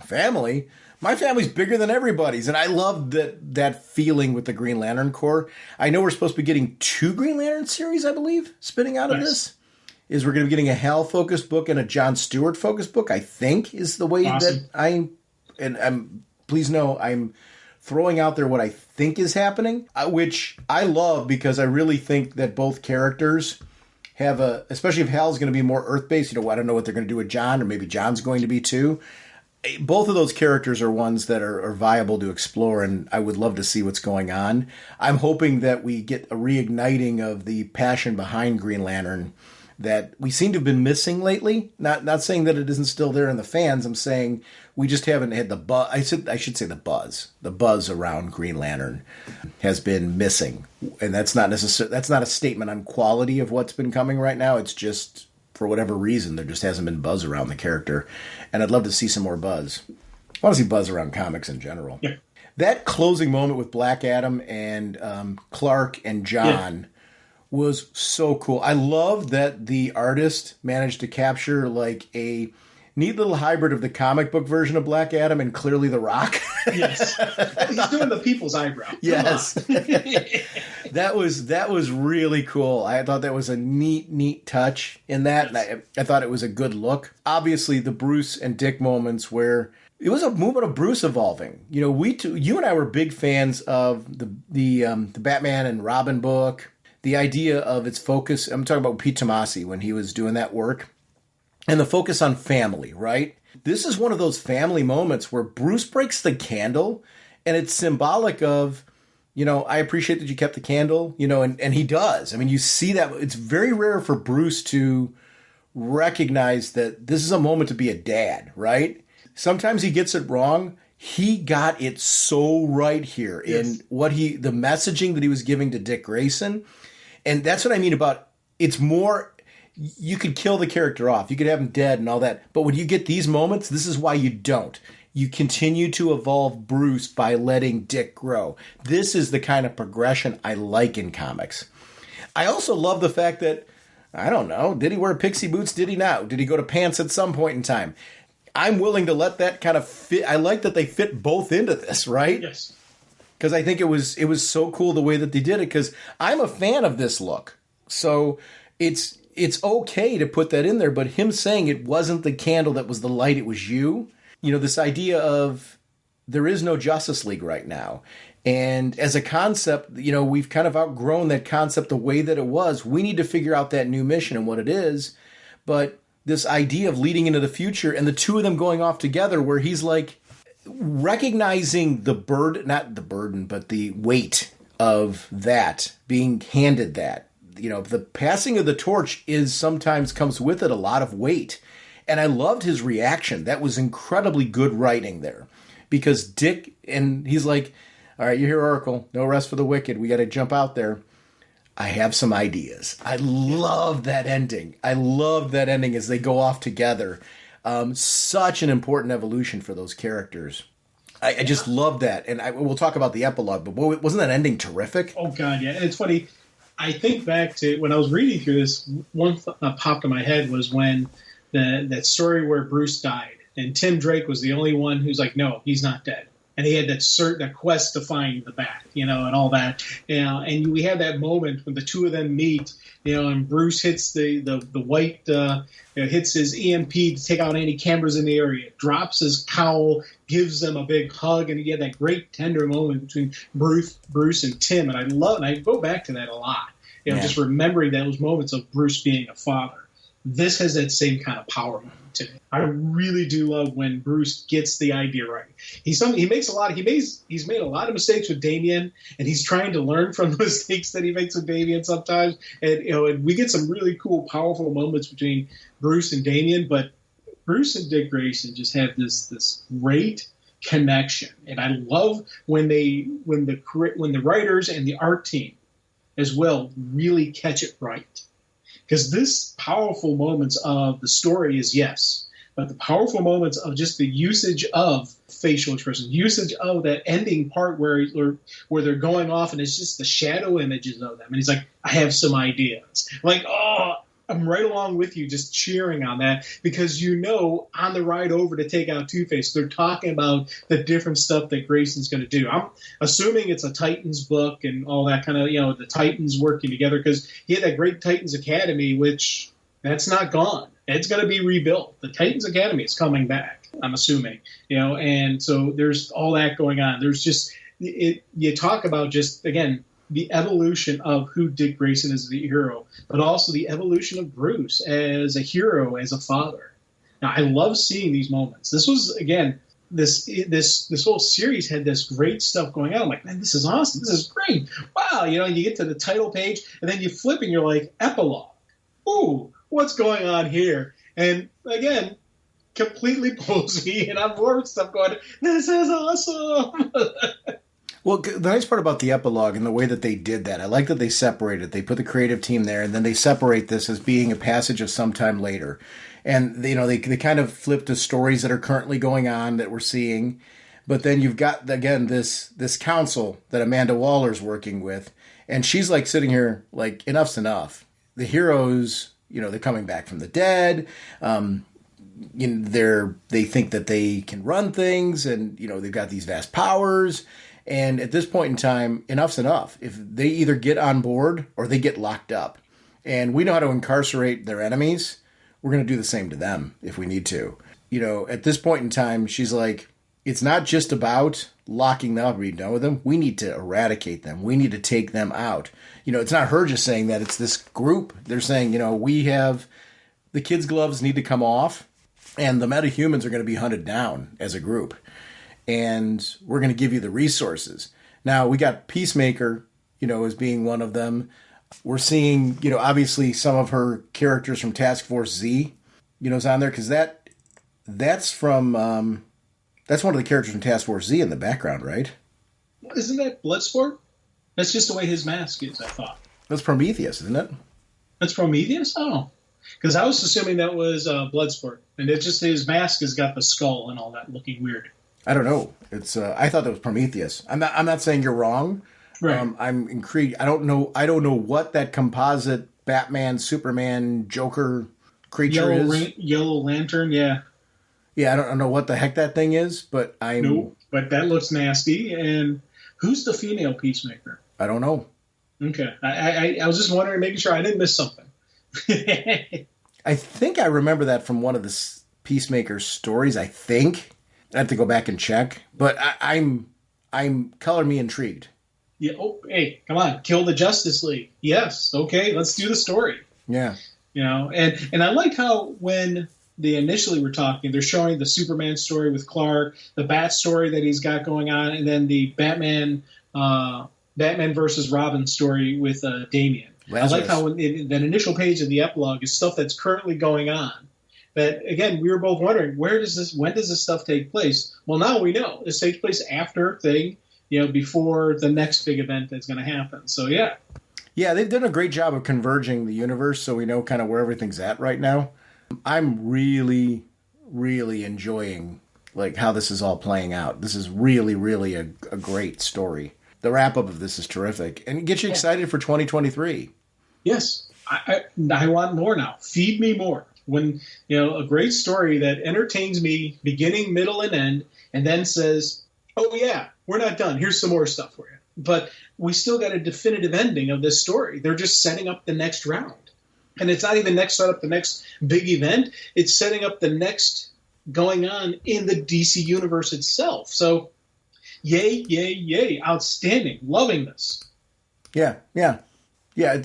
Family? My family's bigger than everybody's, and I love that feeling with the Green Lantern Corps. I know we're supposed to be getting 2 Green Lantern series, I believe, spinning out of this. We're going to be getting a Hal-focused book and a John Stewart-focused book, I think, is the way awesome. Please know I'm throwing out there what I think is happening, which I love because I really think that both characters have especially if Hal's going to be more Earth-based, I don't know what they're going to do with John, or maybe John's going to be too. Both of those characters are ones that are viable to explore, and I would love to see what's going on. I'm hoping that we get a reigniting of the passion behind Green Lantern that we seem to have been missing lately. Not saying that it isn't still there in the fans. I'm saying we just haven't had the buzz. I should say the buzz. The buzz around Green Lantern has been missing, and that's not a statement on quality of what's been coming right now. It's just, for whatever reason, there just hasn't been buzz around the character, and I'd love to see some more buzz. I want to see buzz around comics in general. Yeah. That closing moment with Black Adam and Clark and John was so cool. I love that the artist managed to capture like a neat little hybrid of the comic book version of Black Adam and clearly The Rock. Yes. He's doing the people's eyebrow. Yes. That was really cool. I thought that was a neat touch in that. Yes. And I thought it was a good look. Obviously, the Bruce and Dick moments where it was a movement of Bruce evolving. You and I were big fans of the Batman and Robin book. The idea of its focus, I'm talking about Pete Tomasi when he was doing that work, and the focus on family, right? This is one of those family moments where Bruce breaks the candle, and it's symbolic of, I appreciate that you kept the candle, and he does. I mean, you see that. It's very rare for Bruce to recognize that this is a moment to be a dad, right? Sometimes he gets it wrong. He got it so right here in the messaging that he was giving to Dick Grayson. And that's what I mean about, it's more, you could kill the character off. You could have him dead and all that. But when you get these moments, this is why you don't. You continue to evolve Bruce by letting Dick grow. This is the kind of progression I like in comics. I also love the fact that, I don't know, did he wear pixie boots? Did he not? Did he go to pants at some point in time? I'm willing to let that kind of fit. I like that they fit both into this, right? Yes. Because I think it was so cool the way that they did it, because I'm a fan of this look. So it's okay to put that in there, but him saying it wasn't the candle that was the light, it was you. This idea of there is no Justice League right now. And as a concept, we've kind of outgrown that concept the way that it was. We need to figure out that new mission and what it is. But this idea of leading into the future and the two of them going off together, where he's like, recognizing not the burden, but the weight of that, being handed that. The passing of the torch sometimes comes with it a lot of weight. And I loved his reaction. That was incredibly good writing there. Because Dick, and he's like, all right, you hear Oracle, no rest for the wicked. We got to jump out there. I have some ideas. I love that ending. As they go off together. Such an important evolution for those characters. I just love that. And we'll talk about the epilogue, but wasn't that ending terrific? Oh, God, yeah. And it's funny. I think back to when I was reading through this, one popped in my head was when that story where Bruce died. And Tim Drake was the only one who's like, no, he's not dead. And he had that quest to find the bat, and all that. And we had that moment when the two of them meet, and Bruce hits the white, hits his EMP to take out any cameras in the area, drops his cowl, gives them a big hug, and he had that great tender moment between Bruce and Tim. And I go back to that a lot, just remembering those moments of Bruce being a father. This has that same kind of power moment to me. I really do love when Bruce gets the idea right. He's made a lot of mistakes with Damien, and he's trying to learn from the mistakes that he makes with Damien sometimes. And and we get some really cool, powerful moments between Bruce and Damien. But Bruce and Dick Grayson just have this great connection, and I love when the writers and the art team as well really catch it right. Because this powerful moments of the story is yes, but the powerful moments of just the usage of facial expression, usage of that ending part where they're going off and it's just the shadow images of them. And he's like, I have some ideas. Like, oh, I'm right along with you just cheering on that because on the ride over to take out Two-Face, they're talking about the different stuff that Grayson's going to do. I'm assuming it's a Titans book and all that kind of, the Titans working together because he had that great Titans Academy, which that's not gone. It's going to be rebuilt. The Titans Academy is coming back, I'm assuming, and so there's all that going on. There's just, you talk about just, again, the evolution of who Dick Grayson is as the hero, but also the evolution of Bruce as a hero, as a father. Now, I love seeing these moments. This was, again, this whole series had this great stuff going on. I'm like, man, this is awesome. This is great. Wow. You get to the title page and then you flip and you're like, epilogue. Ooh, what's going on here? And again, completely pulls me and I'm more stuff going, this is awesome. Well, the nice part about the epilogue and the way that they did that, I like that they separated. They put the creative team there, and then they separate this as being a passage of some time later. And, they kind of flip to stories that are currently going on that we're seeing. But then you've got, again, this council that Amanda Waller's working with. And she's like sitting here like, enough's enough. The heroes, they're coming back from the dead. They think that they can run things and, they've got these vast powers. And at this point in time, enough's enough. If they either get on board or they get locked up. And we know how to incarcerate their enemies. We're going to do the same to them if we need to. At this point in time, she's like, it's not just about locking them up or being done with them. We need to eradicate them. We need to take them out. It's not her just saying that. It's this group. They're saying, we have the kids' gloves need to come off and the metahumans are going to be hunted down as a group. And we're going to give you the resources. Now, we got Peacemaker, as being one of them. We're seeing, obviously some of her characters from Task Force Z, is on there. Because that's from, that's one of the characters from Task Force Z in the background, right? Isn't that Bloodsport? That's just the way his mask is, I thought. That's Prometheus, isn't it? That's Prometheus? Oh. Because I was assuming that was Bloodsport. And it's just his mask has got the skull and all that looking weird. I don't know. It's I thought that was Prometheus. I'm not saying you're wrong. Right. I'm intrigued. I don't know what that composite Batman, Superman, Joker creature is. Yellow Lantern, yeah. Yeah, I don't know what the heck that thing is, but No, but that looks nasty. And who's the female Peacemaker? I don't know. Okay. I was just wondering, making sure I didn't miss something. I think I remember that from one of the Peacemaker stories, I think. I have to go back and check, but I'm color me intrigued. Yeah. Oh, hey, come on, kill the Justice League. Yes. Okay, let's do the story. Yeah. And I like how when they initially were talking, they're showing the Superman story with Clark, the Bat story that he's got going on, and then the Batman versus Robin story with Damian. Lazarus. I like how that initial page of the epilogue is stuff that's currently going on. That, again, we were both wondering, when does this stuff take place? Well, now we know. This takes place after before the next big event that's going to happen. So, yeah. Yeah, they've done a great job of converging the universe so we know kind of where everything's at right now. I'm really, really enjoying how this is all playing out. This is really, really a great story. The wrap-up of this is terrific. And it gets you excited for 2023. Yes. I want more now. Feed me more. When, a great story that entertains me beginning, middle, and end, and then says, oh yeah, we're not done. Here's some more stuff for you. But we still got a definitive ending of this story. They're just setting up the next round. And it's not even set up the next big event. It's setting up the next going on in the DC universe itself. So, yay, yay, yay. Outstanding. Loving this. Yeah, yeah. Yeah,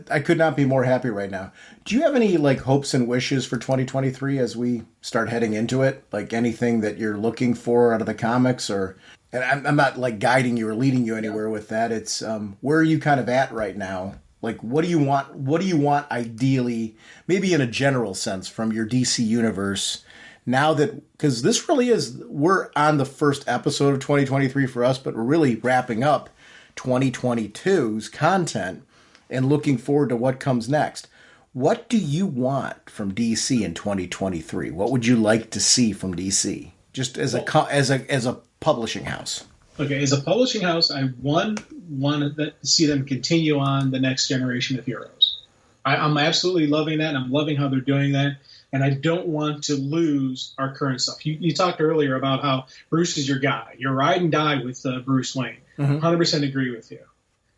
I could not be more happy right now. Do you have any like hopes and wishes for 2023 as we start heading into it? Like anything that you're looking for out of the comics, or and I'm not like guiding you or leading you anywhere with that. It's where are you kind of at right now? Like what do you want? What do you want ideally, maybe in a general sense, from your DC universe? Now that because this really is, we're on the first episode of 2023 for us, but we're really wrapping up 2022's content and looking forward to what comes next. What do you want from DC in 2023? What would you like to see from DC, just as a publishing house? Okay, as a publishing house, I want to see them continue on the next generation of heroes. I'm absolutely loving that, and I'm loving how they're doing that. And I don't want to lose our current stuff. You talked earlier about how Bruce is your guy. You're ride and die with Bruce Wayne. 100% agree with you.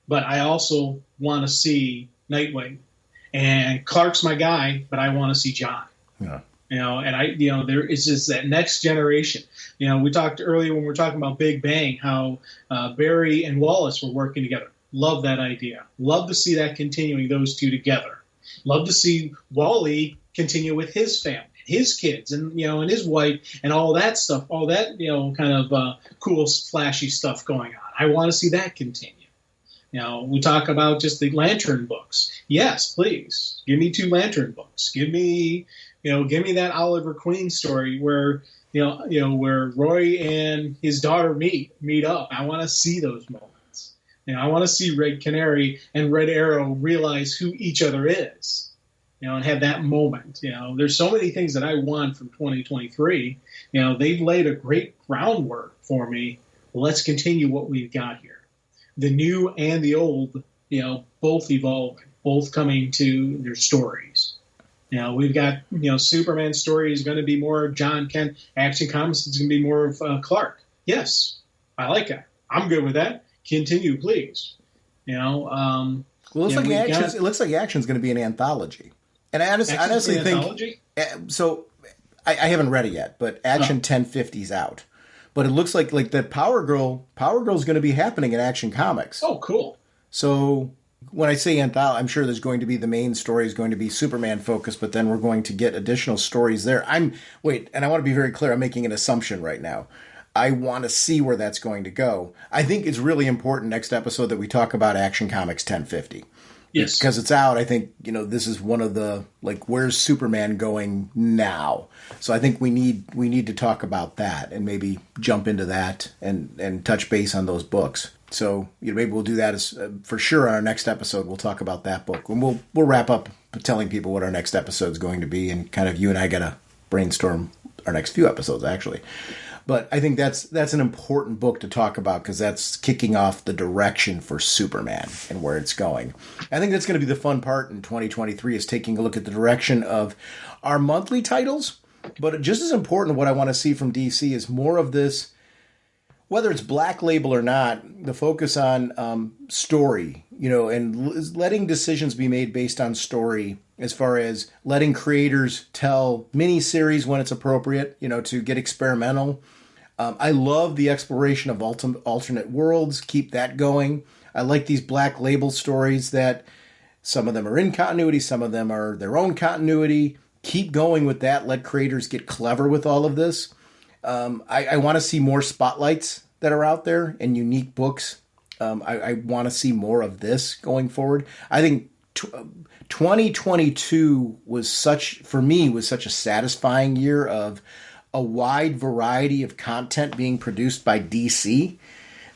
But I also want to see Nightwing, and Clark's my guy, but I want to see John. Yeah. There is just that next generation. We talked earlier when we were talking about Big Bang, how Barry and Wallace were working together. Love that idea. Love to see that continuing, those two together. Love to see Wally continue with his family, his kids, and and his wife, and all that stuff, all that kind of cool, flashy stuff going on. I want to see that continue. We talk about just the Lantern books. Yes, please give me 2 Lantern books. Give me that Oliver Queen story where where Roy and his daughter meet up. I want to see those moments. I want to see Red Canary and Red Arrow realize who each other is. And have that moment. There's so many things that I want from 2023. They've laid a great groundwork for me. Let's continue what we've got here. The new and the old, both evolving, both coming to their stories. We've got, Superman's story is going to be more of John Kent. Action Comics is going to be more of Clark. Yes, I like that. I'm good with that. Continue, please. Well, it looks like Action's going to be an anthology. And I honestly think, so I haven't read it yet, but Action 1050's out. But it looks like the Power Girl's going to be happening in Action Comics. Oh, cool. So when I say anthology, I'm sure there's going to be the main story is going to be Superman focused, but then we're going to get additional stories there. And I want to be very clear, I'm making an assumption right now. I want to see where that's going to go. I think it's really important next episode that we talk about Action Comics 1050. Yes. Because it's out, I think, this is one of the, where's Superman going now? So I think we need to talk about that and maybe jump into that and touch base on those books. So maybe we'll do that as for sure on our next episode. We'll talk about that book. And we'll wrap up telling people what our next episode is going to be, and kind of you and I got to brainstorm our next few episodes, actually. But I think that's an important book to talk about because that's kicking off the direction for Superman and where it's going. I think that's going to be the fun part in 2023 is taking a look at the direction of our monthly titles. But just as important, what I want to see from DC is more of this, whether it's Black Label or not, the focus on story, and letting decisions be made based on story, as far as letting creators tell miniseries when it's appropriate, to get experimental. I love the exploration of alternate worlds. Keep that going. I like these Black Label stories that some of them are in continuity, some of them are their own continuity. Keep going with that. Let creators get clever with all of this. I want to see more spotlights that are out there and unique books. I want to see more of this going forward. I think 2022 was such a satisfying year of a wide variety of content being produced by DC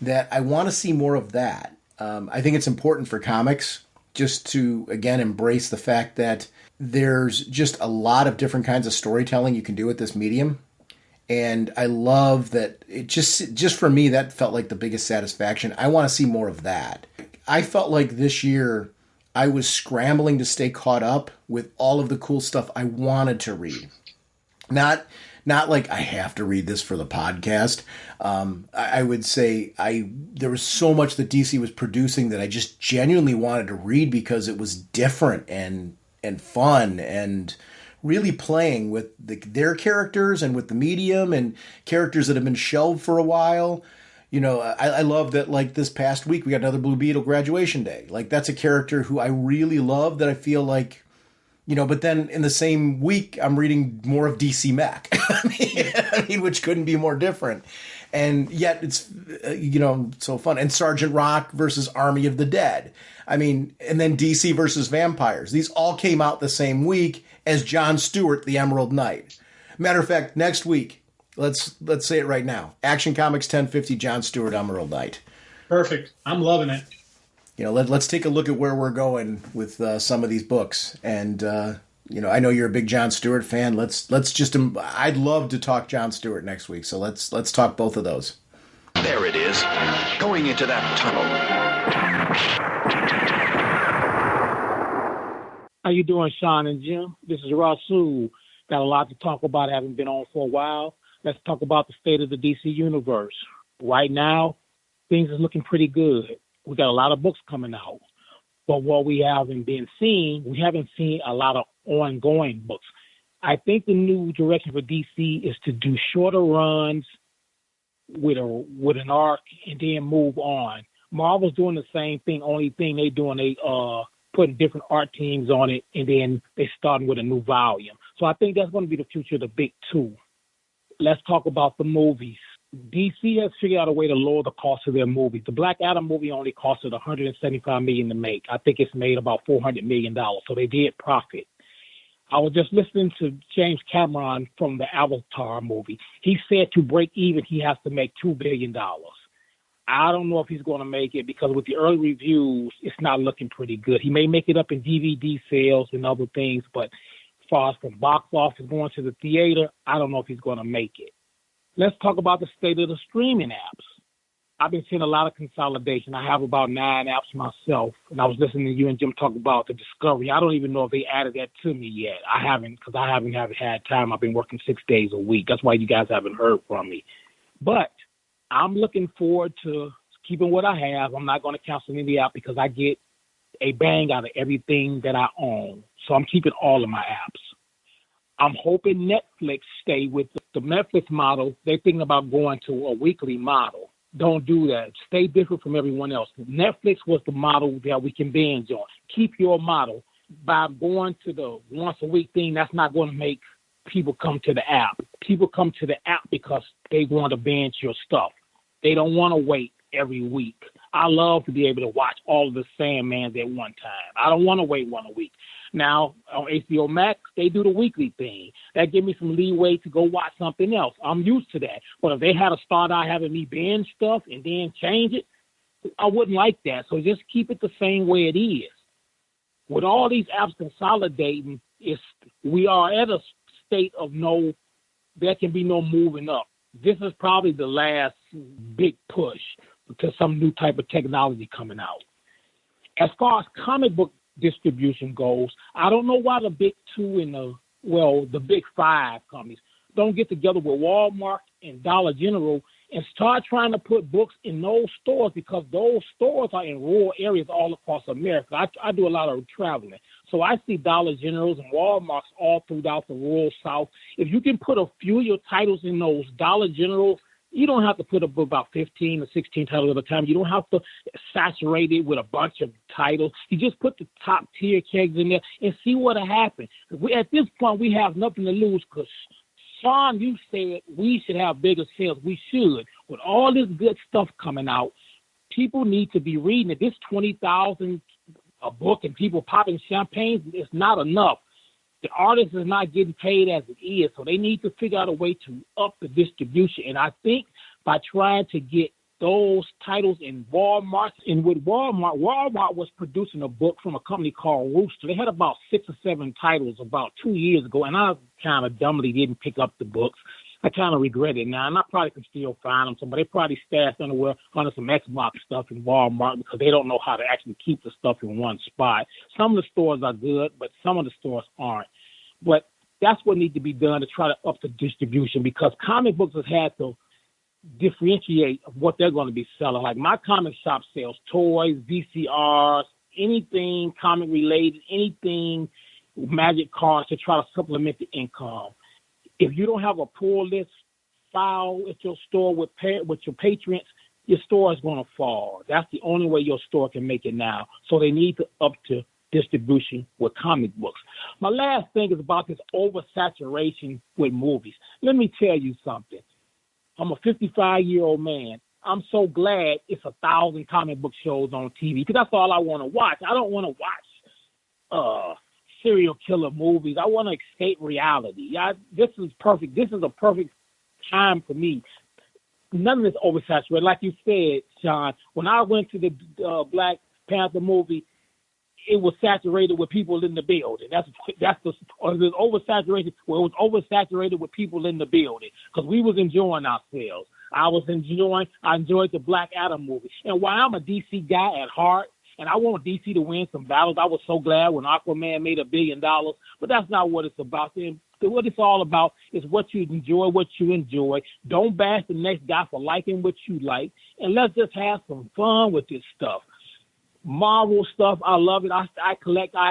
that I want to see more of that. I think it's important for comics just to, again, embrace the fact that there's just a lot of different kinds of storytelling you can do with this medium. And I love that it just for me, that felt like the biggest satisfaction. I want to see more of that. I felt like this year I was scrambling to stay caught up with all of the cool stuff I wanted to read. Not like I have to read this for the podcast. I would say there was so much that DC was producing that I just genuinely wanted to read because it was different and fun and really playing with their characters and with the medium and characters that have been shelved for a while. You know, I love that, like, this past week we got another Blue Beetle graduation day. Like, that's a character who I really love that I feel like, you know, but then in the same week, I'm reading more of DC Mac. I mean, which couldn't be more different. And yet it's, so fun. And Sergeant Rock versus Army of the Dead. I mean, and then DC versus Vampires. These all came out the same week as Jon Stewart, the Emerald Knight. Matter of fact, next week, let's say it right now. Action Comics 1050, Jon Stewart, Emerald Knight. Perfect. I'm loving it. You know, let's take a look at where we're going with some of these books. And, I know you're a big Jon Stewart fan. I'd love to talk Jon Stewart next week. So let's talk both of those. There it is, going into that tunnel. How you doing, Sean and Jim? This is Rasul. Got a lot to talk about. I haven't been on for a while. Let's talk about the state of the DC universe. Right now, things are looking pretty good. We got a lot of books coming out. But what we haven't seen a lot of ongoing books. I think the new direction for DC is to do shorter runs with an arc and then move on. Marvel's doing the same thing. Only thing they doing, they putting different art teams on it, and then they starting with a new volume. So I think that's going to be the future of the big two. Let's talk about the movies. DC has figured out a way to lower the cost of their movies. The Black Adam movie only costed $175 million to make. I think it's made about $400 million, so they did profit. I was just listening to James Cameron from the Avatar movie. He said to break even, he has to make $2 billion. I don't know if he's going to make it because with the early reviews, it's not looking pretty good. He may make it up in DVD sales and other things, but as far as from box office going to the theater, I don't know if he's going to make it. Let's talk about the state of the streaming apps. I've been seeing a lot of consolidation. I have about 9 apps myself, and I was listening to you and Jim talk about the Discovery. I don't even know if they added that to me yet. I haven't, because I haven't had time. I've been working 6 days a week. That's why you guys haven't heard from me. But I'm looking forward to keeping what I have. I'm not going to cancel any app because I get a bang out of everything that I own. So I'm keeping all of my apps. I'm hoping Netflix stay with the Netflix model. They're thinking about going to a weekly model. Don't do that. Stay different from everyone else. Netflix was the model that we can binge on. Keep your model. By going to the once a week thing, that's not going to make people come to the app. People come to the app because they want to binge your stuff. They don't want to wait every week. I love to be able to watch all of the Sandmans at one time. I don't want to wait one a week. Now, on HBO Max, they do the weekly thing. That gives me some leeway to go watch something else. I'm used to that. But if they had to start out having me binge stuff and then change it, I wouldn't like that. So just keep it the same way it is. With all these apps consolidating, we are at a state of there can be no moving up. This is probably the last big push to some new type of technology coming out. As far as comic book distribution goes, I don't know why the big two and the big five companies don't get together with Walmart and Dollar General and start trying to put books in those stores, because those stores are in rural areas all across America. I do a lot of traveling. So I see Dollar Generals and Walmarts all throughout the rural South. If you can put a few of your titles in those Dollar Generals, you don't have to put up about 15 or 16 titles at a time. You don't have to saturate it with a bunch of titles. You just put the top tier kegs in there and see what'll happen. At this point, we have nothing to lose because, Sean, you said we should have bigger sales. We should. With all this good stuff coming out, people need to be reading it. This $20,000 a book and people popping champagne is not enough. The artist is not getting paid as it is, so they need to figure out a way to up the distribution. And I think by trying to get those titles in Walmart, and with Walmart was producing a book from a company called Rooster. They had about 6 or 7 titles about 2 years ago, and I kind of dumbly didn't pick up the books. I kind of regret it now, and I probably can still find them. But they probably stashed under some Xbox stuff in Walmart because they don't know how to actually keep the stuff in one spot. Some of the stores are good, but some of the stores aren't. But That's what needs to be done to try to up the distribution, because comic books have had to differentiate of what they're going to be selling. Like my comic shop sells toys, VCRs, anything comic related, anything magic cards to try to supplement the income. If you don't have a pull list file at your store with your patrons, your store is going to fall. That's the only way your store can make it now. So they need to up to distribution with comic books. My last thing is about this oversaturation with movies. Let me tell you something. I'm a 55-year-old man. I'm so glad it's 1,000 comic book shows on TV, because that's all I want to watch. I don't want to watch serial killer movies. I want to escape reality. This is perfect. This is a perfect time for me. None of this oversaturated. Like you said, Sean, when I went to the Black Panther movie, it was saturated with people in the building. It was oversaturated. Well, it was oversaturated with people in the building because we was enjoying ourselves. I enjoyed the Black Adam movie. And while I'm a DC guy at heart, and I want DC to win some battles, I was so glad when Aquaman made $1 billion. But that's not what it's about. What it's all about is what you enjoy. Don't bash the next guy for liking what you like. And let's just have some fun with this stuff. Marvel stuff, I love it. I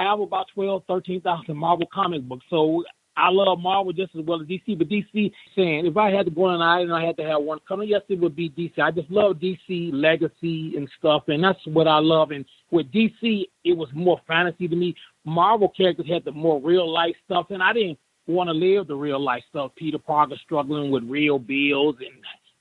have about 13,000 Marvel comic books. So I love Marvel just as well as DC. But DC, saying, if I had to go on an island and I had to have one coming, yes, it would be DC. I just love DC legacy and stuff, and that's what I love. And with DC, it was more fantasy to me. Marvel characters had the more real-life stuff, and I didn't want to live the real-life stuff. Peter Parker struggling with real bills, and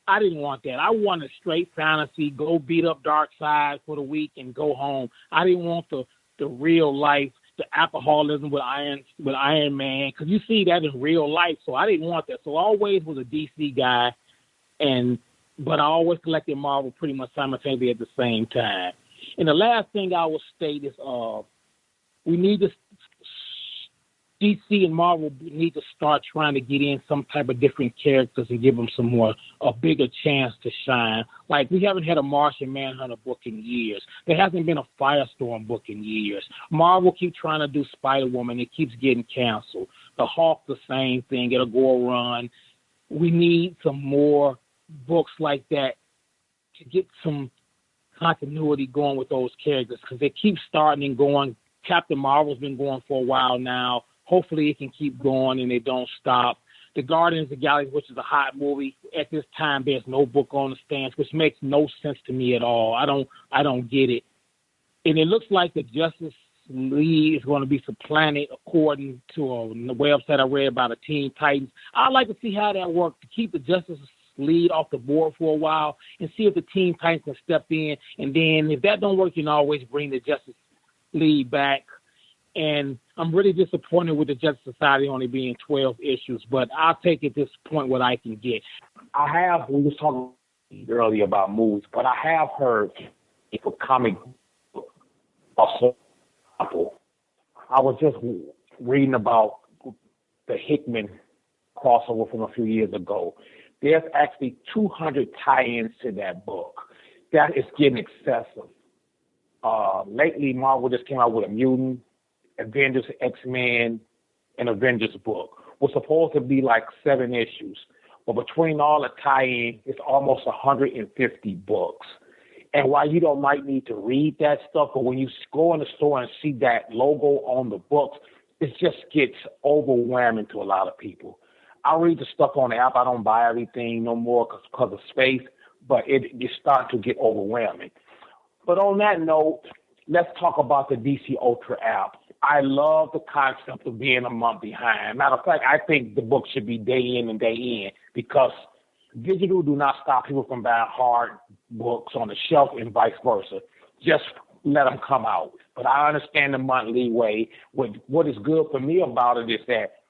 I didn't want that. I wanted straight fantasy, go beat up Darkseid for the week and go home. I didn't want the real life, the alcoholism with Iron Man, because you see that in real life. So I didn't want that. So I always was a DC guy, but I always collected Marvel pretty much simultaneously at the same time. And the last thing I will state is we need to DC and Marvel need to start trying to get in some type of different characters and give them a bigger chance to shine. Like, we haven't had a Martian Manhunter book in years. There hasn't been a Firestorm book in years. Marvel keeps trying to do Spider-Woman. It keeps getting canceled. The Hulk, the same thing. It'll go a run. We need some more books like that to get some continuity going with those characters, because they keep starting and going. Captain Marvel's been going for a while now. Hopefully it can keep going and they don't stop. The Guardians of the Galaxy, which is a hot movie, at this time there's no book on the stands, which makes no sense to me at all. I don't get it. And it looks like the Justice League is going to be supplanted according to a website I read about the Teen Titans. I'd like to see how that works, to keep the Justice League off the board for a while and see if the Teen Titans can step in. And then if that don't work, you can always bring the Justice League back. And I'm really disappointed with the Justice Society only being 12 issues, but I'll take at this point what I can get. We was talking earlier about movies, but I have heard for comic also. I was just reading about the Hickman crossover from a few years ago. There's actually 200 tie-ins to that book. That is getting excessive. Lately, Marvel just came out with a Mutant, Avengers, X-Men, and Avengers book. Was supposed to be like 7 issues, but between all the tie-in, it's almost 150 books. And while you might need to read that stuff, but when you go in the store and see that logo on the books, it just gets overwhelming to a lot of people. I read the stuff on the app. I don't buy everything no more because of space, but it's starting to get overwhelming. But on that note, let's talk about the DC Ultra app. I love the concept of being a month behind. Matter of fact, I think the book should be day in and day in, because digital do not stop people from buying hard books on the shelf and vice versa. Just let them come out. But I understand the monthly way. What is good for me about it is that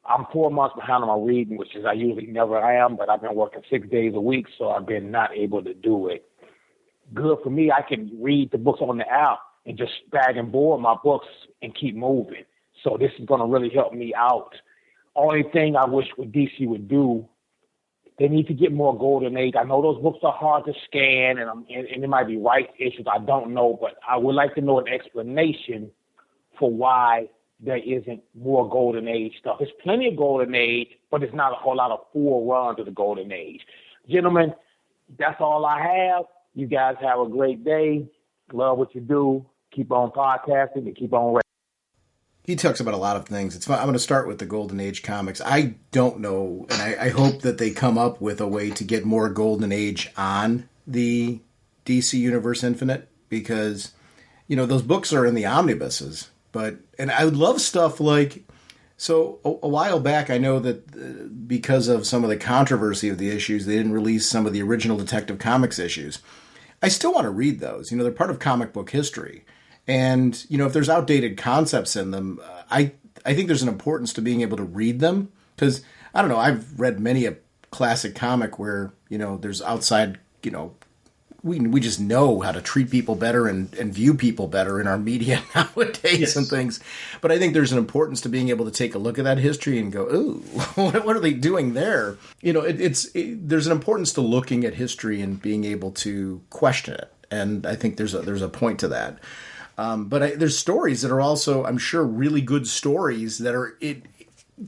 I'm 4 months behind on my reading, which is I usually never am, but I've been working 6 days a week, so I've been not able to do it. Good for me, I can read the books on the app and just bag and board my books and keep moving. So this is going to really help me out. Only thing I wish what DC would do, they need to get more golden age. I know those books are hard to scan, and it might be right issues. I don't know, but I would like to know an explanation for why there isn't more Golden Age stuff. There's plenty of Golden Age, but it's not a whole lot of full run to the Golden Age. Gentlemen, that's all I have. You guys have a great day. Love what you do. Keep on podcasting and keep on. He talks about a lot of things. It's fun. I'm going to start with the Golden Age comics. I don't know, and I hope that they come up with a way to get more Golden Age on the DC Universe Infinite, because, you know, those books are in the omnibuses. And I would love stuff like, so a while back, I know that because of some of the controversy of the issues, they didn't release some of the original Detective Comics issues. I still want to read those. You know, they're part of comic book history. And, you know, if there's outdated concepts in them, I think there's an importance to being able to read them. Because, I don't know, I've read many a classic comic where, you know, there's outside, you know, we just know how to treat people better and view people better in our media nowadays. Yes. And things. But I think there's an importance to being able to take a look at that history and go, ooh, what are they doing there? You know, there's an importance to looking at history and being able to question it. And I think there's a point to that. But there's stories that are also, I'm sure, really good stories that are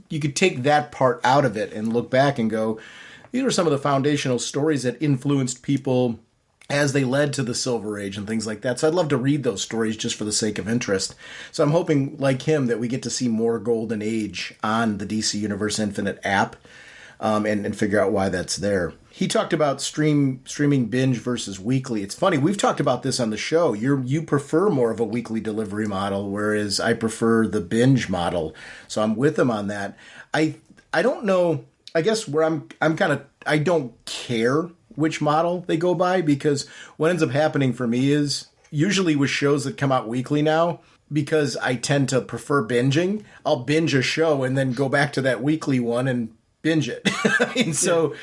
you could take that part out of it and look back and go, these are some of the foundational stories that influenced people as they led to the Silver Age and things like that. So I'd love to read those stories just for the sake of interest. So I'm hoping, like him, that we get to see more Golden Age on the DC Universe Infinite app and figure out why that's there. He talked about streaming binge versus weekly. It's funny, we've talked about this on the show. You prefer more of a weekly delivery model, whereas I prefer the binge model. So I'm with him on that. I don't know, I guess where I'm kind of, I don't care which model they go by, because what ends up happening for me is usually with shows that come out weekly now, because I tend to prefer binging, I'll binge a show and then go back to that weekly one and binge it. So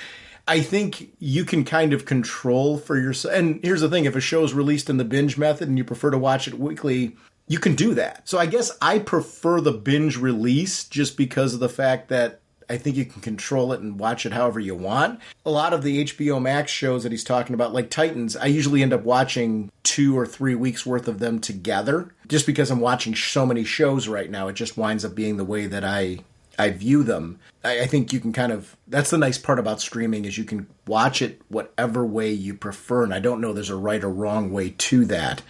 I think you can kind of control for yourself. And here's the thing, if a show is released in the binge method and you prefer to watch it weekly, you can do that. So I guess I prefer the binge release just because of the fact that I think you can control it and watch it however you want. A lot of the HBO Max shows that he's talking about, like Titans, I usually end up watching 2 or 3 weeks worth of them together. Just because I'm watching so many shows right now, it just winds up being the way that I view them. I think you can kind of, that's the nice part about streaming, is you can watch it whatever way you prefer. And I don't know there's a right or wrong way to that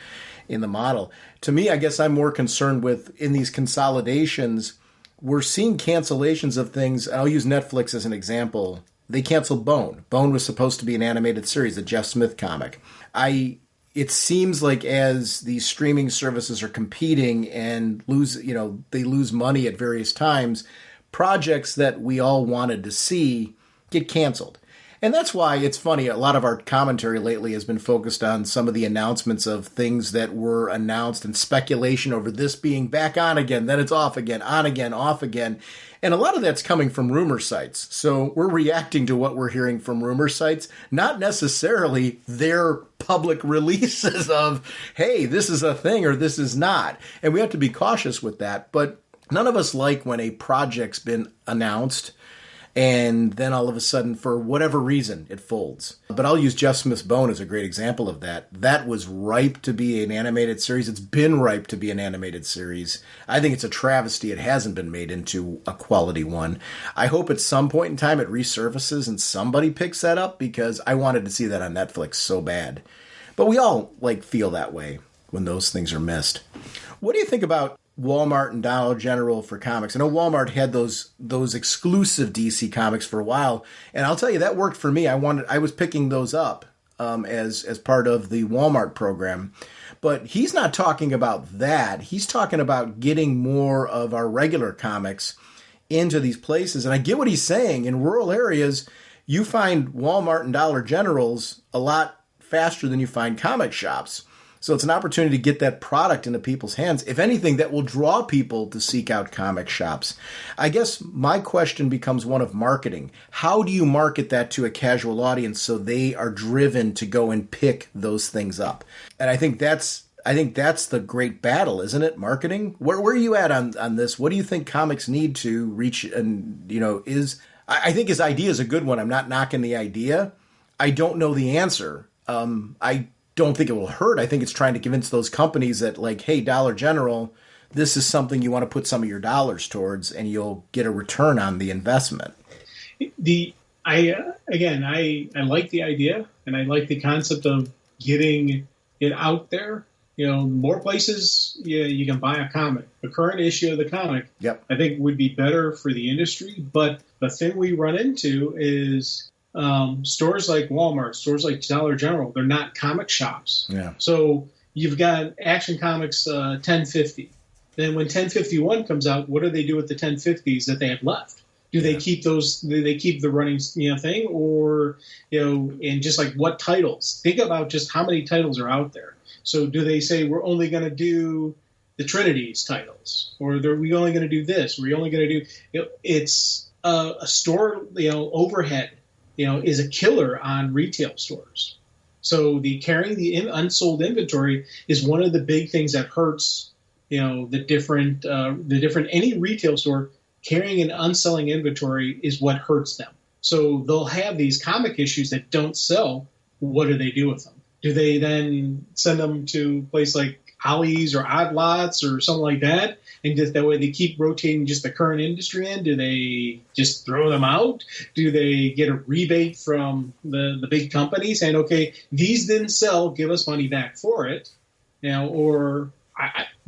in the model. To me, I guess I'm more concerned with, in these consolidations, we're seeing cancellations of things. I'll use Netflix as an example. They canceled Bone. Bone was supposed to be an animated series, a Jeff Smith comic. It seems like as these streaming services are competing and they lose money at various times, projects that we all wanted to see get canceled. And that's why it's funny, a lot of our commentary lately has been focused on some of the announcements of things that were announced and speculation over this being back on again, then it's off again, on again, off again. And a lot of that's coming from rumor sites. So we're reacting to what we're hearing from rumor sites, not necessarily their public releases of, hey, this is a thing or this is not. And we have to be cautious with that. But none of us like when a project's been announced and then all of a sudden, for whatever reason, it folds. But I'll use Jeff Smith's Bone as a great example of that. That was ripe to be an animated series. It's been ripe to be an animated series. I think it's a travesty it hasn't been made into a quality one. I hope at some point in time it resurfaces and somebody picks that up, because I wanted to see that on Netflix so bad. But we all feel that way when those things are missed. What do you think about Walmart and Dollar General for comics? I know Walmart had those exclusive DC comics for a while, and I'll tell you, that worked for me. I was picking those up as part of the Walmart program. But he's not talking about that. He's talking about getting more of our regular comics into these places. And I get what he's saying. In rural areas, you find Walmart and Dollar Generals a lot faster than you find comic shops. So it's an opportunity to get that product into people's hands. If anything, that will draw people to seek out comic shops. I guess my question becomes one of marketing. How do you market that to a casual audience so they are driven to go and pick those things up? And I think that's the great battle, isn't it? Marketing. Where are you at on this? What do you think comics need to reach? And I think his idea is a good one. I'm not knocking the idea. I don't know the answer. I don't think it will hurt. I think it's trying to convince those companies that, hey, Dollar General, this is something you want to put some of your dollars towards, and you'll get a return on the investment. I like the idea, and I like the concept of getting it out there. More places you can buy a comic. The current issue of the comic, yep, I think would be better for the industry. But the thing we run into is stores like Walmart, stores like Dollar General. They're not comic shops. Yeah. So you've got Action Comics 1050. Then when 1051 comes out, what do they do with the 1050s that they have left? Do they keep those? Do they keep the running thing, or and just like what titles? Think about just how many titles are out there. So do they say we're only going to do the Trinity's titles, or are we only going to do this? We're only going to do it's a store overhead is a killer on retail stores. So carrying the unsold inventory is one of the big things that hurts the different any retail store. Carrying an unselling inventory is what hurts them. So they'll have these comic issues that don't sell. What do they do with them? Do they then send them to a place like Ollie's or Odd Lots or something like that? And just that way they keep rotating just the current industry in? Do they just throw them out? Do they get a rebate from the big company saying, okay, these didn't sell, give us money back for it? Or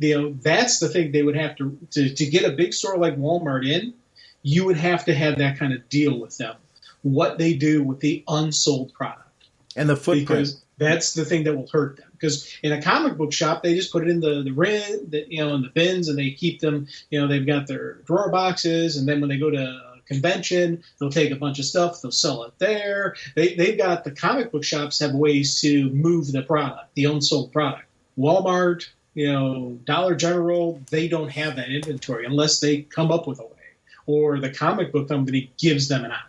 that's the thing they would have to get a big store like Walmart in. You would have to have that kind of deal with them. What they do with the unsold product and the footprint, because that's the thing that will hurt them. Because in a comic book shop, they just put it in the in the bins, and they keep them. They've got their drawer boxes, and then when they go to a convention, they'll take a bunch of stuff, they'll sell it there. They've got the comic book shops have ways to move the product, the unsold product. Walmart, Dollar General, they don't have that inventory unless they come up with a way, or the comic book company gives them an out.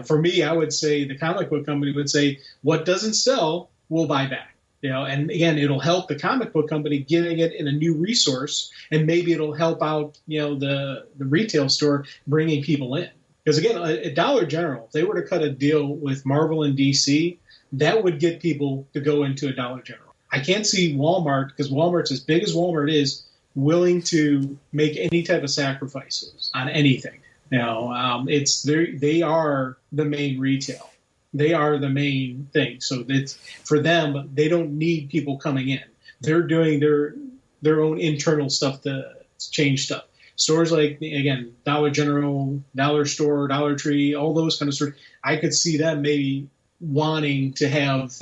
For me, I would say the comic book company would say, what doesn't sell, we'll buy back. And again, it'll help the comic book company getting it in a new resource, and maybe it'll help out, the retail store bringing people in. Because again, at Dollar General, if they were to cut a deal with Marvel and DC, that would get people to go into a Dollar General. I can't see Walmart, because Walmart's as big as Walmart is, willing to make any type of sacrifices on anything. They are the main retail. They are the main thing. So it's for them, they don't need people coming in. They're doing their own internal stuff to change stuff. Stores like, again, Dollar General, Dollar Store, Dollar Tree, all those kind of stores, I could see them maybe wanting to have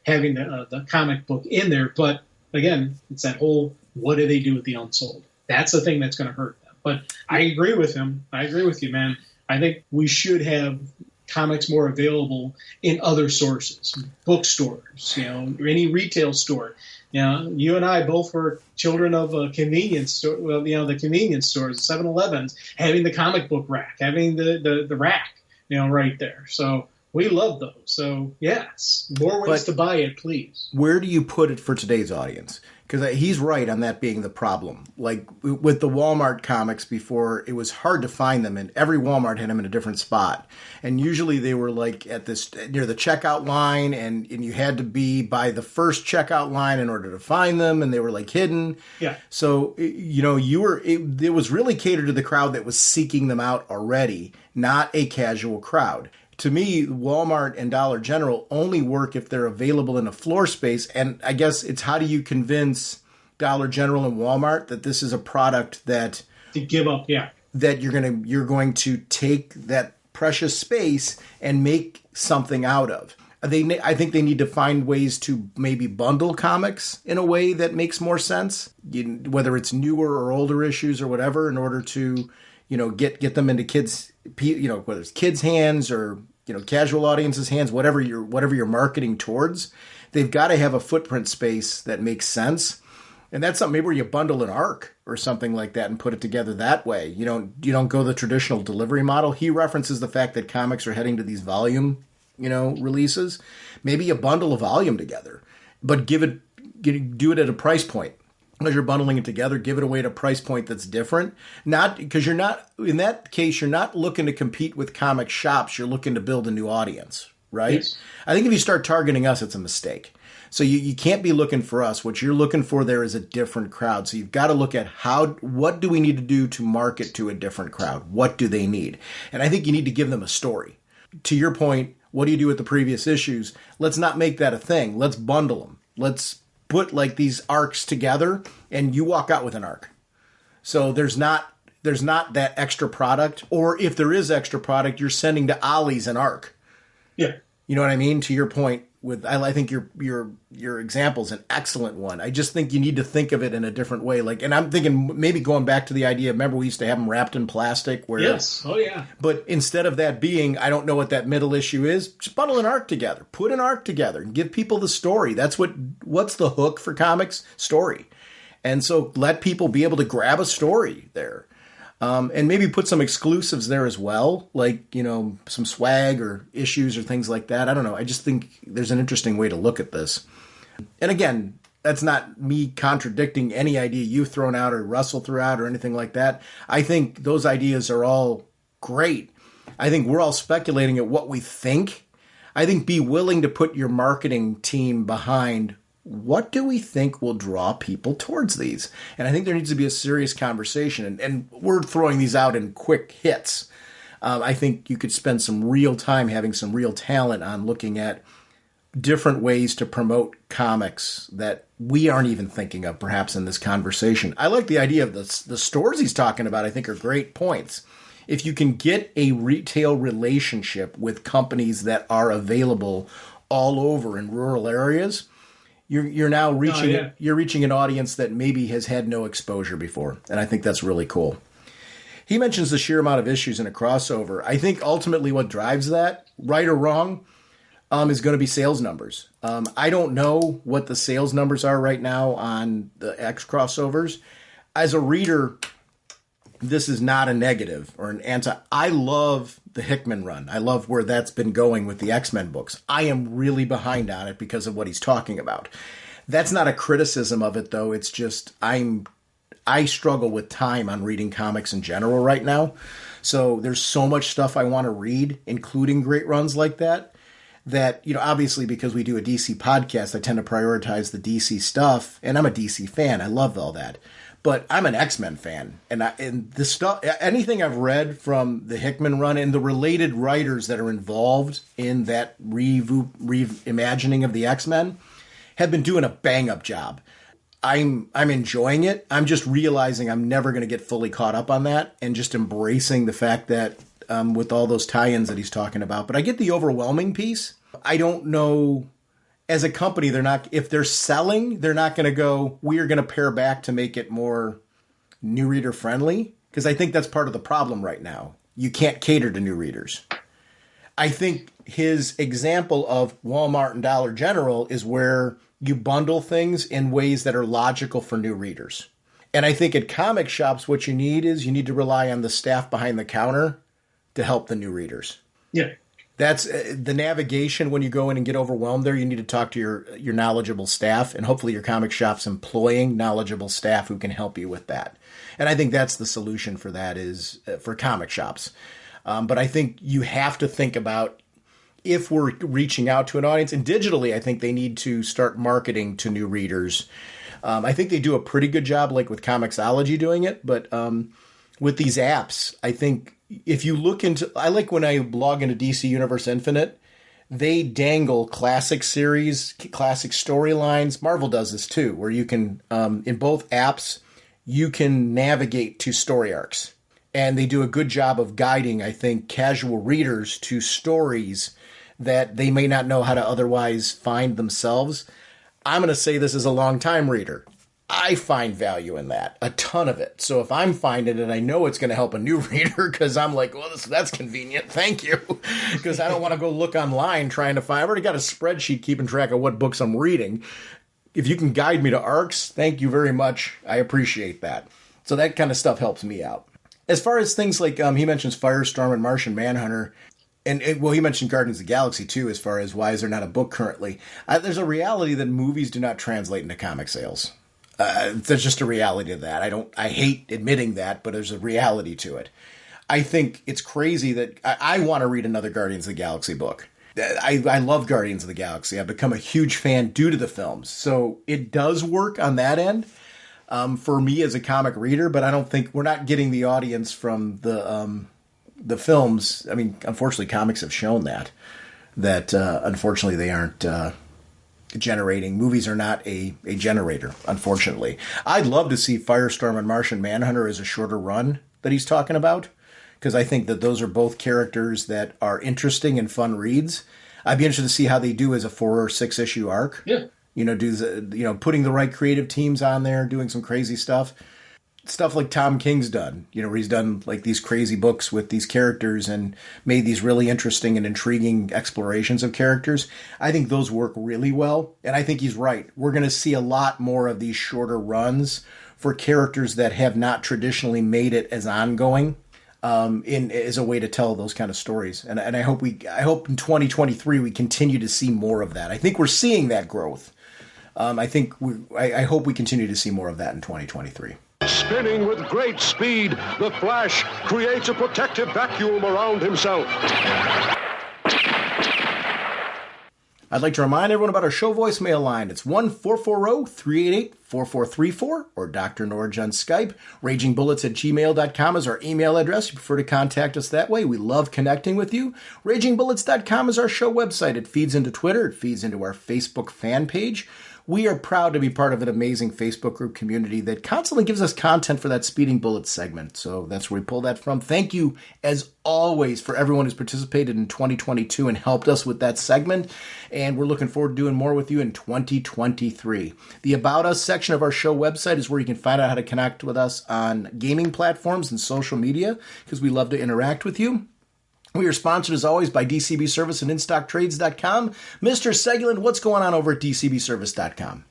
having the comic book in there. But again, it's that whole, what do they do with the unsold? That's the thing that's going to hurt them. But I agree with him. I agree with you, man. I think we should have comics more available in other sources, bookstores, any retail store. You and I both were children of a convenience store. Well, the convenience stores, 7-Elevens, having the comic book rack, having the rack, right there. So we love those. So yes, more ways to buy it, please. Where do you put it for today's audience? Because he's right on that being the problem. Like with the Walmart comics before, it was hard to find them, and every Walmart had them in a different spot. And usually they were like at this near the checkout line, and you had to be by the first checkout line in order to find them, and they were like hidden. Yeah. So it was really catered to the crowd that was seeking them out already, not a casual crowd. To me, Walmart and Dollar General only work if they're available in a floor space. And I guess it's how do you convince Dollar General and Walmart that this is a product that to give up, that you're going to take that precious space and make something out of. I think they need to find ways to maybe bundle comics in a way that makes more sense, whether it's newer or older issues or whatever, in order to get them into kids, whether it's kids' hands or, casual audiences' hands, whatever you're marketing towards, they've got to have a footprint space that makes sense. And that's something maybe where you bundle an arc or something like that and put it together that way. You don't go the traditional delivery model. He references the fact that comics are heading to these volume, releases. Maybe you bundle a volume together, but do it at a price point. As you're bundling it together, give it away at a price point that's different. Not because in that case, you're not looking to compete with comic shops. You're looking to build a new audience, right? Yes. I think if you start targeting us, it's a mistake. So you can't be looking for us. What you're looking for there is a different crowd. So you've got to look at what do we need to do to market to a different crowd? What do they need? And I think you need to give them a story. To your point, what do you do with the previous issues? Let's not make that a thing. Let's bundle them. Let's put like these arcs together and you walk out with an arc. So there's not that extra product, or if there is extra product, you're sending to Ollie's an arc. Yeah. You know what I mean? To your point, I think your example is an excellent one. I just think you need to think of it in a different way. Like, and I'm thinking maybe going back to the idea. Remember, we used to have them wrapped in plastic. Yes. Oh yeah. But instead of that being, I don't know what that middle issue is. Just bundle an arc together. Put an arc together and give people the story. That's what's the hook for comics? Story. And so let people be able to grab a story there. And maybe put some exclusives there as well, like, some swag or issues or things like that. I don't know. I just think there's an interesting way to look at this. And again, that's not me contradicting any idea you've thrown out or Russell threw out or anything like that. I think those ideas are all great. I think we're all speculating at what we think. I think be willing to put your marketing team behind what do we think will draw people towards these? And I think there needs to be a serious conversation. And we're throwing these out in quick hits. I think you could spend some real time having some real talent on looking at different ways to promote comics that we aren't even thinking of, perhaps, in this conversation. I like the idea of the stores he's talking about. I think are great points. If you can get a retail relationship with companies that are available all over in rural areas, you're now reaching you're reaching an audience that maybe has had no exposure before, and I think that's really cool. He mentions the sheer amount of issues in a crossover. I think ultimately what drives that, right or wrong, is going to be sales numbers. I don't know what the sales numbers are right now on the X crossovers. As a reader, this is not a negative or an anti. I love the Hickman run. I love where that's been going with the X-Men books. I am really behind on it because of what he's talking about. That's not a criticism of it, though. It's just I struggle with time on reading comics in general right now. So there's so much stuff I want to read, including great runs like that, obviously because we do a DC podcast, I tend to prioritize the DC stuff, and I'm a DC fan. I love all that. But I'm an X-Men fan, and the stuff, anything I've read from the Hickman run and the related writers that are involved in that reimagining of the X-Men have been doing a bang-up job. I'm enjoying it. I'm just realizing I'm never going to get fully caught up on that, and just embracing the fact that with all those tie-ins that he's talking about. But I get the overwhelming piece. I don't know. As a company, if they're selling, they're not going to go, we are going to pare back to make it more new reader friendly. Because I think that's part of the problem right now. You can't cater to new readers. I think his example of Walmart and Dollar General is where you bundle things in ways that are logical for new readers. And I think at comic shops, what you need to rely on the staff behind the counter to help the new readers. Yeah. That's the navigation. When you go in and get overwhelmed there, you need to talk to your knowledgeable staff, and hopefully your comic shop's employing knowledgeable staff who can help you with that. And I think that's the solution for that is for comic shops. But I think you have to think about if we're reaching out to an audience, and digitally, I think they need to start marketing to new readers. I think they do a pretty good job, like with Comixology doing it, but with these apps, I think if you look into, I like when I log into DC Universe Infinite, they dangle classic series, classic storylines. Marvel does this too, where you can, in both apps, you can navigate to story arcs. And they do a good job of guiding, I think, casual readers to stories that they may not know how to otherwise find themselves. I'm going to say this as a long-time reader. I find value in that, a ton of it. So if I'm finding it, I know it's going to help a new reader because I'm like, well, that's convenient. Thank you. Because I don't want to go look online trying to find. I've already got a spreadsheet keeping track of what books I'm reading. If you can guide me to arcs, thank you very much. I appreciate that. So that kind of stuff helps me out. As far as things like he mentions Firestorm and Martian Manhunter, and he mentioned Guardians of the Galaxy too, as far as why is there not a book currently. There's a reality that movies do not translate into comic sales. There's just a reality to that. I hate admitting that, but there's a reality to it. I think it's crazy that I want to read another Guardians of the Galaxy book. I love Guardians of the Galaxy. I've become a huge fan due to the films. So it does work on that end for me as a comic reader, but I don't think we're not getting the audience from the films. I mean, unfortunately, comics have shown that unfortunately they aren't generating. Movies are not a generator, unfortunately. I'd love to see Firestorm and Martian Manhunter as a shorter run that he's talking about, because I think that those are both characters that are interesting and fun reads. I'd be interested to see how they do as a 4 or 6 issue arc. Yeah. Putting the right creative teams on there, doing some crazy stuff. Stuff like Tom King's done, where he's done like these crazy books with these characters and made these really interesting and intriguing explorations of characters. I think those work really well. And I think he's right. We're going to see a lot more of these shorter runs for characters that have not traditionally made it as ongoing, as a way to tell those kind of stories. And I hope in 2023 we continue to see more of that. I think we're seeing that growth. I hope we continue to see more of that in 2023. Spinning with great speed, the Flash creates a protective vacuum around himself. I'd like to remind everyone about our show voicemail line. It's 1-440-388-4434 or Dr. Norge on Skype. RagingBullets@gmail.com is our email address. If you prefer to contact us that way, we love connecting with you. RagingBullets.com is our show website. It feeds into Twitter. It feeds into our Facebook fan page. We are proud to be part of an amazing Facebook group community that constantly gives us content for that Speeding Bullets segment. So that's where we pull that from. Thank you, as always, for everyone who's participated in 2022 and helped us with that segment. And we're looking forward to doing more with you in 2023. The About Us section of our show website is where you can find out how to connect with us on gaming platforms and social media, because we love to interact with you. We are sponsored, as always, by DCB Service and InStockTrades.com. Mr. Seguin, what's going on over at DCBService.com?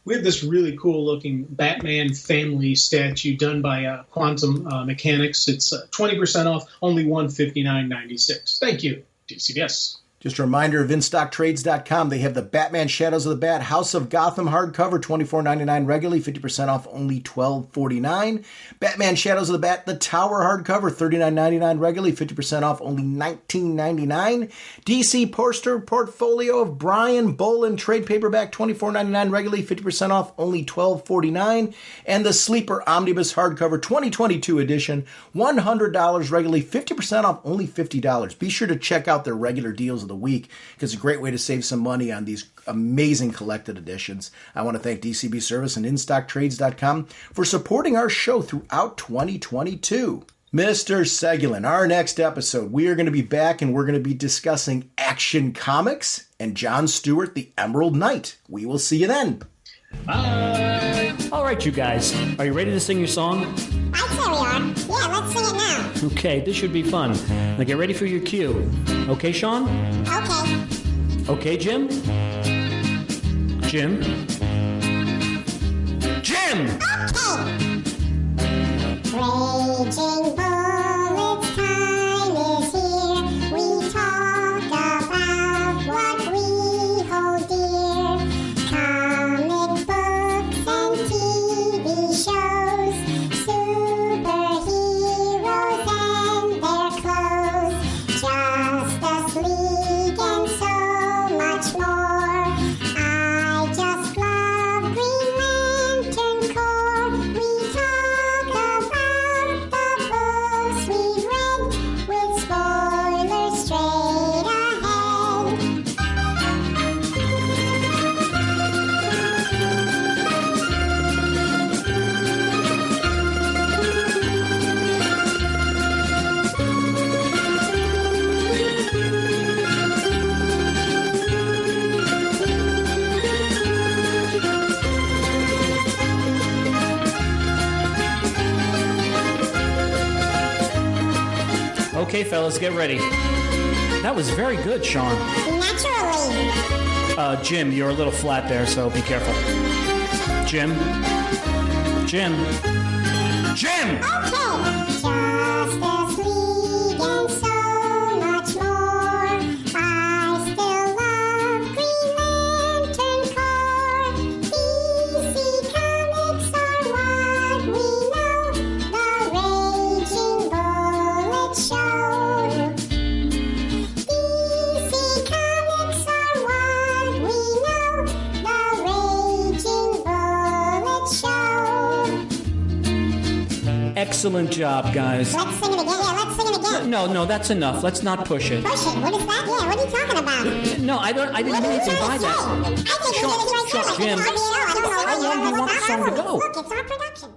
We have this really cool-looking Batman family statue done by Quantum Mechanics. It's 20% off, only $159.96. Thank you, DCBS. Just a reminder of InStockTrades.com. They have the Batman Shadows of the Bat House of Gotham hardcover, $24.99 regularly, 50% off, only $12.49. Batman Shadows of the Bat The Tower hardcover, $39.99 regularly, 50% off, only $19.99. DC poster portfolio of Brian Bolin trade paperback, $24.99 regularly, 50% off, only $12.49. And the Sleeper Omnibus hardcover 2022 edition, $100 regularly, 50% off, only $50. Be sure to check out their regular deals of the week, because it's a great way to save some money on these amazing collected editions. I want to thank DCB Service and InStockTrades.com for supporting our show throughout 2022. Mr. Seguin, our next episode, we are going to be back and we're going to be discussing Action Comics and John Stewart, the Emerald Knight. We will see you then. Bye. All right, you guys. Are you ready to sing your song? I'd say we are. Yeah, let's sing it now. Okay, this should be fun. Now get ready for your cue. Okay, Sean? Okay. Okay, Jim? Jim? Jim! Okay. Raging Bullets time is here. We talk about what we hold dear. Comic books and TV shows. Superheroes and their clothes. Justice League and so much more. I just love Green Lantern Corps. We talk about the books we've read with spoilers straight ahead. Okay, fellas, get ready. That was very good, Sean. Naturally. Jim, you're a little flat there, so be careful. Jim? Jim? Jim! Okay. Justice League and so much more. I still love Green Lantern Corps. DC Comics are what we know. The Raging Bullet Show. DC Excellent job, guys. Let's sing it again. Yeah, let's sing it again. No, that's enough. Let's not push it. Push it. What is that? Yeah, what are you talking about? No, I didn't mean anything by that. I think Jim, Jim. how long do you want the song to go? Look, it's our production.